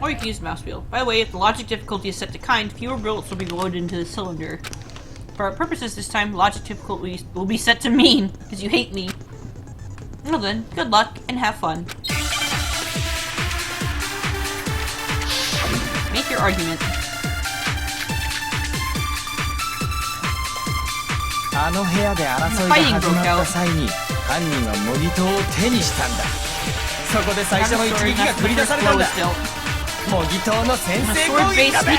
Or you can use the mouse wheel. By the way, if the logic difficulty is set to kind, fewer bullets will be loaded into the cylinder. For our purposes this time, logic difficulty will be set to mean, because you hate me. Well then, good luck, and have fun. Make your argument. あの部屋で争いが始まった際に犯人は模擬刀を手にしたんだそこで最初の一撃が繰り出されたんだ模擬刀の先制攻撃だべ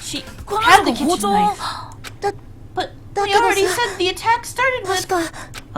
She 彼女 had the が包 kitchen 丁を knife. But we already said the attack started with. 確か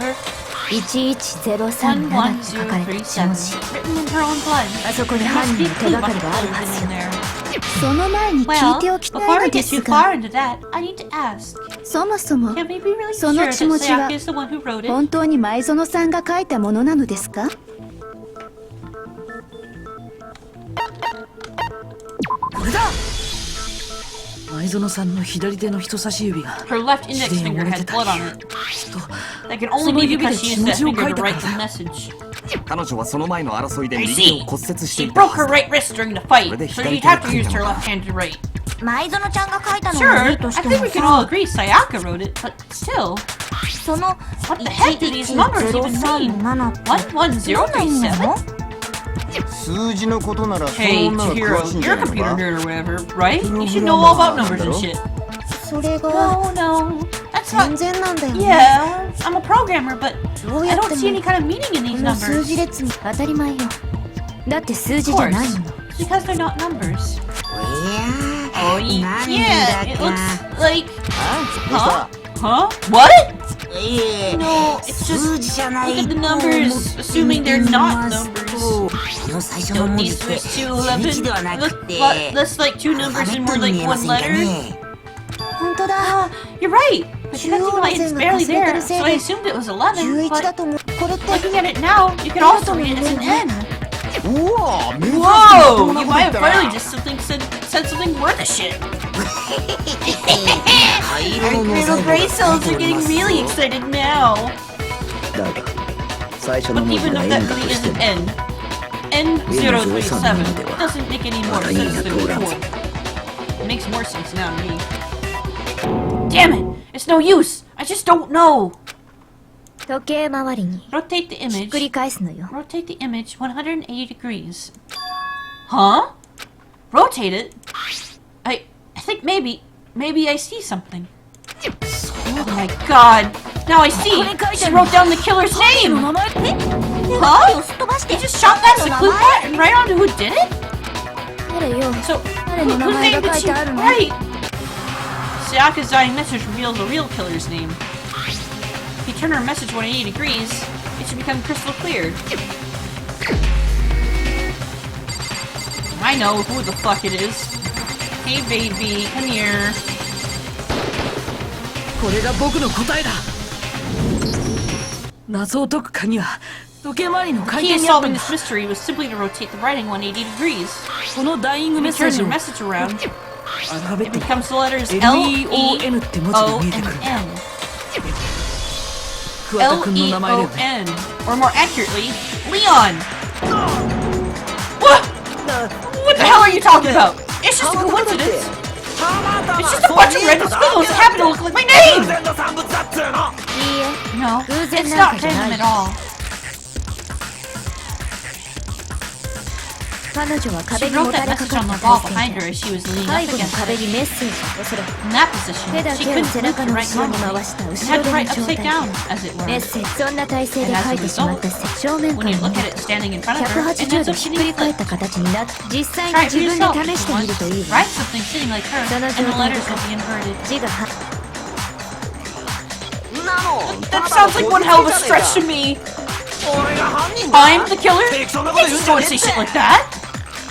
number? 1103って書かれた帳紙 Written in her own blood. あそこに There 犯 must 人 be の a 手 clue がか about りがある the は clues ず in よ there. その前に聞 Well, いておきた Before い we ので get す too が far into that, I need to ask. そもそも Can we be really その sure 血 that 文字は Sayaka is the one who wrote it? 本当に前園さんが書いたものなのですか？ Her left index finger had blood on it. That could only be because she used that finger to write the message. I see. She broke her right wrist during the fight, so she'd have to use her left hand to write. Sure, I think we can all agree Sayaka wrote it, but still. What the heck do these numbers even mean? 11037? Hey, Chihiro, you're a computer nerd or whatever, right? You should know all about numbers and shit. No, that's not... Yeah, I'm a programmer, but I don't see any kind of meaning in these numbers. Of course, because they're not numbers. Oh, yeah, it looks like... Huh? What? No, it's just... Look at the numbers, assuming they're not numbers. Don't these switch to 11 look less like two numbers and more like one letter? You're right! The connecting light is barely there, so I assumed it was 11, but... Looking at it now, you can also read it as an N. Whoa! You might have finally just said something worth a shit. Our little gray cells are getting really excited now. But even if that really is an N, N037, it doesn't make any more sense than before. It makes more sense now to me. Damn it! It's no use! I just don't know! Rotate the image. Rotate the image 180 degrees. Huh? Rotate it? I think maybe I see something. Oh my god! Now I see! She wrote down the killer's name! Huh? You just shot past the clue pad and right onto who did it? So, whose name did she write? Sayaka's dying message reveals the real killer's name. If you turn her message 180 degrees, it should become crystal clear. I know who the fuck it is. Hey baby, come here. The key to solving this mystery was simply to rotate the writing 180 degrees. When you turn the message around, it becomes the letters L-E-O and N. L-E-O-N. Or more accurately, Leon! What? What the hell are you talking about? It's just a coincidence. It's just a bunch of random squiggles that happen to look like my name! No, it's not random at all. She wrote that message on the wall behind her as she was leaning up against it. In that position, she couldn't move to write normally, and had to write upside down, as it were. And as a result, when you look at it standing in front of her, it ends up getting flipped. Try it for yourself if you want. Write something sitting like her, and the letters will be inverted. That sounds like one hell of a stretch to me! I'm the killer? Please don't say shit like that!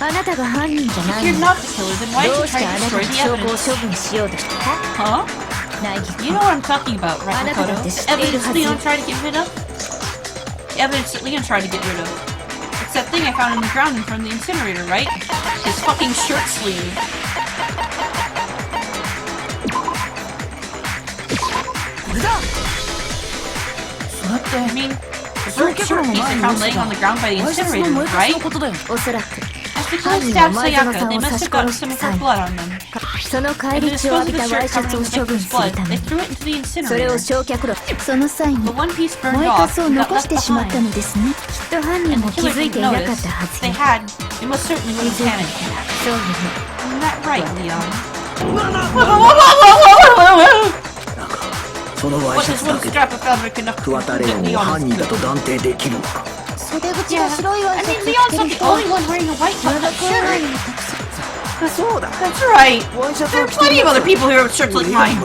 If you're not the killer, then why did you try to destroy the evidence? Huh? You know what I'm talking about, right, Makoto? The evidence Leon tried to get rid of? The evidence that Leon tried to get rid of. It's that thing I found in the ground in front of the incinerator, right? His fucking shirt sleeve. I mean, the short piece I found laying on the ground by the incinerator, right? As the killer stabbed Sayaka, they must have gotten some of her blood on them. And to dispose of the shirt covered in the victim's blood, they threw it into the incinerator. The one piece burned off and got left behind. And the killer didn't notice. If they had, they most certainly would have panicked. Isn't that right, Leon? What does one scrap of fabric enough to prove that Leon is good? Yeah, I mean, Leon's not the only one wearing a white button-up shirt. That's right. There are plenty of other people here with shirts like mine.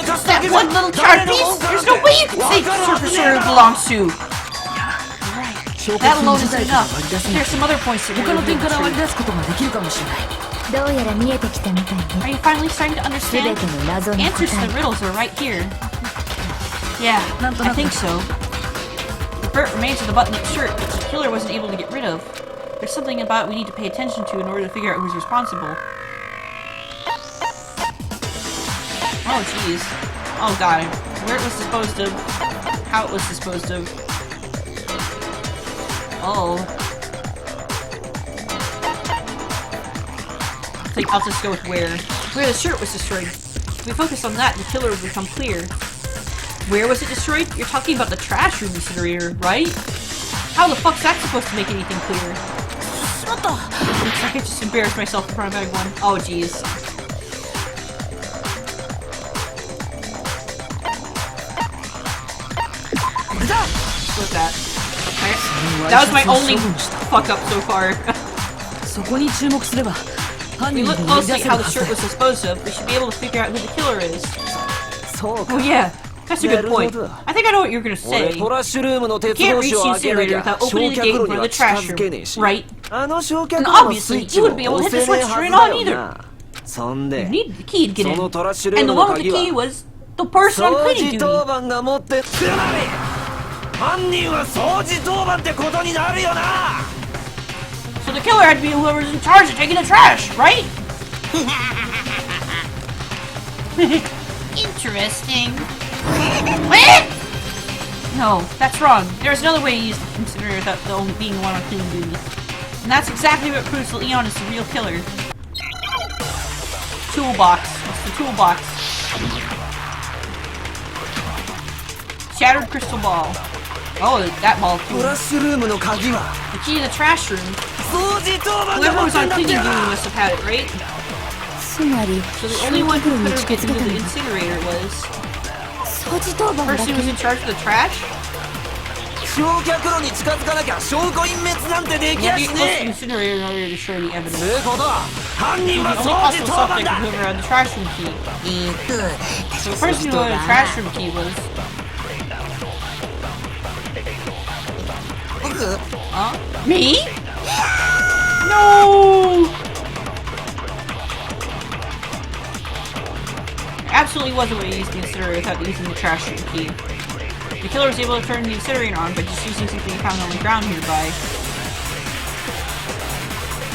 Just that one little charred piece? There's no way you can say surface shirt belongs to. That alone is enough. There's some other points that we're looking for. Are you finally starting to understand? Answers to the riddles are right here. Yeah, I think so. The burnt remains of the button-up shirt, which the killer wasn't able to get rid of. There's something about it we need to pay attention to in order to figure out who's responsible. Oh, jeez. Oh, God. Where it was disposed of. How it was disposed of. Oh. I think I'll just go with where. Where the shirt was destroyed. If we focus on that, the killer will become clear. Where was it destroyed? You're talking about the trash room incinerator, right? How the fuck's that supposed to make anything clear? What the? Looks like I just embarrassed myself in front of everyone. Oh, jeez. What's that? That was my only fuck up so far. We look closely at how the shirt was disposed of. We should be able to figure out who the killer is. Oh yeah, that's a good point. I think I know what you're gonna say. You can't reach the incinerator without opening the gate in front of the trash room, right? And obviously, you wouldn't be able to hit the switch straight on either. You needed the key to get in. And the one with the key was the person on cleaning duty. So the killer had to be whoever's in charge of taking the trash, right? Interesting. What? No, that's wrong. There's another way to use the incinerator without the only being one on cleaning duty. And that's exactly what proves that Leon is the real killer. Toolbox. What's the toolbox? Shattered crystal ball. Oh, that ball too. The key to the trash room. Whoever was on cleaning duty must have had it, right? So the only one who could have gotten into the incinerator was the person who was in charge of the trash? You have to get close to the incinerator in order to destroy the evidence. So the only possible suspect is whoever had the trash room key. So the person who had the trash room key was... Me? No! There absolutely wasn't a way to use the incinerator without using the trash room key. The killer was able to turn the incinerator on by just using something he found on the ground nearby.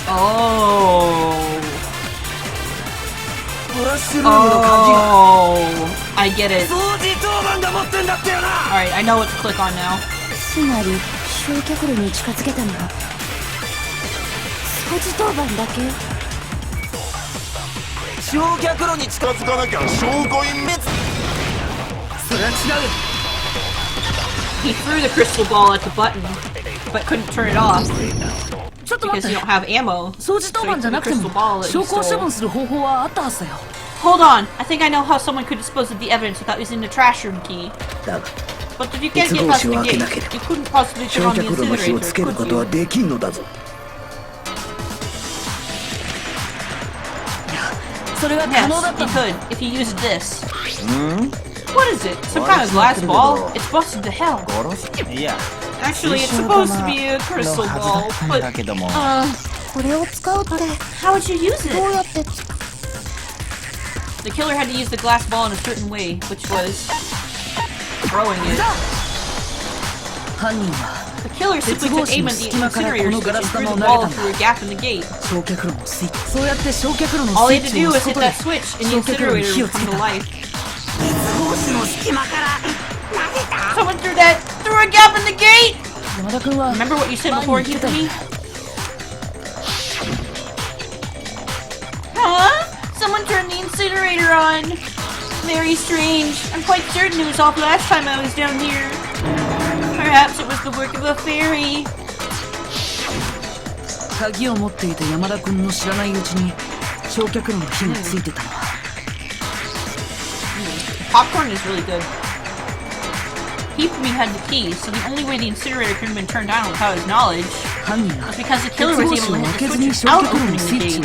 Oh. Oh. I get it. Alright, I know what to click on now. He threw the crystal ball at the button, but couldn't turn it off because you don't have ammo. So he threw the crystal ball that he stole. Hold on, I think I know how someone could dispose of the evidence without using the trash room key. But if you can't get past the gate, you couldn't possibly turn on the incinerator, could you? Yes, you could, if you used this. What is it? Some kind of glass ball? It's busted to hell. Yeah. Actually, it's supposed to be a crystal ball, but... how would you use it? The killer had to use the glass ball in a certain way, which was... throwing it. The killer simply took aim at the incinerator switch and threw the ball through a gap in the gate. All he had to do was hit that switch and the incinerator would come to life. Someone threw a gap in the gate! Remember what you said before you hit me? Huh? Someone turned the incinerator on! Very strange. I'm quite certain it was off last time I was down here. Perhaps it was the work of a fairy. Popcorn is really good. He had the key, so the only way the incinerator could have been turned on without his knowledge was because the killer was able to hit the switch without opening the gate.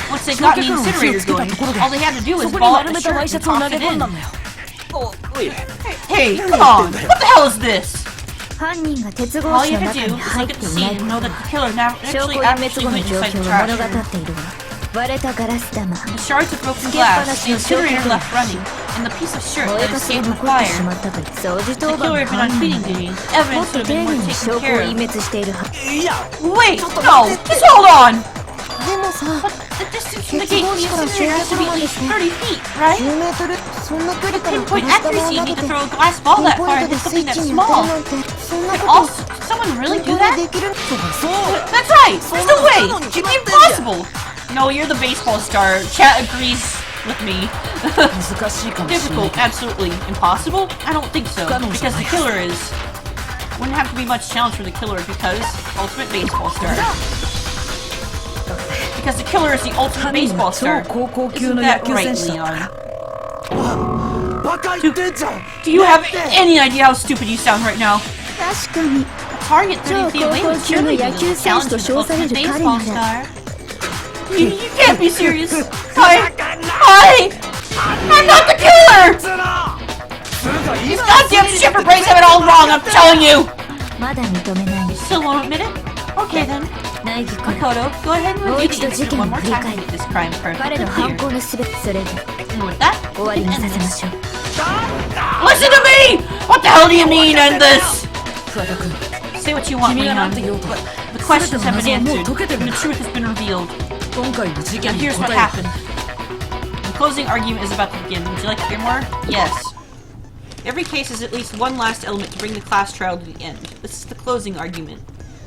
Once they got the incinerator going, all they had to do was ball out the shirt and toss it in. Hey, come on! What the hell is this? All you have to do is look at the scene and know that the killer actually went inside the trash room. 割れたガラス玉 The shards of broken glass, the incinerator left running, and the piece of shirt 燃え that かすが escaped the 残ってし fire. まったと掃除 The 当 killer 番 had の been 犯 on 人 cleaning だ duties. も Evidence っと would have 丁 been 寧 more に taken 証拠を care 隠 of. 滅しているは Wait, no, just hold on! でもさ The distance from the gate to the incinerator has to be at least 30 feet, right? 10メートルそんな距離から Pinpoint ガラス玉 accuracy, を you 投 need げ to て throw a glass ball ピン that ポ far イント into でスイ something ッチ that に当てる small. なんてそんな Could こと also, could someone really 本 do 当に that? できる That's right! There's no way! Impossible! No, you're the baseball star. Chat agrees with me. 難しいかもしれない Difficult, absolutely. Impossible? I don't think so. Because the killer is... Wouldn't have to be much challenge for the killer because ultimate baseball star. Because the killer is the ultimate baseball star. 超高校級の Isn't 野 that 球 right, 選手だ Leon? バカ言ってんじゃん Do you have any idea how stupid you sound right now? 確かに Target 30 feet 超 away 高 with 校級の cheerleading 野球 will 選 challenge 手と the 称され ultimate る彼 baseball なら star. You can't be serious. Hi! I'm not the killer! These goddamn shipper brains have it all wrong, I'm telling you! まだ認めない Still won't admit it? Okay then. ナイフ君 Makoto, go ahead and もう review 一 the 度事 incident 件を one more 振り time 返 to り make this crime 彼の perfectly 犯 clear. 行のすべてそれで And with that, 終わりにさせま end しょう Listen to me! What the hell do you mean end this? 桑田君 Say what you want, 君が Leon. なんて言おうと The questions have been 全ての謎はもう answered, 解けてる and the truth has been revealed. 今回の事件 And に here's what 答え happened. The closing argument is about to begin. Would you like to hear more? Yes. Every case has at least one last element to bring the class trial to the end. This is the closing argument.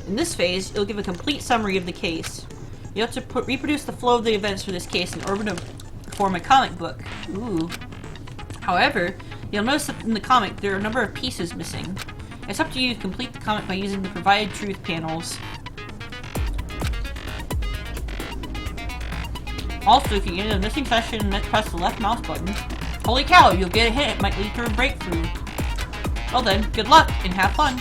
In this phase, it'll give a complete summary of the case. You have to reproduce the flow of the events for this case in order to form a comic book. Ooh. However, you'll notice that in the comic there are a number of pieces missing. It's up to you to complete the comic by using the provided truth panels. Also, if you get a missing section, press the left mouse button. Holy cow, you'll get a hit. It might lead to a breakthrough. Well then, good luck and have fun.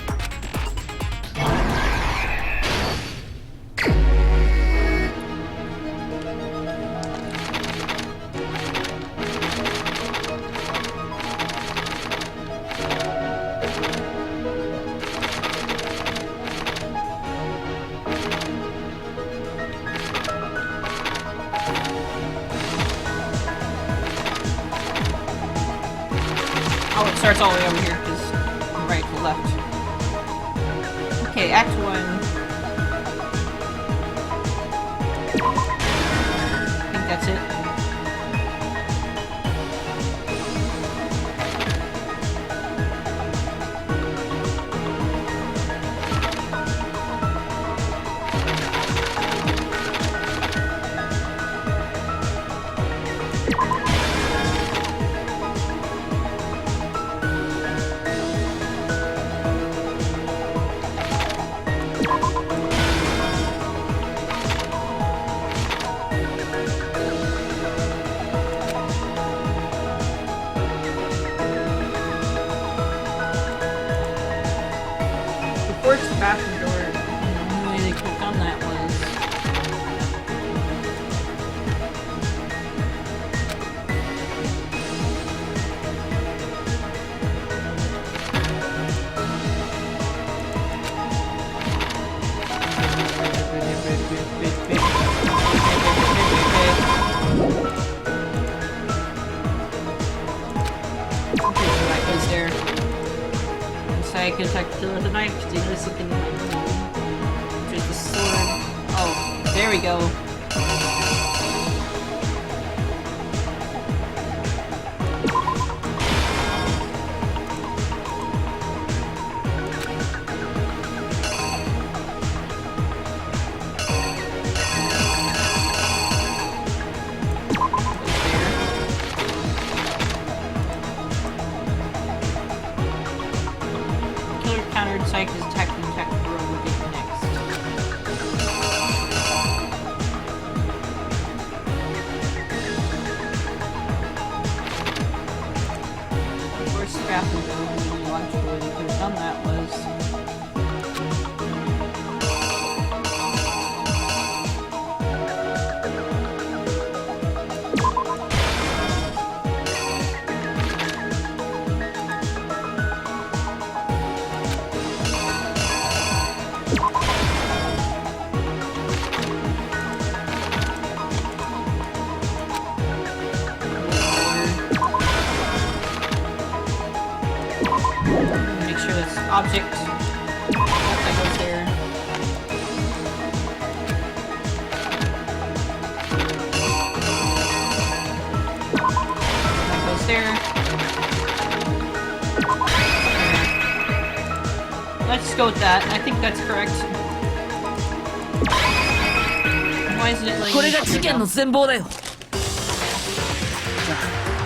Oh, it starts all the way over here because I'm right to left. Okay, Act 1. I think that's it. Before it's the bathroom door, the only way they could have done that was... That was there. I could attack the killer with a knife because they noticed something in my room. Which is the sword. Oh, there we go. Killer countered Psych is attacking the attack the room will get next. First bathroom door when you launched door, you could have done that was object that goes there. That goes there. Let's go with that. I think that's correct. Why isn't it like... これが事件の全貌だよ。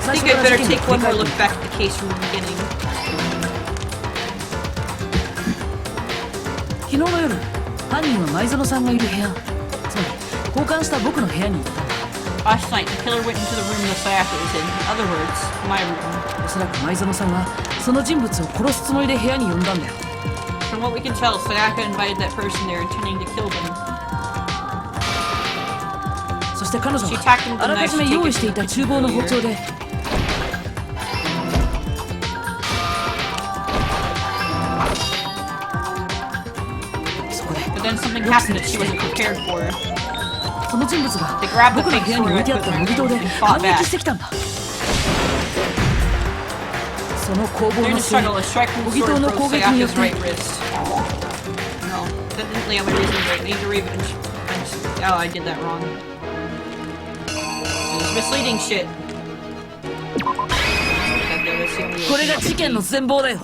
I think I better take one more look back at the case from the beginning. 昨日の夜、犯人は前園さんがいる部屋、つまり交換した僕の部屋に行ったんだ。 Last night, the killer went into the room that Sayaka was in. In other words, my room. おそらく前園さんはその人物を殺すつもりで部屋に呼んだんだよ。 From what we can tell, Sayaka invited that person there intending to kill them. そして彼女はあらかじめ用意していた厨房の包丁でそこで But then something happened that she wasn't prepared for. その人物が They grabbed the 僕の fake 部屋に sword 置い I てあ put った in 模擬 my 刀 room で and 反 fought back. 撃してきたんだ。その攻防 During の the 末 struggle, a strike from 模 the 擬刀 sword の broke 攻撃によっ Sayaka's て right wrist. No, that didn't lay out my reason, but I need to revenge. Oh, I did that wrong. It's misleading shit. これが事件の全貌だよ。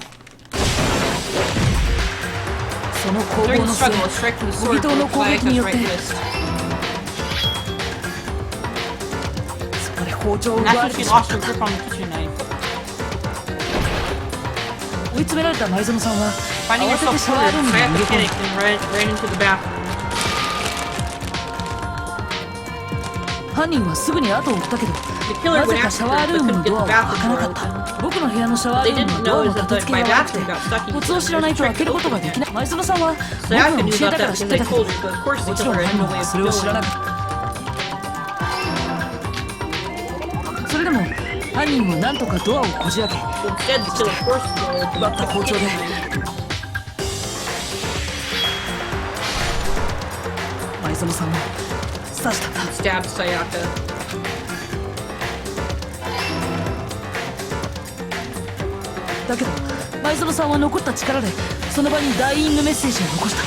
その攻防 During の the 末 struggle, a strike from the 模擬 sword 刀の broke 攻撃に Sayaka's よって right wrist. そこで包丁を And 奪 that's わ when れ she てしまっ lost た her んだ。 grip on the kitchen knife. 追い詰められた前園さんは Finding 慌て herself てシャワールー cornered, ムに逃げ Sayaka 込ん panicked だ。 and ran into the bathroom. 犯人はすぐに後を追ったけど The killer なぜ went か after シャワ her ールー but ム couldn't の get ドア the は開かな bathroom か door った。 open. 僕の部屋のシャワールームのドアの立て付けが悪くてコツを知らないと開けることができない。前園さんは僕が Sayaka 教 knew え about たから that 知っ because て I たけど told her, but of course the もちろん killer 犯 had no 人 way は of それを知らな knowing. かった。それでも犯人は何とかドアをこじ開け Instead, the killer forced the door open 奪った包丁で with the kitchen knife. 前園さんを刺したんだ。 Stabbed Sayaka. だけど前園さんは残った力でその場にダイイングメッセージを残した。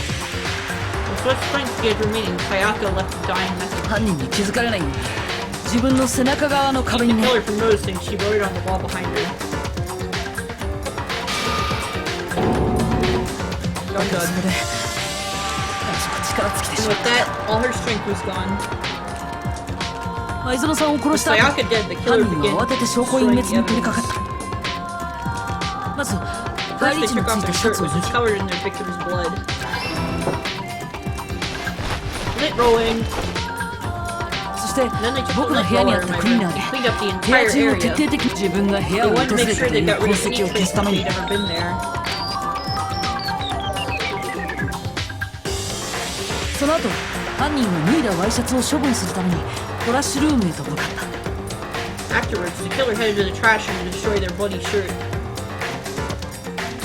With such strength she had remaining, Sayaka left a dying message. 犯人に気づかれないように自分の背中側の壁 The にね。 killer from noticing, she wrote it on the wall behind her. だからそれで彼女は力尽きて And しま with っ that, all her strength was gone. た。前園さんを殺 With した後 Sayaka dead, the 犯 killer 人 began は慌てて証拠隠滅 destroying the に取り evidence. 掛かった。まず First, 返 they り血の took つい off た their シャ shirt, ツを which 脱 was ぎ covered in their victim's blood. Lit rolling. そして Then they took 僕 the の lit 部屋にあ roller っ in た my クリー room ナー and で cleaned up the 部屋 entire 中を徹 area. 底的に自分が部 They 屋を訪 wanted to れ make た sure とい they う got 痕 rid of 跡 any を消すため traces に they'd ever been there. その後犯人は脱いだワイシャツを処分するためにトラッシュルームへと向かった。 Afterwards, the killer headed to the trash room to destroy their bloody shirt.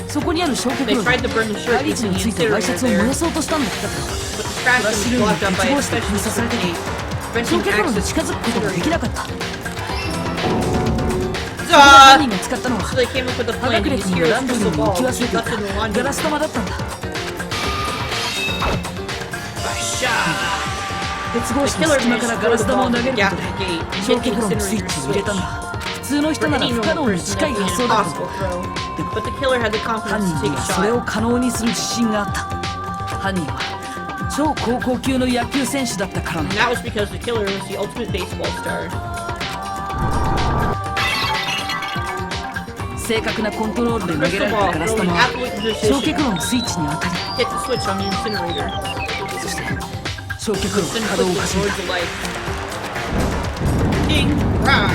そこにある焼却 They 炉 tried で to burn the shirt 返り using 血の the ついたワイシャ incinerator ツを燃 there, やそうとしたんだけど but the trash room was blocked up by a specially equipped gate, 焼 preventing 却炉に access 近 to づ the くことができ incinerator. なかった。そこで Ah! 犯人が使ったのは So they came up with a 葉 plan 隠 to れ use 君のラン Hero's ドリー crystal に ball, 置き忘 which れ was てい left in the た laundry ガラス room. 玉だったんだ。 鉄格子の隙間からガラス玉を投げることで焼却炉のスイッチを入れたんだ。普通の人なら不可能に近い発想だと思う。でも But the killer had the 犯 confidence 人 to take に a はそれを shot. 可能にする自信があった。犯人は超高校級の野球選手だったからな And that was because the killer was the ultimate baseball star. 正確なコントロールで投げられたガラス玉は焼却炉のスイッチに当たり Hit the switch on the incinerator. そして焼却炉 Then が稼働を flipped 始 the め sword た。 to life. Ding! Rah!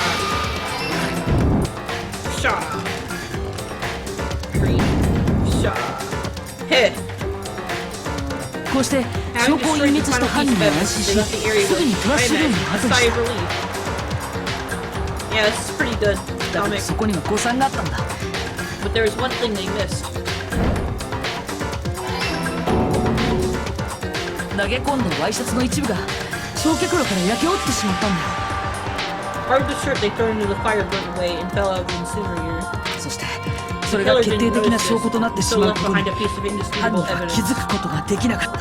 Shaw! Three. Shaw! Hit! こうして証 Having 拠を destroyed 隠 the 滅した final 犯 piece 人 of は安 evidence, 心 they し left the area すぐ with, にトラッ I シュルームを imagine, 後 a に sigh し of relief. Yeah, this is pretty good た。だけど comic. そこには誤算があったんだ。 But there was one thing they missed. 投げ込んだワイシャツの一部が焼却炉から焼け落ちてしまったんだよ。 Part of the shirt they thrown into the fire burned away and fell out of the incinerator. そしてそれが決定的な証拠となってしまうことに left behind a piece of 犯 indisputable 人は evidence. 気づくことができなかった。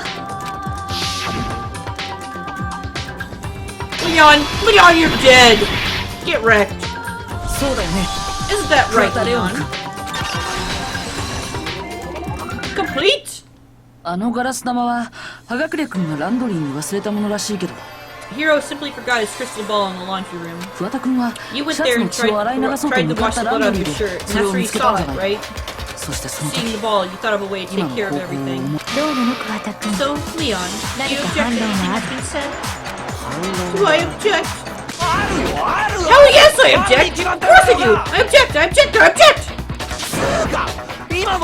Leon, you're dead. Get wrecked. そうだよね。 Isn't that right, 桑田レオン Leon? 君。 Complete? あのガラス玉は葉隠君がランドリーに忘れたものらしいけど。 Hero simply forgot his crystal ball in the laundry room. 桑田君はシ You ャ went ツ there の and 血を洗い流そうと tried 向 to かっ wash た the ラン blood ド off リ your ー shirt, で and それ that's を where 見 you つけたん saw じゃ it, ない。 right? そしてその時 Seeing the ball, you thought of a way to 今 take の care of 方法を everything. どうなの桑田君。 So, Leon, do you 何か object to 反論 anything はあ that's る？ been said? Do I object? Hell yes, I object! Of course I do! I object! I object! I object! I mean, all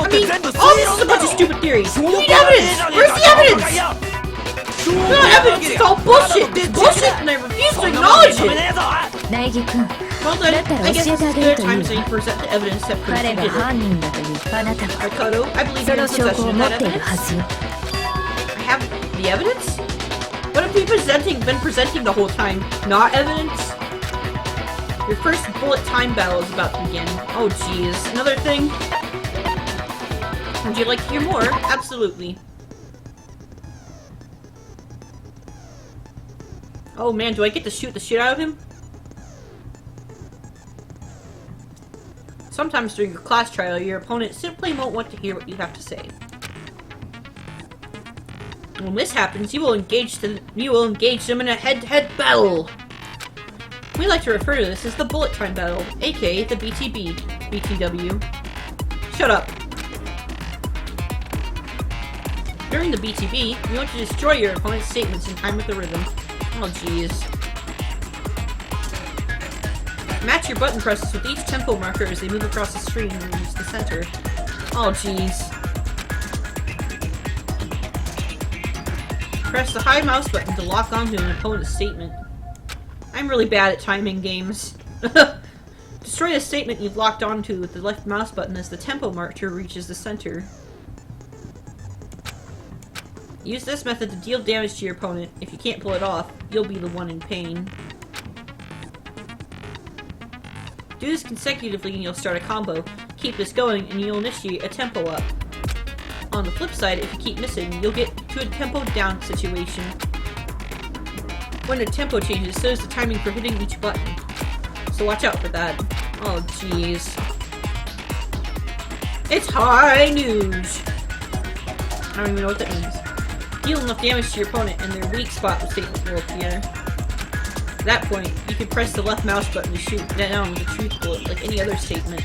this is a bunch of stupid theories. You need evidence! Where's the evidence? It's not evidence, it's all bullshit! It's bullshit and I refuse to acknowledge it! 苗木君、 Well then, だったら I guess 教え it's てあげ good るとい times う that you present the evidence that proves 彼 you が did it. 犯人だというあなたは Ricardo, I believe そ you're in の証拠 possession を of 持 that っている evidence. はずよ。 I have the evidence? What have you been presenting the whole time? Not evidence? Your first bullet time battle is about to begin. Oh jeez. Another thing? Would you like to hear more? Absolutely. Oh man, do I get to shoot the shit out of him? Sometimes during your class trial, your opponent simply won't want to hear what you have to say. When this happens, you will engage them in a head-to-head battle. We like to refer to this as the bullet time battle, aka the BTB, BTW. Shut up. During the BTB, you want to destroy your opponent's statements in time with the rhythm. Oh jeez. Match your button presses with each tempo marker as they move across the screen and reach the center. Oh jeez. Press the high mouse button to lock onto an opponent's statement. I'm really bad at timing games. Destroy the statement you've locked onto with the left mouse button as the tempo marker reaches the center. Use this method to deal damage to your opponent. If you can't pull it off, you'll be the one in pain. Do this consecutively and you'll start a combo. Keep this going and you'll initiate a tempo up. On the flip side, if you keep missing, you'll get to a tempo down situation. When the tempo changes, so is the timing for hitting each button. So watch out for that. Oh jeez. It's high news! I don't even know what that means. Deal enough damage to your opponent and their weak spot statement will appear. At that point, you can press the left mouse button to shoot down with a truth bullet like any other statement.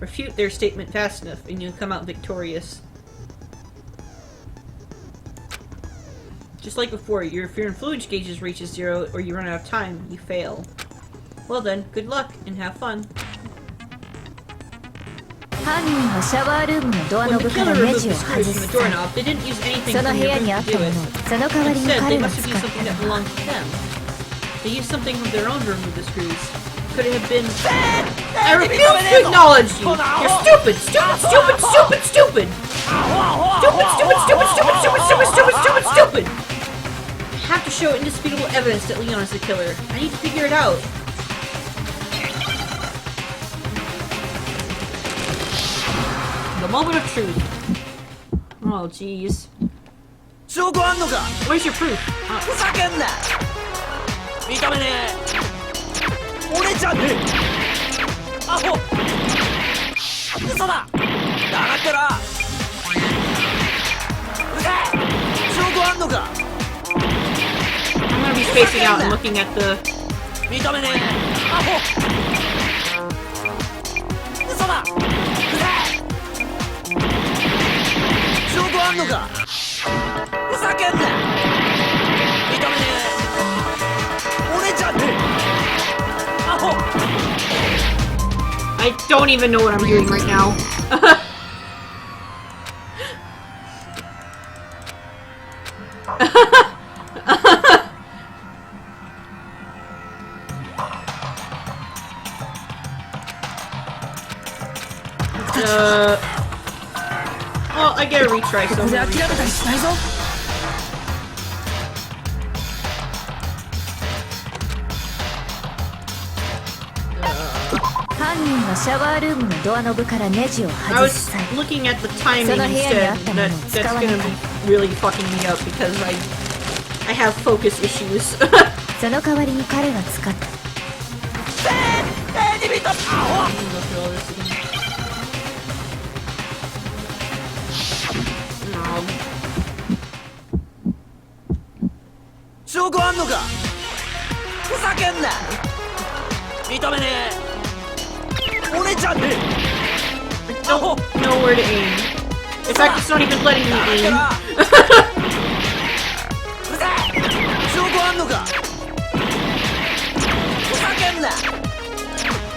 Refute their statement fast enough and you'll come out victorious. Just like before, if your influence gauges reaches 0 or you run out of time, you fail. Well then, good luck and have fun. 犯人はシャワールームのドア When ノ the ブか killer らネ removed ジを the 外 screws す from the 際 doorknob, they didn't use anything そ from の the 部屋にあ room っ to た do も it. のをその代わりに Instead, they 彼が must 使 have っ used た something の that belonged to them. They used something from their own to remove the screws. Could it have been... I refuse to acknowledge you! You're stupid! Stupid! Stupid! Stupid! Stupid! Stupid! Stupid! Stupid! Stupid! Stupid! Stupid! Stupid! Stupid! Stupid! I have to show indisputable evidence that Leon is the killer. I need to figure it out. The moment of truth. Oh, jeez. 証拠あんのか Where's your proof? ふざけんな認めねえ俺じゃねえアホ嘘だ黙ってろうぜ証拠あんのか I'm gonna be spacing out and looking at the... 認めねえアホ嘘だうぜ証拠あんのかふざけんな認めねえ俺じゃねえアホ I don't even know what I'm doing right now. Well, I gotta retry ここで諦めたりしないぞ。犯人はシャワールームのドアノブからネジを I 外 was す際 looking at the timing その部屋にあ instead. ったものを That's 使わな gonna かっ be really fucking me up because I have focus issues. たその代わりに彼は使った 証拠あんのか。ふざけんな。認めねえ。俺じゃねえ。 Don't know where to aim. In fact, it's not even letting me aim. 証拠あんのか。ふざけんな。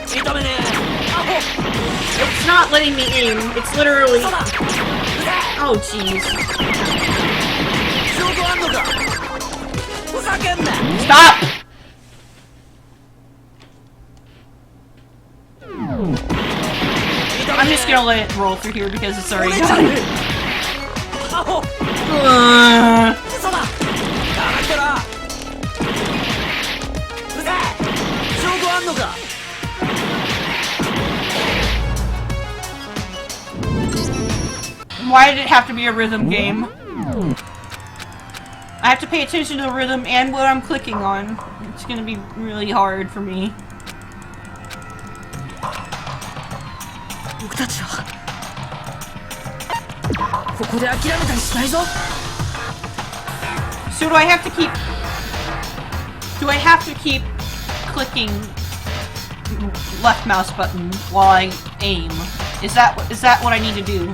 認めねえ。アホ。 It's not letting me aim. It's literally. Oh, jeez. 証拠あんのか。ふざけんな。 Stop! I'm just gonna let it roll through here because it's already done. アホ。嘘だ。黙ってろ。うぜえ。証拠あんのか。 Why did it have to be a rhythm game? I have to pay attention to the rhythm and what I'm clicking on. It's gonna be really hard for me. 僕たちはここで諦めたりしないぞ。 So do I have to keep... Do I have to keep clicking left mouse button while I aim? Is that what I need to do?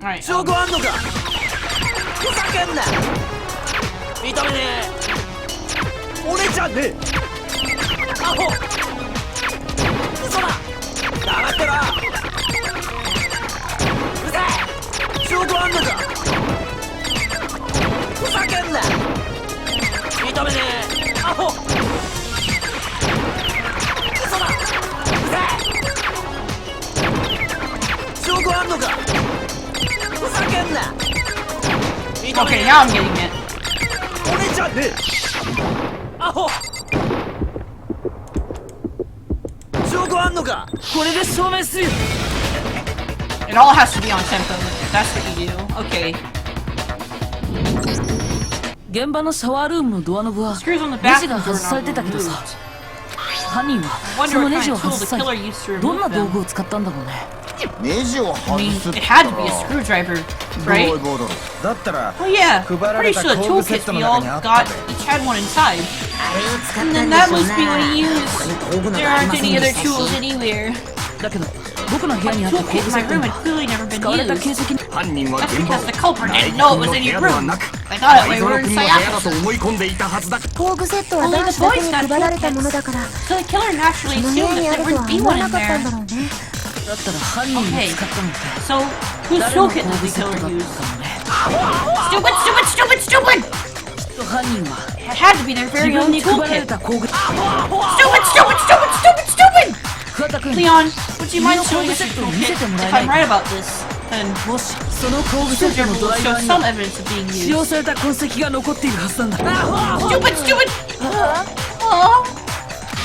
Alright. 証拠あんのか。ふざけんな。認めねえ。俺じゃねえ。アホ。嘘だ。黙ってろ。うぜえ。証拠あんのか。ふざけんな。認めねえ。アホ。嘘だ。うぜえ。証拠あんのか。 Okay, now I'm getting it. 俺じゃねえ。アホ。証拠あんのか。これで証明するよ。 It all has to be on tempo. That's what you do. Okay. 現場のシャワールームのドアノブはネ Screws on the ジ back が of the 外されてた doorknob けど were さ removed. 犯人は Wonder その what ネジ kind を of tool 外す the 際 killer used to どんな remove 道 them. 具を使ったんだろうね。ネジを I 外 mean, すっ it て言った had to be a ら screwdriver, right? ボロだったら Oh yeah, 配ら pretty れた sure the 工具セッ toolkits トの we 中 all にあった got べ。 each had one inside. あれを使った And ん then で that しょう must be what な he ここ used. に工具な There どあり aren't ません any で other したし tools anywhere. だけど僕の部屋 The にあった工 toolkit 具 in セ my ット room に had clearly never been 使われた used. 形跡に犯人は That's 現場 because the culprit 内 didn't know it 勤 was の in 部 your 屋では room. なく I thought it 藍 we 園 were 君 in の部屋だ Sayaka's. と思い込んでいたはずだ。工具セットは Only 男 the 子だけ boys に got 配られたもの toolkits. だから So the killer naturally その部 assumed 屋に that あ there るとは wouldn't be 思わ one な in かったん there. だろうね。だったら犯人が使ったのって So whose 誰の toolkit 工 did 具 the セット killer だっ use? たかもね。 Stupid, stupid, stupid, stupid! きっと犯人は It had to be their 自 very 分 own に配られ toolkit. た工具 Stupid, stupid, stupid, stupid, stupid! 桑田君 Leon, would you mind 君の showing 工具 us セ your ットを見せ toolkit? てもら If えな I'm い right か about this, then もしその工具セット Screwdriver のド will ライ show バーに some は evidence of being 使用 used. された痕跡が残っているはずなんだ。 Stupid, stupid!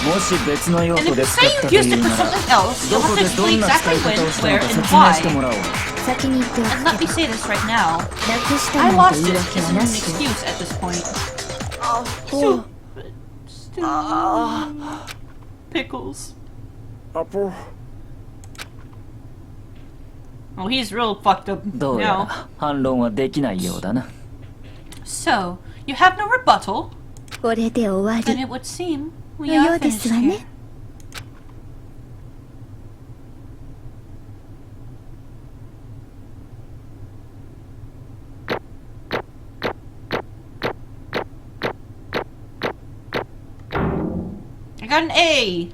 もし別の用 And 途 if で you 使っ say た you とい used う it な for ら something else, ど you'll こ have で to ど explain んな使 exactly い when, 方をした where, のか and 説明して why. もらおう。先に言ってお And く let け me ど say this right now. なくした I なんて lost 言い it 訳は isn't な an しよ。 excuse at this point. Pickles. Oh, he's real fucked up どうや now. ら反論はできないようだな。 So, you have no rebuttal? これで終わ Then り it would seem の we よ are うで finished すわ here. ね。I got an A!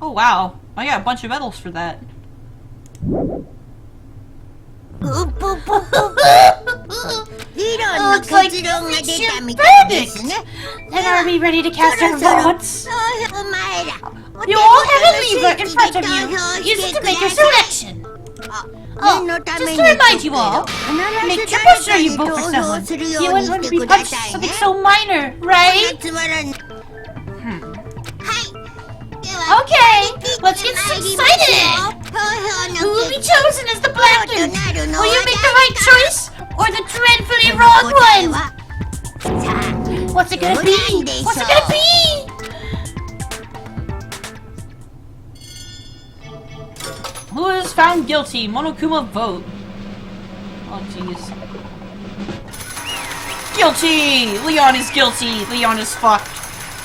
Oh wow, I got a bunch of medals for that. うっぷぷぷぷ。リロンの Looks like What's your verdict? Then are we ready to cast our votes? You all have a lever in front of you. Use it to make your selection. Oh, just to remind you all, make triple sure you vote for someone. You wouldn't want to be punched for something so minor, right? Okay, let's get excited! Who will be chosen as the Blacken? Will you make the right choice, or the dreadfully wrong one? What's it gonna be? What's it gonna be? Who is found guilty? Monokuma, vote. Oh, jeez. Guilty! Leon is guilty! Leon is fucked!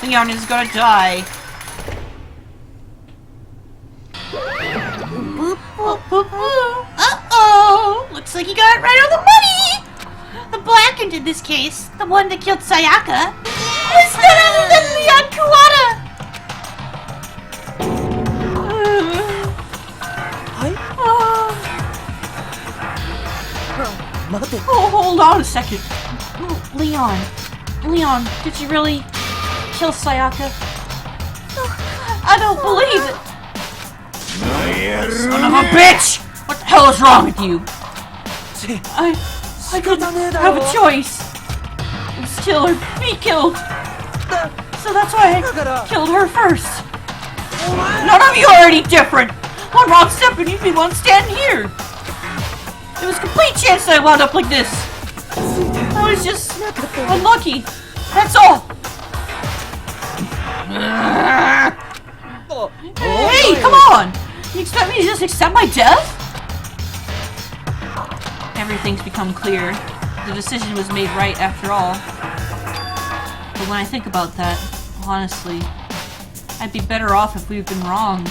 Leon is gonna die. Uh-oh! Looks like he got it right on the money! The Blackened in this case, the one that killed Sayaka, is none other than Leon Kuwata! Oh, hold on a second. Leon, did you really kill Sayaka? I don't believe it! Son of a bitch! What the hell is wrong with you? I didn't have a choice. It was kill or be killed. So that's why I killed her first. None of you are any different. One wrong step and you'd be one standing here. It was a complete chance that I wound up like this. I was just unlucky. That's all. Hey, come on! You expect me to just accept my death? Everything's become clear. The decision was made right after all. But when I think about that, honestly, I'd be better off if we've been wrong.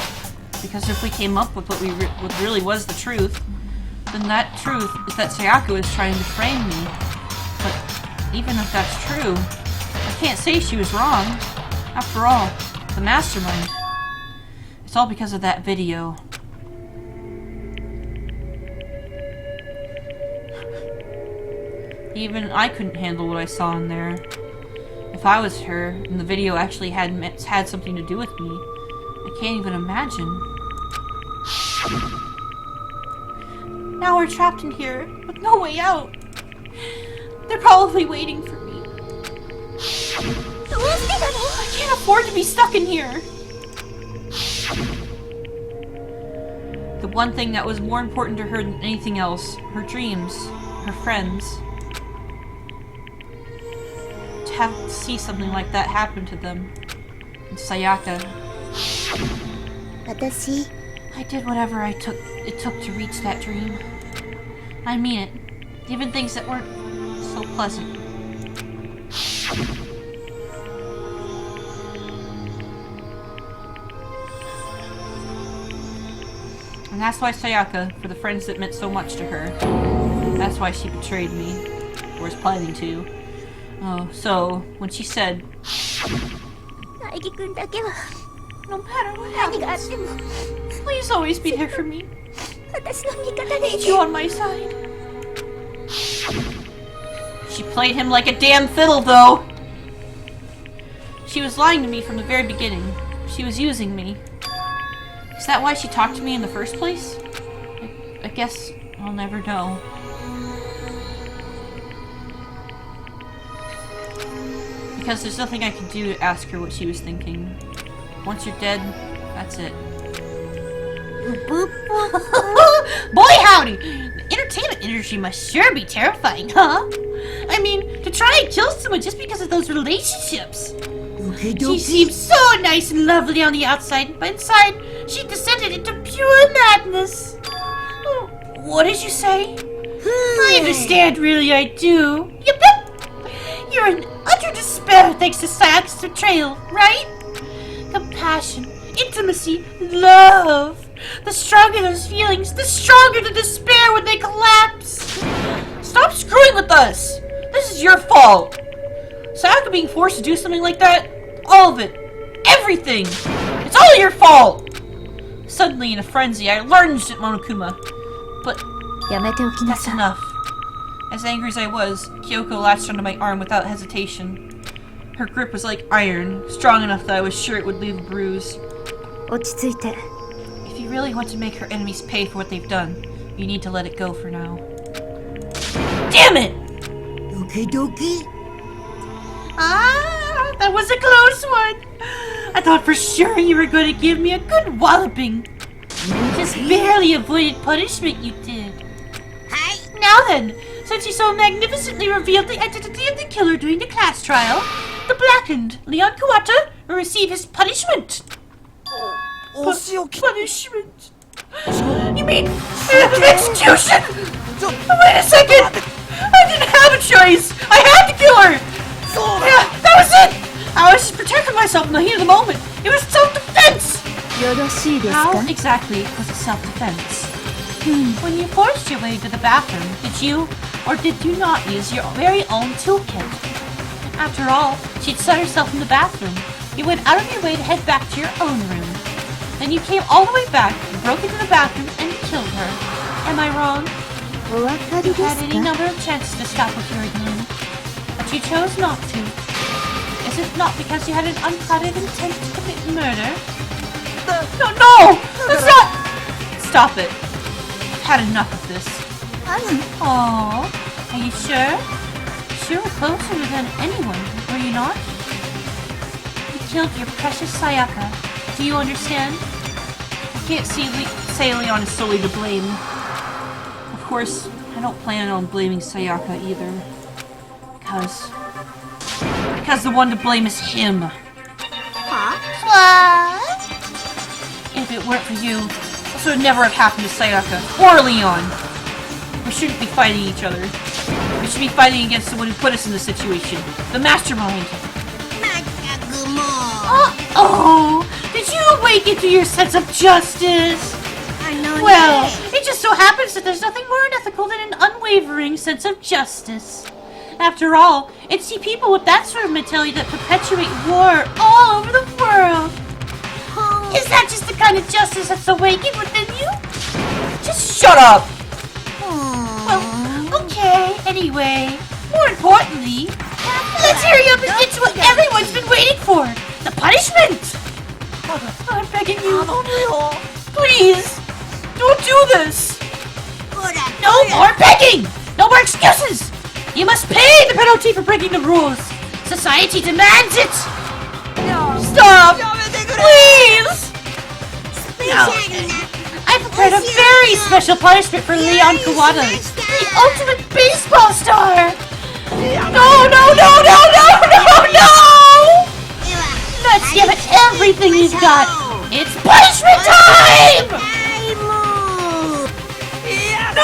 Because if we came up with what really was the truth, then that truth is that Sayaka was trying to frame me. But even if that's true, I can't say she was wrong. After all, the mastermind. It's all because of that video. Even I couldn't handle what I saw in there. If I was her, and the video actually had something to do with me, I can't even imagine. Now we're trapped in here, with no way out. They're probably waiting for me. I can't afford to be stuck in here. The one thing that was more important to her than anything else, her dreams, her friends. To have to see something like that happen to them. And Sayaka. I did whatever it took to reach that dream. I mean it. Even things that weren't so pleasant. And that's why Sayaka, for the friends that meant so much to her, that's why she betrayed me. Or was planning to. Oh, so, when she said, no matter what happens, please always be there for me. I need you on my side. She played him like a damn fiddle, though. She was lying to me from the very beginning. She was using me. Is that why she talked to me in the first place? I guess I'll never know. Because there's nothing I can do to ask her what she was thinking. Once you're dead, that's it. Boy howdy! The entertainment industry must sure be terrifying, huh? I mean, to try and kill someone just because of those relationships. She seemed so nice and lovely on the outside, but inside, she descended into pure madness. What did you say? I understand, really, I do. Yep. You're in utter despair thanks to Sayaka's betrayal, right? Compassion, intimacy, love. The stronger those feelings, the stronger the despair when they collapse. Stop screwing with us! This is your fault! Sayaka being forced to do something like that? All of it. Everything! It's all your fault! Suddenly, in a frenzy, I lunged at Monokuma. But that's enough. As angry as I was, Kyoko latched onto my arm without hesitation. Her grip was like iron, strong enough that I was sure it would leave a bruise. 落ち着いて。 If you really want to make her enemies pay for what they've done, you need to let it go for now. Damn it! Doki doki. Ah, that was a close one. I thought for sure you were going to give me a good walloping. Just barely avoided punishment, you did. Hi. Now then, since you so magnificently revealed the identity of the killer during the class trial, the blackened Leon Kawata will receive his punishment. Punishment? You mean execution? Wait a second! I didn't have a choice! I had to kill her! Yeah, that was it! I was just protecting myself in the heat of the moment. It was self-defense! よろしいですか How exactly was it self-defense? When you forced your way to the bathroom, did you or did you not use your very own toolkit? After all, she'd set herself in the bathroom. You went out of your way to head back to your own room. Then you came all the way back, broke into the bathroom, and killed her. Am I wrong? お分かり You で had す any か number of chances to stop what you were doing, but you chose not to. Is it not because you had an unclouded intent to commit murder? No! That's not... Stop it. I've had enough of this. Aww. Are you sure? Sure were closer than anyone, were you not? You killed your precious Sayaka. Do you understand? I can't say Leon is solely to blame. Of course, I don't plan on blaming Sayaka either. Because the one to blame is him. What? If it weren't for you, this would never have happened to Sayaka or Leon. We shouldn't be fighting each other. We should be fighting against the one who put us in this situation. The mastermind. Uh-oh! Did you awaken to your sense of justice? Well, it just so happens that there's nothing more unethical than an unwavering sense of justice. After all, it's the people with that sort of mentality that perpetuate war all over the world. Is that just the kind of justice that's awakened within you? Just shut up! Well, okay, anyway. More importantly, let's hurry up and get to what everyone's been waiting for! The punishment! I'm begging you. Please! Don't do this! No more begging! No more excuses! You must pay the penalty for breaking the rules! Society demands it! Stop! Please! No. I prepared a very special punishment for Leon Kawata, the ultimate baseball star! No! Let's give it everything you've got! It's punishment time! No!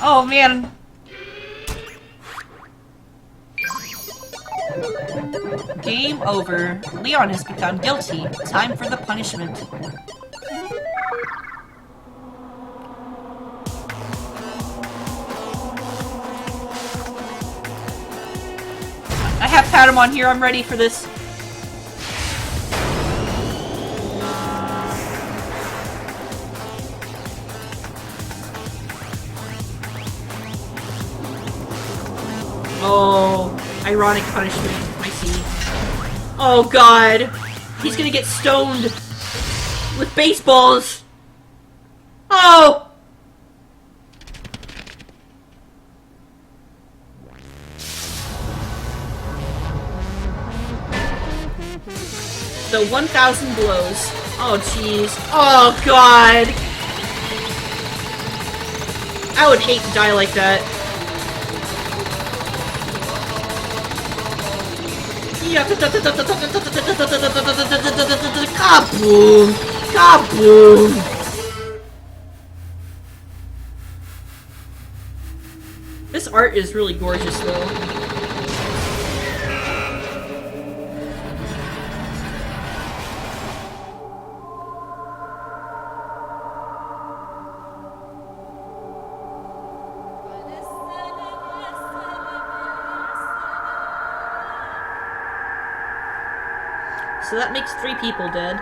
Oh man. Game over. Leon has become guilty. Time for the punishment. I have Patamon here. I'm ready for this. Oh, ironic punishment. I see. Oh god. He's gonna get stoned with baseballs. Oh! So 1,000 blows. Oh jeez. Oh god. I would hate to die like that. Kaboom! Kaboom! This art is really gorgeous though. So that makes 3 people dead.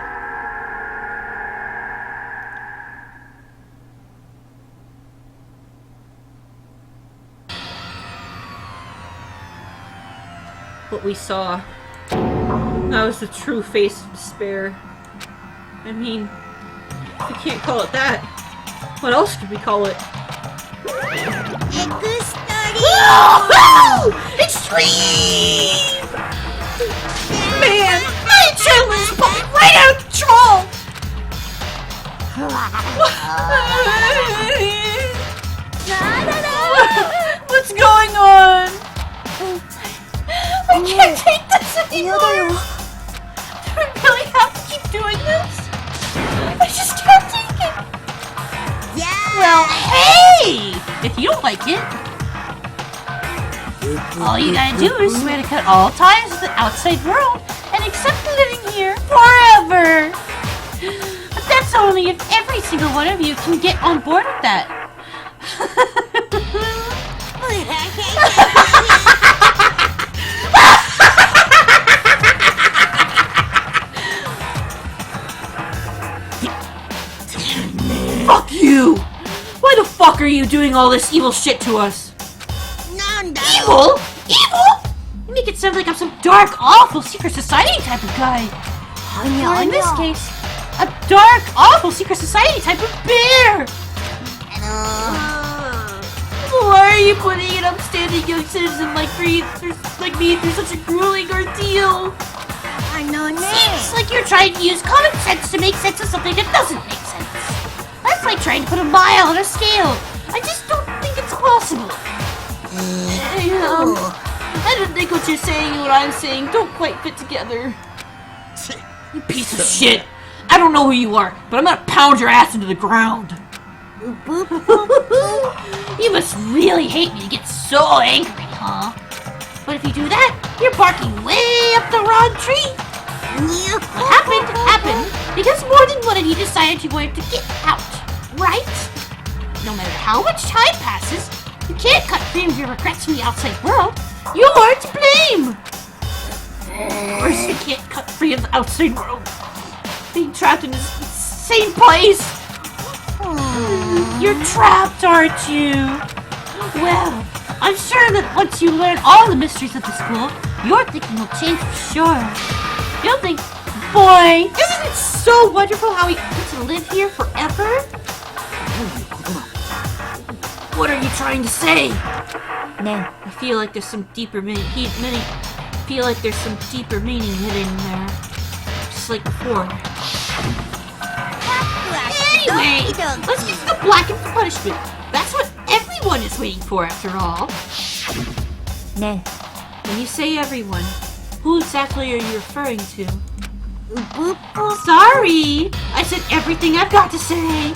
what we saw. That was the true face of despair. I mean, if you can't call it that, what else could we call it? Extreme! Man, my adrenaline's pumping right out of control! What's going on? I can't take this anymore! Do we really have to keep doing this? I just can't take it! Well, hey! If you don't like it, all you gotta do is swear to cut all ties with the outside world and accept living here forever! But that's only if every single one of you can get on board with that. Fuck you! Why the fuck are you doing all this evil shit to us? Evil? Evil? You make it sound like I'm some dark, awful secret society type of guy. Or in this case, a dark, awful secret society type of bear! Why are you putting an upstanding young citizen like me through such a grueling ordeal? Seems like you're trying to use common sense to make sense of something that doesn't make sense. That's like trying to put a mile on a scale. I just don't think it's possible. I don't think what you're saying and what I'm saying don't quite fit together. You piece of shit. I don't know who you are, but I'm gonna pound your ass into the ground. You must really hate me to get so angry, huh? But if you do that, you're barking way up the wrong tree. What happened because more than one of you decided you wanted to get out, right? No matter how much time passes, you can't cut free of your regrets from the outside world. You're to blame! Of course you can't cut free of the outside world. Being trapped in this insane place. You're trapped, aren't you? Well, I'm sure that once you learn all the mysteries of the school, your thinking will change for sure. You'll think, boy, isn't it so wonderful how we get to live here forever? What are you trying to say? No. I feel like there's some deeper meaning hidden in there. Just like before. Anyway, let's get to the blackened punishment. That's what everyone is waiting for, after all. No. When you say everyone, who exactly are you referring to? Sorry! I said everything I've got to say.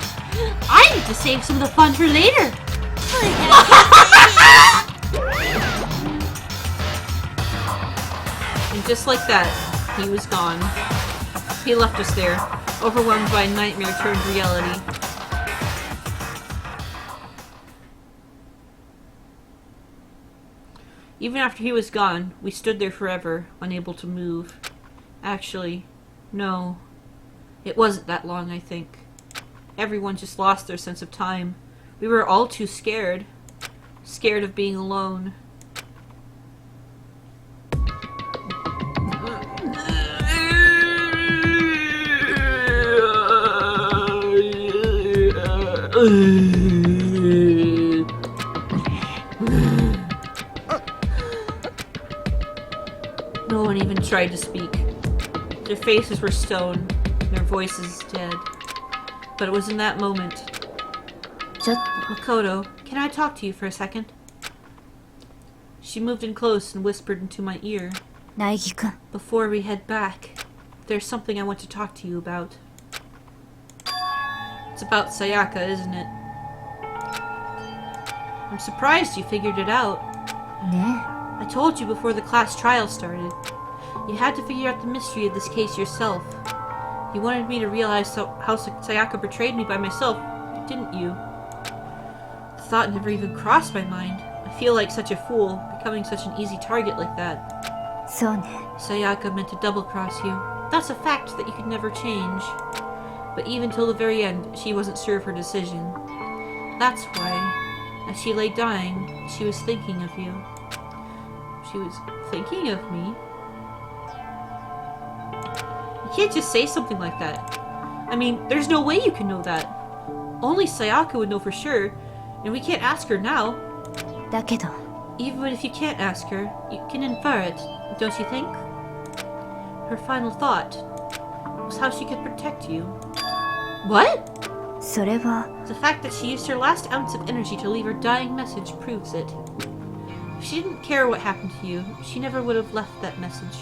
I need to save some of the fun for later. And just like that, he was gone. He left us there, overwhelmed by a nightmare turned reality. Even after he was gone, we stood there forever, unable to move. Actually, no. It wasn't that long, I think. Everyone just lost their sense of time. We were all too scared. Scared of being alone. No one even tried to speak. Their faces were stone, their voices dead. But it was in that moment. Makoto, can I talk to you for a second? She moved in close and whispered into my ear. Before we head back, there's something I want to talk to you about. It's about Sayaka, isn't it? I'm surprised you figured it out. I told you before the class trial started. You had to figure out the mystery of this case yourself. You wanted me to realize how Sayaka betrayed me by myself, didn't you? The thought never even crossed my mind. I feel like such a fool, becoming such an easy target like that. Sayaka meant to double-cross you. That's a fact that you could never change. But even till the very end, she wasn't sure of her decision. That's why, as she lay dying, she was thinking of you. She she was thinking of me. You can't just say something like that. I mean, there's no way you can know that. Only Sayaka would know for sure, and we can't ask her now. だけど Even if you can't ask her, you can infer it, don't you think? Her final thought was how she could protect you. What? それは The fact that she used her last ounce of energy to leave her dying message proves it. If she didn't care what happened to you, she never would have left that message.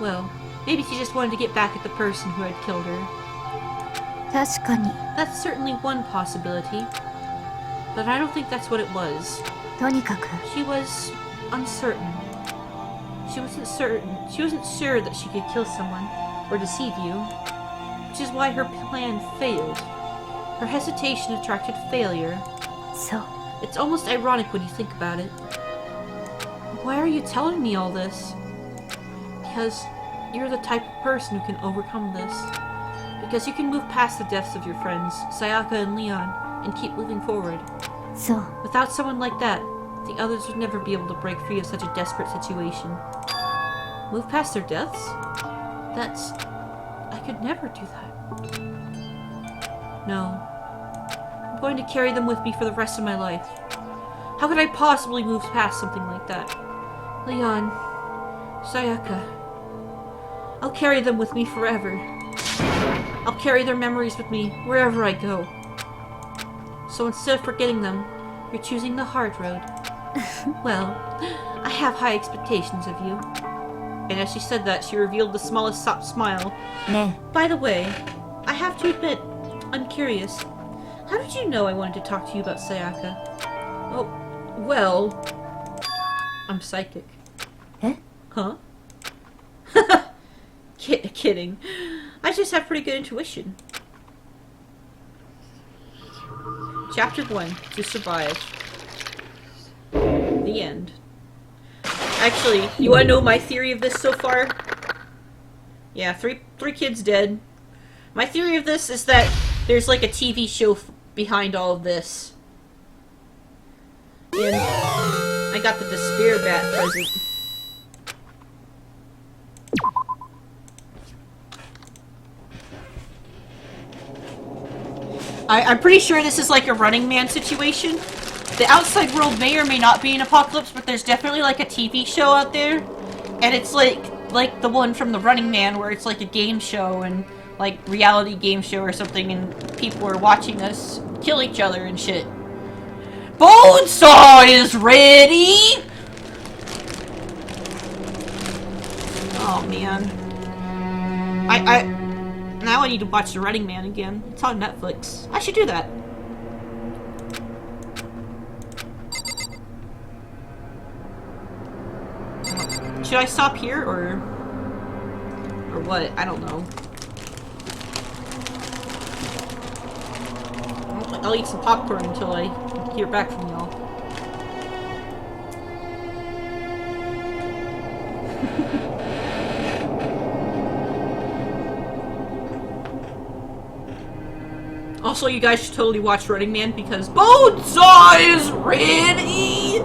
Well, maybe she just wanted to get back at the person who had killed her. 確かに That's certainly one possibility. But I don't think that's what it was. とにかく She was uncertain. She wasn't sure that she could kill someone or deceive you, which is why her plan failed. Her hesitation attracted failure. そう It's almost ironic when you think about it. Why are you telling me all this? Because you're the type of person who can overcome this. Because you can move past the deaths of your friends, Sayaka and Leon, and keep moving forward. そう Without someone like that, the others would never be able to break free of such a desperate situation. Move past their deaths? I could never do that. No. I'm going to carry them with me for the rest of my life. How could I possibly move past something like that? Leon, Sayaka, I'll carry them with me forever. I'll carry their memories with me wherever I go. So instead of forgetting them, you're choosing the hard road. Well, I have high expectations of you. And as she said that, she revealed the smallest smile. ね By the way, I have to admit, I'm curious. How did you know I wanted to talk to you about Sayaka? Oh, well, I'm psychic. Eh? Huh? Kidding. I just have pretty good intuition. Chapter 1, To Survive. The end. Actually, you wanna know my theory of this so far? Yeah, three kids dead. My theory of this is that there's like a TV show behind all of this. And I got the Despair Bat present. I'm pretty sure this is like a Running Man situation. The outside world may or may not be an apocalypse, but there's definitely like a TV show out there. And it's like the one from the Running Man where it's like a game show and like reality game show or something, and people are watching us kill each other and shit. Bonesaw is ready! Oh man. Now I need to watch The Running Man again. It's on Netflix. I should do that. Should I stop here or what? I don't know. I'll eat some popcorn until I hear back from y'all. Also, you guys should totally watch Running Man because Bonesaw is ready!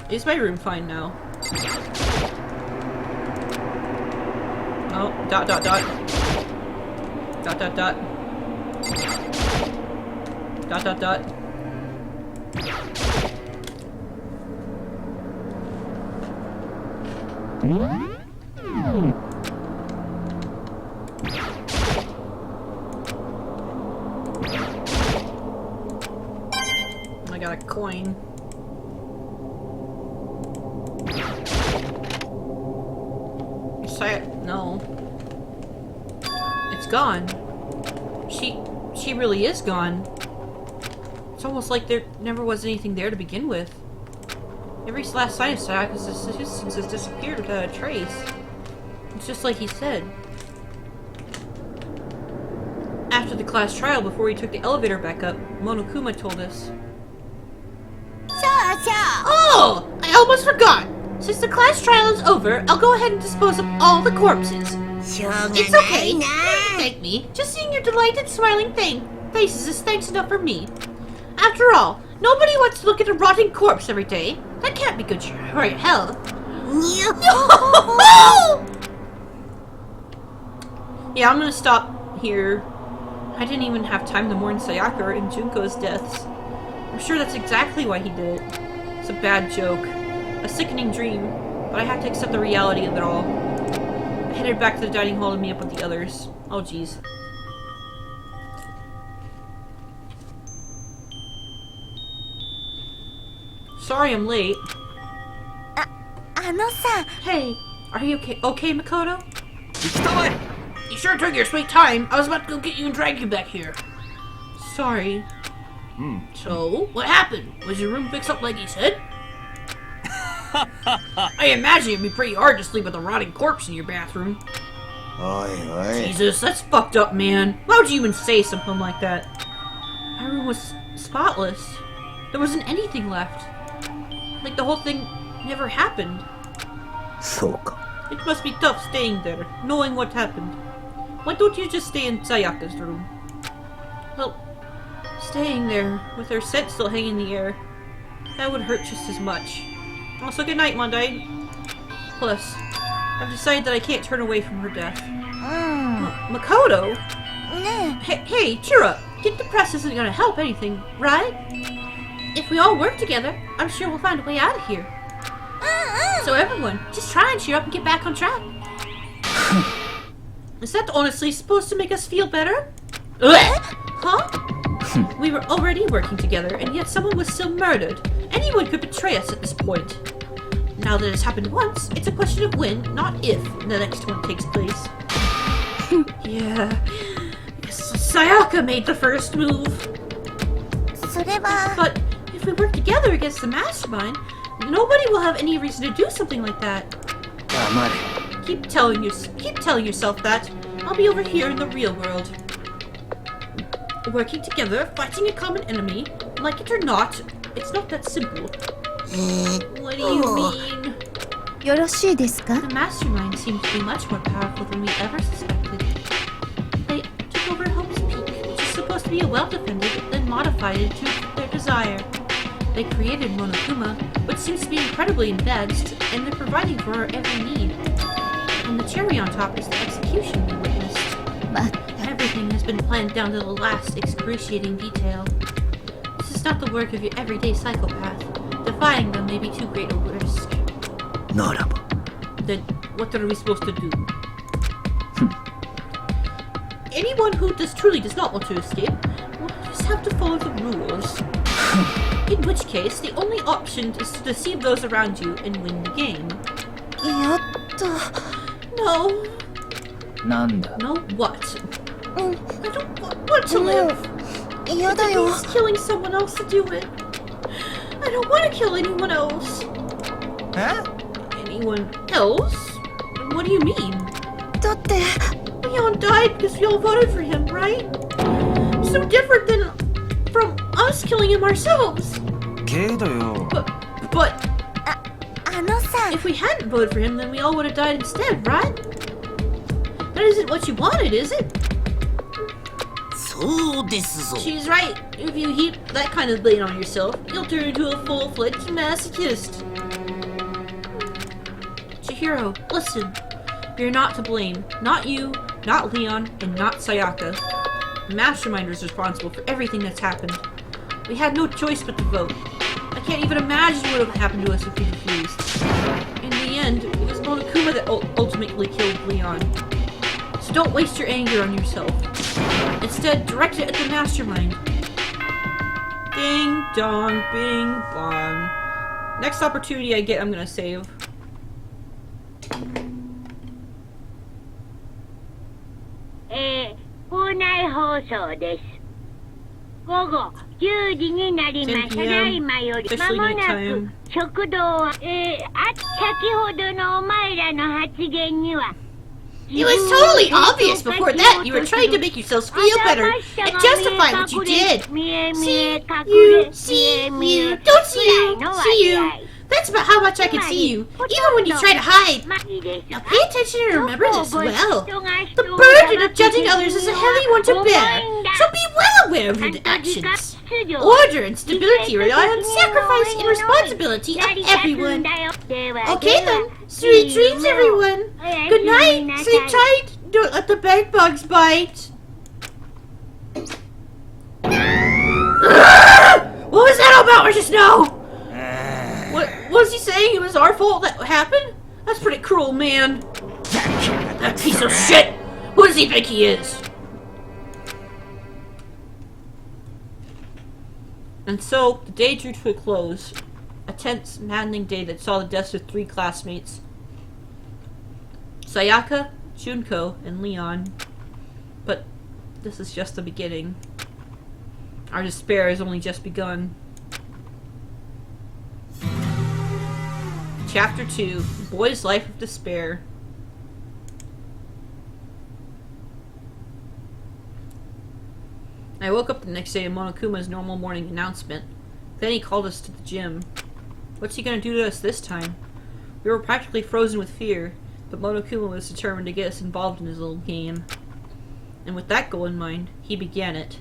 Is my room fine now? Oh, dot dot dot. Dot dot dot. Dot dot dot. I got a coin. No. It's gone. She really is gone. It's almost like there never was anything there to begin with. Every last sign of Sayaka's existence has disappeared without a trace. It's just like he said. After the class trial, before we took the elevator back up, Monokuma told us. Oh! I almost forgot! Since the class trial is over, I'll go ahead and dispose of all the corpses. It's okay. Thank me. Just seeing your delighted, smiling faces is thanks enough for me. After all, nobody wants to look at a rotting corpse every day. That can't be good for your health. Yeah, I'm gonna stop here. I didn't even have time to mourn Sayaka and Junko's deaths. I'm sure that's exactly why he did it. It's a bad joke. A sickening dream, but I have to accept the reality of it all. I headed back to the dining hall to meet up with the others. Oh jeez. Sorry I'm late. Hey, are you okay, Makoto? You sure took your sweet time. I was about to go get you and drag you back here. Sorry. So, what happened? Was your room fixed up like you said? I imagine it'd be pretty hard to sleep with a rotting corpse in your bathroom. Jesus, that's fucked up, man. Why would you even say something like that? My room was spotless. There wasn't anything left. Like the whole thing never happened. It must be tough staying there, knowing what happened. Why don't you just stay in Sayaka's room? Well, staying there, with her scent still hanging in the air, that would hurt just as much. Also, good night, Monday. Plus, I've decided that I can't turn away from her death. Makoto? Hey, cheer up. Getting depressed isn't gonna help anything, right? If we all work together, I'm sure we'll find a way out of here. So everyone, just try and cheer up and get back on track. Is that honestly supposed to make us feel better? Huh? We were already working together, and yet someone was still murdered. Anyone could betray us at this point. Now that it's happened once, it's a question of when, not if, the next one takes place. Yeah. Sayaka made the first move. But if we work together against the mastermind, nobody will have any reason to do something like that. Keep telling yourself that. I'll be over here in the real world. Working together, fighting a common enemy, like it or not, it's not that simple. What do you mean? The mastermind seems to be much more powerful than we ever suspected. They took over Hope's Peak, which is supposed to be a well-defended, then modified into their desire. They created Monokuma, which seems to be incredibly advanced, and they're providing for our every need. And the cherry on top is the execution we witnessed. Everything has been planned down to the last excruciating detail. This is not the work of your everyday psychopath. Defying them may be too great a risk. Then what are we supposed to do? Anyone who truly does not want to escape will just have to follow the rules. In which case, the only option is to deceive those around you and win the game. No. No what? I don't want to live. It means killing someone else to do it. I don't want to kill anyone else. Anyone else? What do you mean? Leon died because we all voted for him, right? So different than from us killing him ourselves. But if we hadn't voted for him, then we all would have died instead, right? That isn't what you wanted, is it? She's right. If you heap that kind of blame on yourself, you'll turn into a full-fledged masochist. Chihiro, listen. You're not to blame. Not you, not Leon, and not Sayaka. The mastermind is responsible for everything that's happened. We had no choice but to vote. I can't even imagine what would have happened to us if we refused. In the end, it was Monokuma that ultimately killed Leon. So don't waste your anger on yourself. Instead, direct it at the mastermind. Ding dong, bing bong. Next opportunity I get, I'm gonna save. It was totally obvious before that you were trying to make yourselves feel better and justify what you did. See you. Don't see you. That's about how much I can see you, even when you try to hide. Now pay attention and remember this well. The burden of judging others is a heavy one to bear. so be well aware of your actions. Order and stability rely on sacrifice and responsibility of everyone. Okay then, sweet dreams everyone. Good night, sleep tight, don't let the bed bugs bite. What was that all about just now? What was he saying? It was our fault that happened? That's pretty cruel, man. That piece of shit! Who does he think he is? And so, the day drew to a close. A tense, maddening day that saw the deaths of 3 classmates. Sayaka, Junko, and Leon. But this is just the beginning. Our despair has only just begun. Chapter 2, Boy's Life of Despair. I woke up the next day to Monokuma's normal morning announcement. Then he called us to the gym. What's he gonna do to us this time? We were practically frozen with fear, but Monokuma was determined to get us involved in his little game. And with that goal in mind, he began it.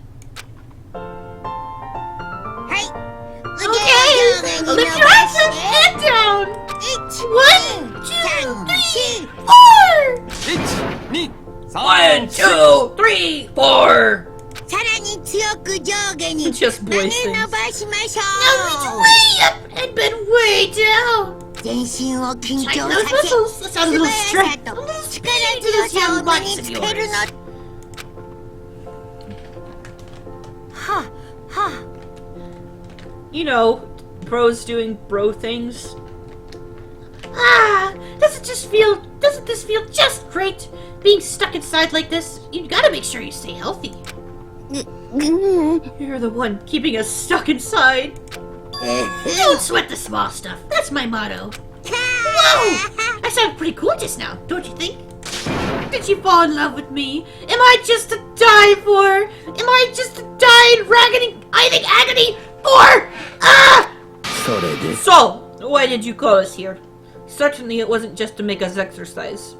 Okay, lift your arms up and down. 1, 2, 3, 4. 1, 2, 3, 4. さらに強く上下に Just 曲 boy げ things. 伸ばしましょ Now reach う way up and bend way down. 全身を緊 Tighten 張 those さ muscles. Let's add a little せ素早 strength. さ A と little 力 speed to 強 this さ young を身 butts に of つける yours. のはは You know, bros doing bro things. Ah, doesn't this feel just great? Being stuck inside like this, you gotta make sure you stay healthy. You're the one keeping us stuck inside. Don't sweat the small stuff. That's my motto. Whoa! I sound pretty cool just now, don't you think? Did you fall in love with me? Am I just to die for? Am I just to die in agony for? Ah! それで So, why did you call us here? Certainly it wasn't just to make us exercise.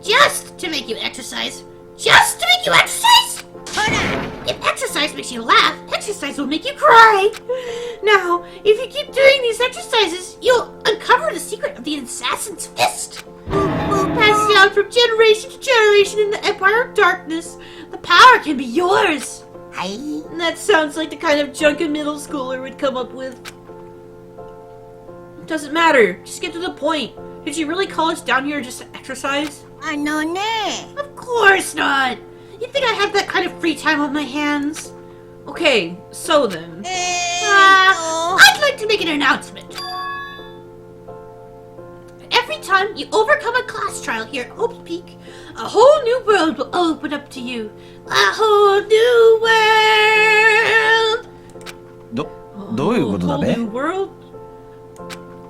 Just to make you exercise? Just to make you exercise? If exercise makes you laugh, exercise will make you cry. Now, if you keep doing these exercises, you'll uncover the secret of the assassin's fist. Passed down from generation to generation in the Empire of Darkness. The power can be yours. And that sounds like the kind of junk a middle schooler would come up with. It doesn't matter. Just get to the point. Did you really call us down here just to exercise? あのね Of course not! You think I have that kind of free time on my hands? Okay, so then... I'd like to make an announcement. Every time you overcome a class trial here at Hope's Peak, a whole new world will open up to you. A whole new world! どういうことだ A べ whole new world?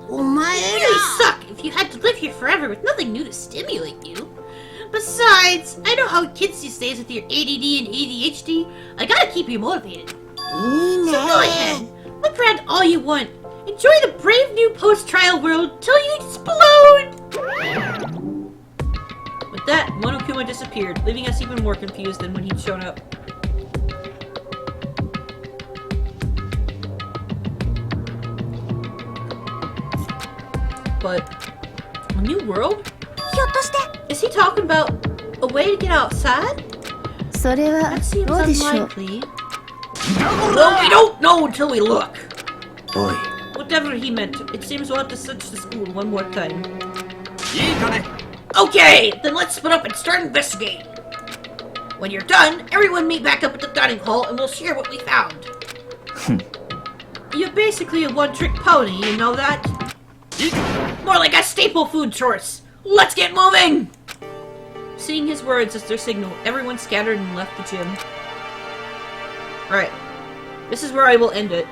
お前 It'd ら really suck if you had to live here forever with nothing new to stimulate you. Besides, I know how kids these days with your ADD and ADHD. I gotta keep you motivated. いいね So go ahead, look around all you want. Enjoy the brave new post-trial world till you explode! With that, Monokuma disappeared, leaving us even more confused than when he'd shown up. But a new world? ひょっとして Is he talking about a way to get outside? それは That seems どうでしょう unlikely. Well, we don't know until we look. おい Whatever he meant, it seems we'll have to search the school one more time. いいかね Okay, then let's split up and start investigating. When you're done, everyone meet back up at the dining hall and we'll share what we found. You're basically a one-trick pony, you know that? More like a staple food source. Let's get moving! Seeing his words as their signal, everyone scattered and left the gym. Alright, this is where I will end it.